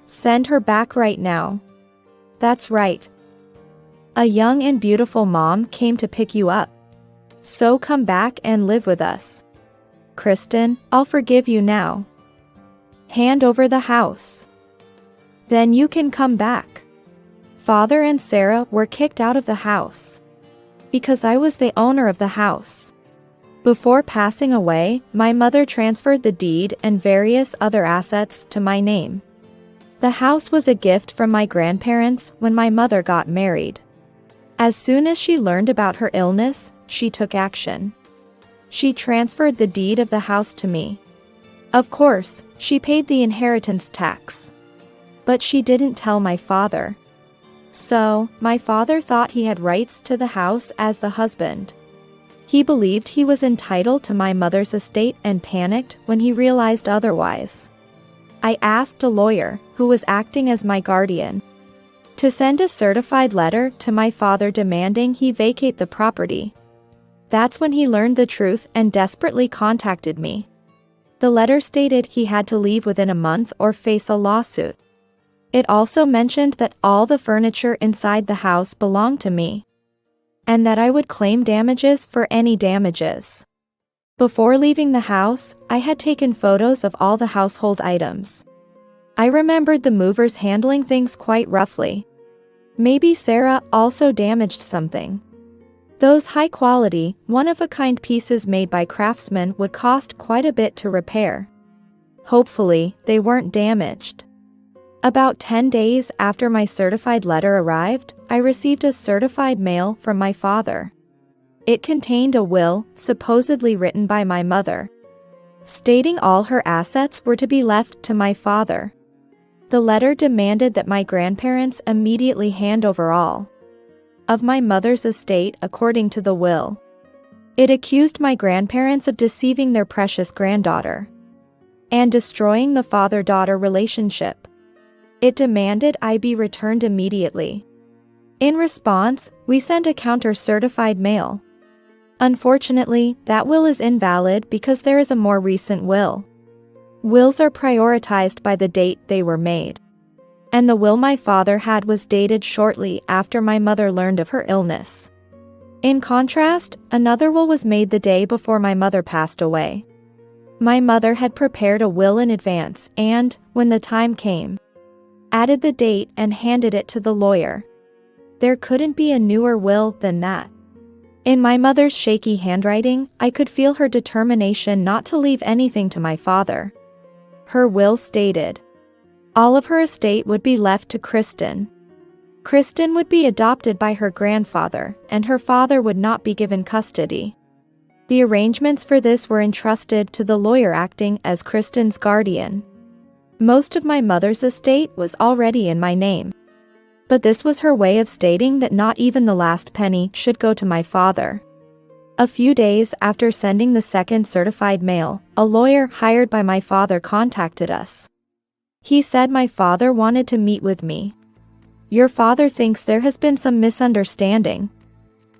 Send her back right now. That's right. A young and beautiful mom came to pick you up. So come back and live with us. Kristen, I'll forgive you now. Hand over the house. Then you can come back. Father and Sarah were kicked out of the house. Because I was the owner of the house. Before passing away, my mother transferred the deed and various other assets to my name. The house was a gift from my grandparents when my mother got married. As soon as she learned about her illness, she took action. She transferred the deed of the house to me. Of course, she paid the inheritance tax. But she didn't tell my father. So, my father thought he had rights to the house as the husband. He believed he was entitled to my mother's estate and panicked when he realized otherwise. I asked a lawyer, who was acting as my guardian, to send a certified letter to my father demanding he vacate the property. That's when he learned the truth and desperately contacted me. The letter stated he had to leave within a month or face a lawsuit. It also mentioned that all the furniture inside the house belonged to me, and that I would claim damages for any damages. Before leaving the house, I had taken photos of all the household items. I remembered the movers handling things quite roughly. Maybe Sarah also damaged something. Those high-quality, one-of-a-kind pieces made by craftsmen would cost quite a bit to repair. Hopefully, they weren't damaged. About 10 days after my certified letter arrived, I received a certified mail from my father. It contained a will, supposedly written by my mother, stating all her assets were to be left to my father. The letter demanded that my grandparents immediately hand over all of my mother's estate according to the will. It accused my grandparents of deceiving their precious granddaughter and destroying the father-daughter relationship. It demanded I be returned immediately. In response, we sent a counter-certified mail. Unfortunately, that will is invalid because there is a more recent will. Wills are prioritized by the date they were made. And the will my father had was dated shortly after my mother learned of her illness. In contrast, another will was made the day before my mother passed away. My mother had prepared a will in advance and, when the time came, added the date and handed it to the lawyer. There couldn't be a newer will than that. In my mother's shaky handwriting, I could feel her determination not to leave anything to my father. Her will stated, all of her estate would be left to Kristen. Kristen would be adopted by her grandfather, and her father would not be given custody. The arrangements for this were entrusted to the lawyer acting as Kristen's guardian. Most of my mother's estate was already in my name. But this was her way of stating that not even the last penny should go to my father. A few days after sending the second certified mail, a lawyer hired by my father contacted us. He said my father wanted to meet with me. Your father thinks there has been some misunderstanding.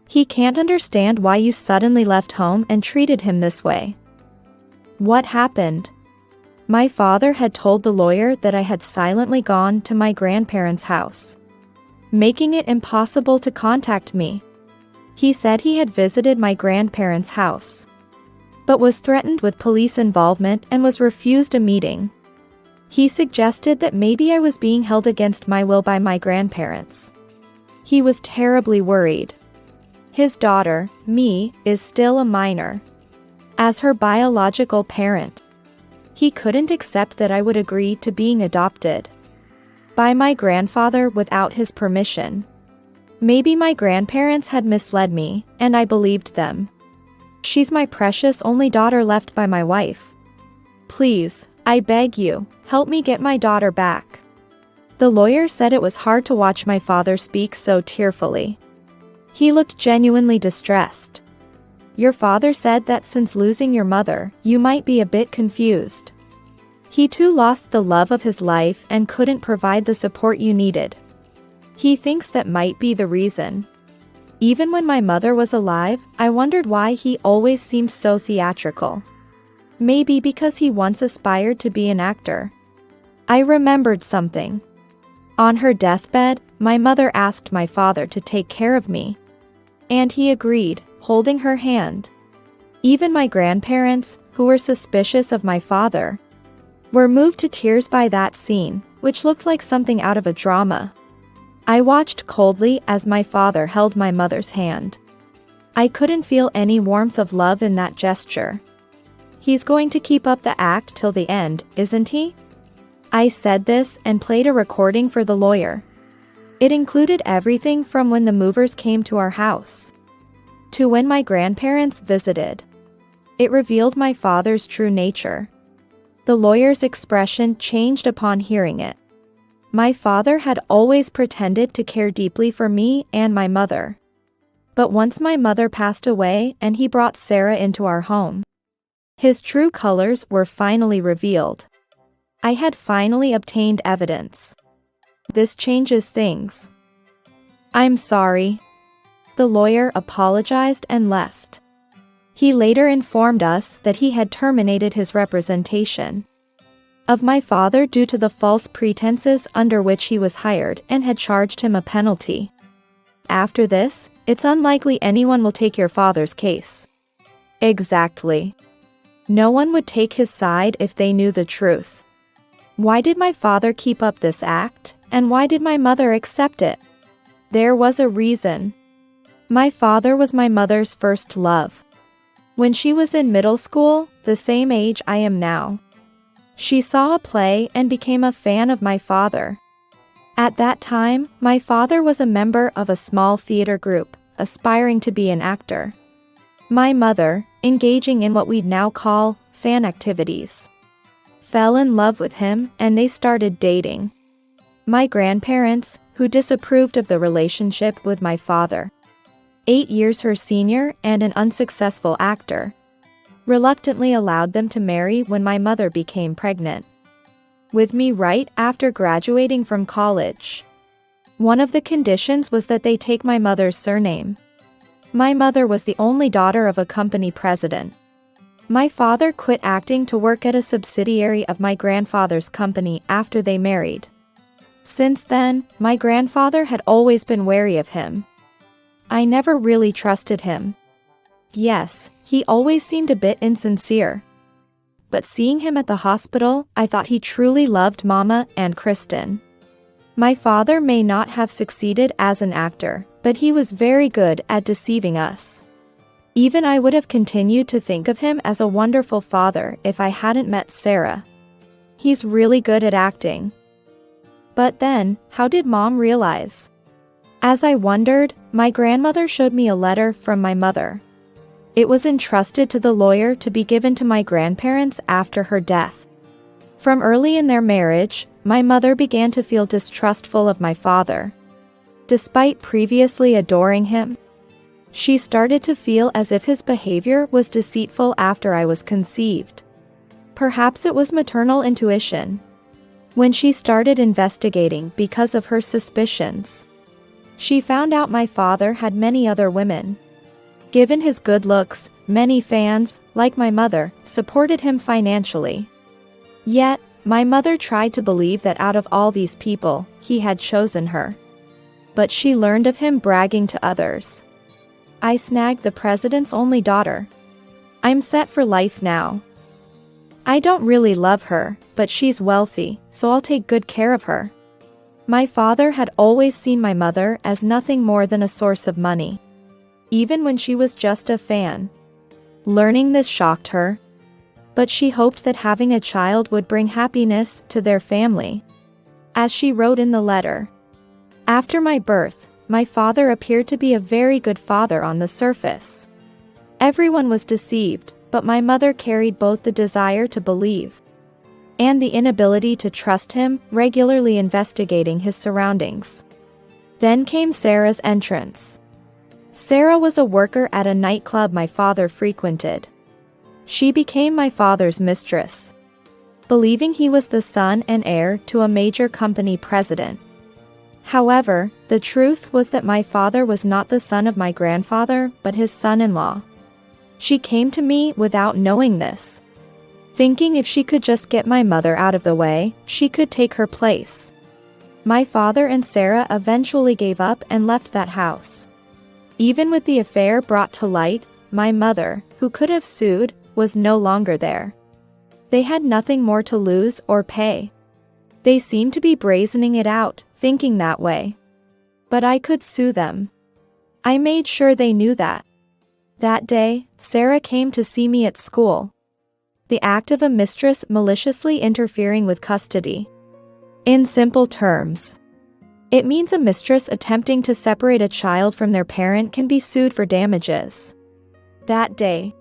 He can't understand why you suddenly left home and treated him this way. What happened? My father had told the lawyer that I had silently gone to my grandparents' house, making it impossible to contact me. He said he had visited my grandparents' house, but was threatened with police involvement and was refused a meeting. He suggested that maybe I was being held against my will by my grandparents. He was terribly worried. His daughter, me, is still a minor. As her biological parent, he couldn't accept that I would agree to being adopted by my grandfather without his permission. Maybe my grandparents had misled me, and I believed them. She's my precious only daughter left by my wife. Please, I beg you, help me get my daughter back. The lawyer said it was hard to watch my father speak so tearfully. He looked genuinely distressed. Your father said that since losing your mother, you might be a bit confused. He too lost the love of his life and couldn't provide the support you needed. He thinks that might be the reason. Even when my mother was alive, I wondered why he always seemed so theatrical. Maybe because he once aspired to be an actor. I remembered something. On her deathbed, my mother asked my father to take care of me. And he agreed, holding her hand. Even my grandparents, who were suspicious of my father, were moved to tears by that scene, which looked like something out of a drama. I watched coldly as my father held my mother's hand. I couldn't feel any warmth of love in that gesture. He's going to keep up the act till the end, isn't he? I said this and played a recording for the lawyer. It included everything from when the movers came to our house to when my grandparents visited. It revealed my father's true nature. The lawyer's expression changed upon hearing it. My father had always pretended to care deeply for me and my mother. But once my mother passed away and he brought Sarah into our home, his true colors were finally revealed. I had finally obtained evidence. This changes things. I'm sorry. The lawyer apologized and left. He later informed us that he had terminated his representation of my father due to the false pretenses under which he was hired and had charged him a penalty. After this, it's unlikely anyone will take your father's case. Exactly. No one would take his side if they knew the truth. Why did my father keep up this act, and why did my mother accept it? There was a reason. My father was my mother's first love. When she was in middle school, the same age I am now, she saw a play and became a fan of my father. At that time, my father was a member of a small theater group, aspiring to be an actor. My mother, engaging in what we'd now call fan activities, fell in love with him and they started dating. My grandparents, who disapproved of the relationship with my father, 8 years her senior and an unsuccessful actor, reluctantly allowed them to marry when my mother became pregnant with me right after graduating from college. One of the conditions was that they take my mother's surname. My mother was the only daughter of a company president. My father quit acting to work at a subsidiary of my grandfather's company after they married. Since then, my grandfather had always been wary of him. I never really trusted him. Yes, he always seemed a bit insincere. But seeing him at the hospital, I thought he truly loved Mama and Kristen. My father may not have succeeded as an actor, but he was very good at deceiving us. Even I would have continued to think of him as a wonderful father if I hadn't met Sarah. He's really good at acting. But then, how did Mom realize? As I wondered, my grandmother showed me a letter from my mother. It was entrusted to the lawyer to be given to my grandparents after her death. From early in their marriage, my mother began to feel distrustful of my father. Despite previously adoring him, she started to feel as if his behavior was deceitful after I was conceived. Perhaps it was maternal intuition. When she started investigating because of her suspicions, she found out my father had many other women. Given his good looks, many fans, like my mother, supported him financially. Yet, my mother tried to believe that out of all these people, he had chosen her. But she learned of him bragging to others. I snagged the president's only daughter. I'm set for life now. I don't really love her, but she's wealthy, so I'll take good care of her. My father had always seen my mother as nothing more than a source of money, even when she was just a fan. Learning this shocked her, but she hoped that having a child would bring happiness to their family. As she wrote in the letter, after my birth, my father appeared to be a very good father on the surface. Everyone was deceived, but my mother carried both the desire to believe and the inability to trust him, regularly investigating his surroundings. Then came Sarah's entrance. Sarah was a worker at a nightclub my father frequented. She became my father's mistress, believing he was the son and heir to a major company president. However, the truth was that my father was not the son of my grandfather, but his son-in-law. She came to me without knowing this, thinking if she could just get my mother out of the way, she could take her place. My father and Sarah eventually gave up and left that house. Even with the affair brought to light, my mother, who could have sued, was no longer there. They had nothing more to lose or pay. They seemed to be brazening it out, thinking that way. But I could sue them. I made sure they knew that. That day, Sarah came to see me at school. The act of a mistress maliciously interfering with custody. In simple terms, it means a mistress attempting to separate a child from their parent can be sued for damages. That day,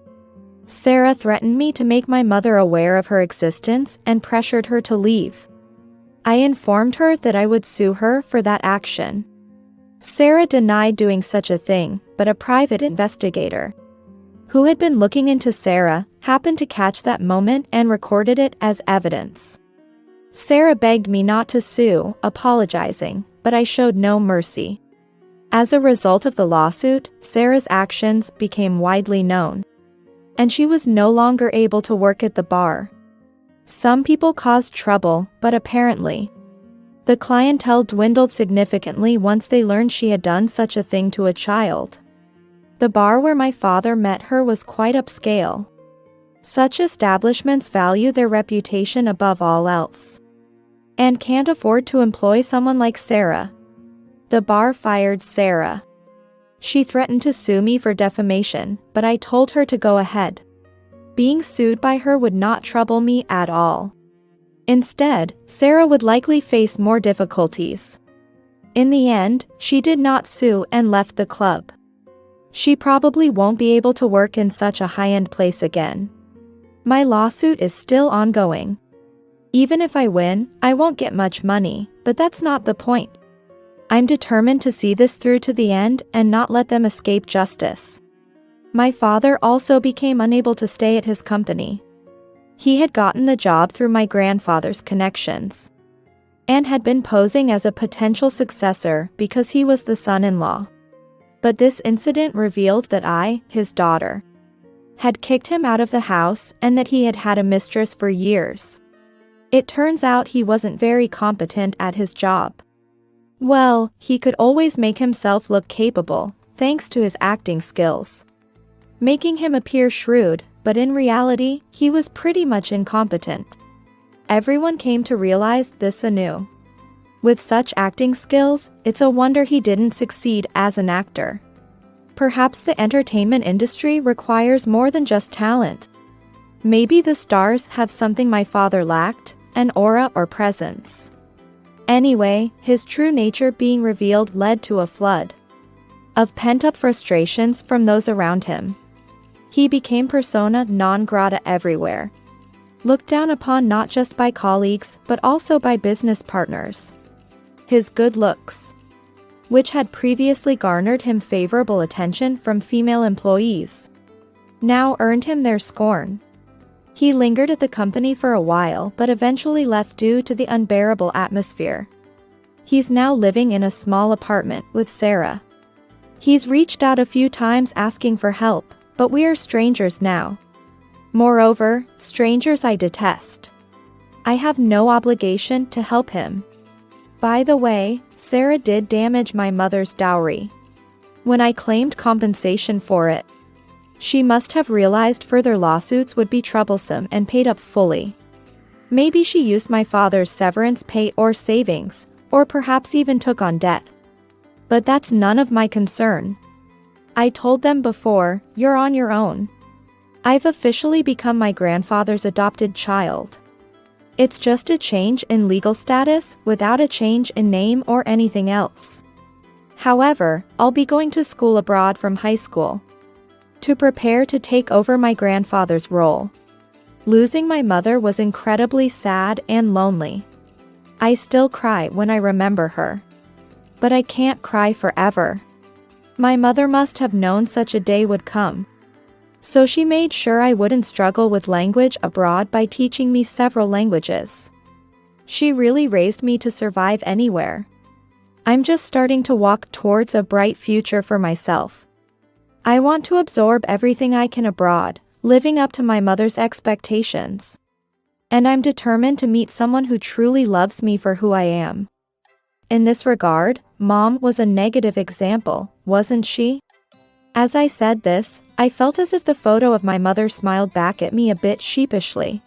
Sarah threatened me to make my mother aware of her existence and pressured her to leave. I informed her that I would sue her for that action. Sarah denied doing such a thing, but a private investigator who had been looking into Sarah happened to catch that moment and recorded it as evidence. Sarah begged me not to sue, apologizing, but I showed no mercy. As a result of the lawsuit, Sarah's actions became widely known, and she was no longer able to work at the bar. Some people caused trouble, but apparently, the clientele dwindled significantly once they learned she had done such a thing to a child. The bar where my father met her was quite upscale. Such establishments value their reputation above all else, and can't afford to employ someone like Sarah. The bar fired Sarah. She threatened to sue me for defamation, but I told her to go ahead. Being sued by her would not trouble me at all. Instead, Sarah would likely face more difficulties. In the end, she did not sue and left the club. She probably won't be able to work in such a high-end place again. My lawsuit is still ongoing. Even if I win, I won't get much money, but that's not the point. I'm determined to see this through to the end and not let them escape justice. My father also became unable to stay at his company. He had gotten the job through my grandfather's connections, and had been posing as a potential successor because he was the son-in-law. But this incident revealed that I, his daughter, had kicked him out of the house and that he had had a mistress for years. It turns out he wasn't very competent at his job. Well, he could always make himself look capable, thanks to his acting skills, making him appear shrewd, but in reality, he was pretty much incompetent. Everyone came to realize this anew. With such acting skills, it's a wonder he didn't succeed as an actor. Perhaps the entertainment industry requires more than just talent. Maybe the stars have something my father lacked, an aura or presence. Anyway, his true nature being revealed led to a flood of pent-up frustrations from those around him. He became persona non grata everywhere, looked down upon not just by colleagues but also by business partners. His good looks, which had previously garnered him favorable attention from female employees, now earned him their scorn. He lingered at the company for a while but eventually left due to the unbearable atmosphere. He's now living in a small apartment with Sarah. He's reached out a few times asking for help, but we are strangers now. Moreover, strangers I detest. I have no obligation to help him. By the way, Sarah did damage my mother's dowry. When I claimed compensation for it, she must have realized further lawsuits would be troublesome and paid up fully. Maybe she used my father's severance pay or savings, or perhaps even took on debt. But that's none of my concern. I told them before, you're on your own. I've officially become my grandfather's adopted child. It's just a change in legal status without a change in name or anything else. However, I'll be going to school abroad from high school to prepare to take over my grandfather's role. Losing my mother was incredibly sad and lonely. I still cry when I remember her. But I can't cry forever. My mother must have known such a day would come. So she made sure I wouldn't struggle with language abroad by teaching me several languages. She really raised me to survive anywhere. I'm just starting to walk towards a bright future for myself. I want to absorb everything I can abroad, living up to my mother's expectations. And I'm determined to meet someone who truly loves me for who I am. In this regard, Mom was a negative example, wasn't she? As I said this, I felt as if the photo of my mother smiled back at me a bit sheepishly.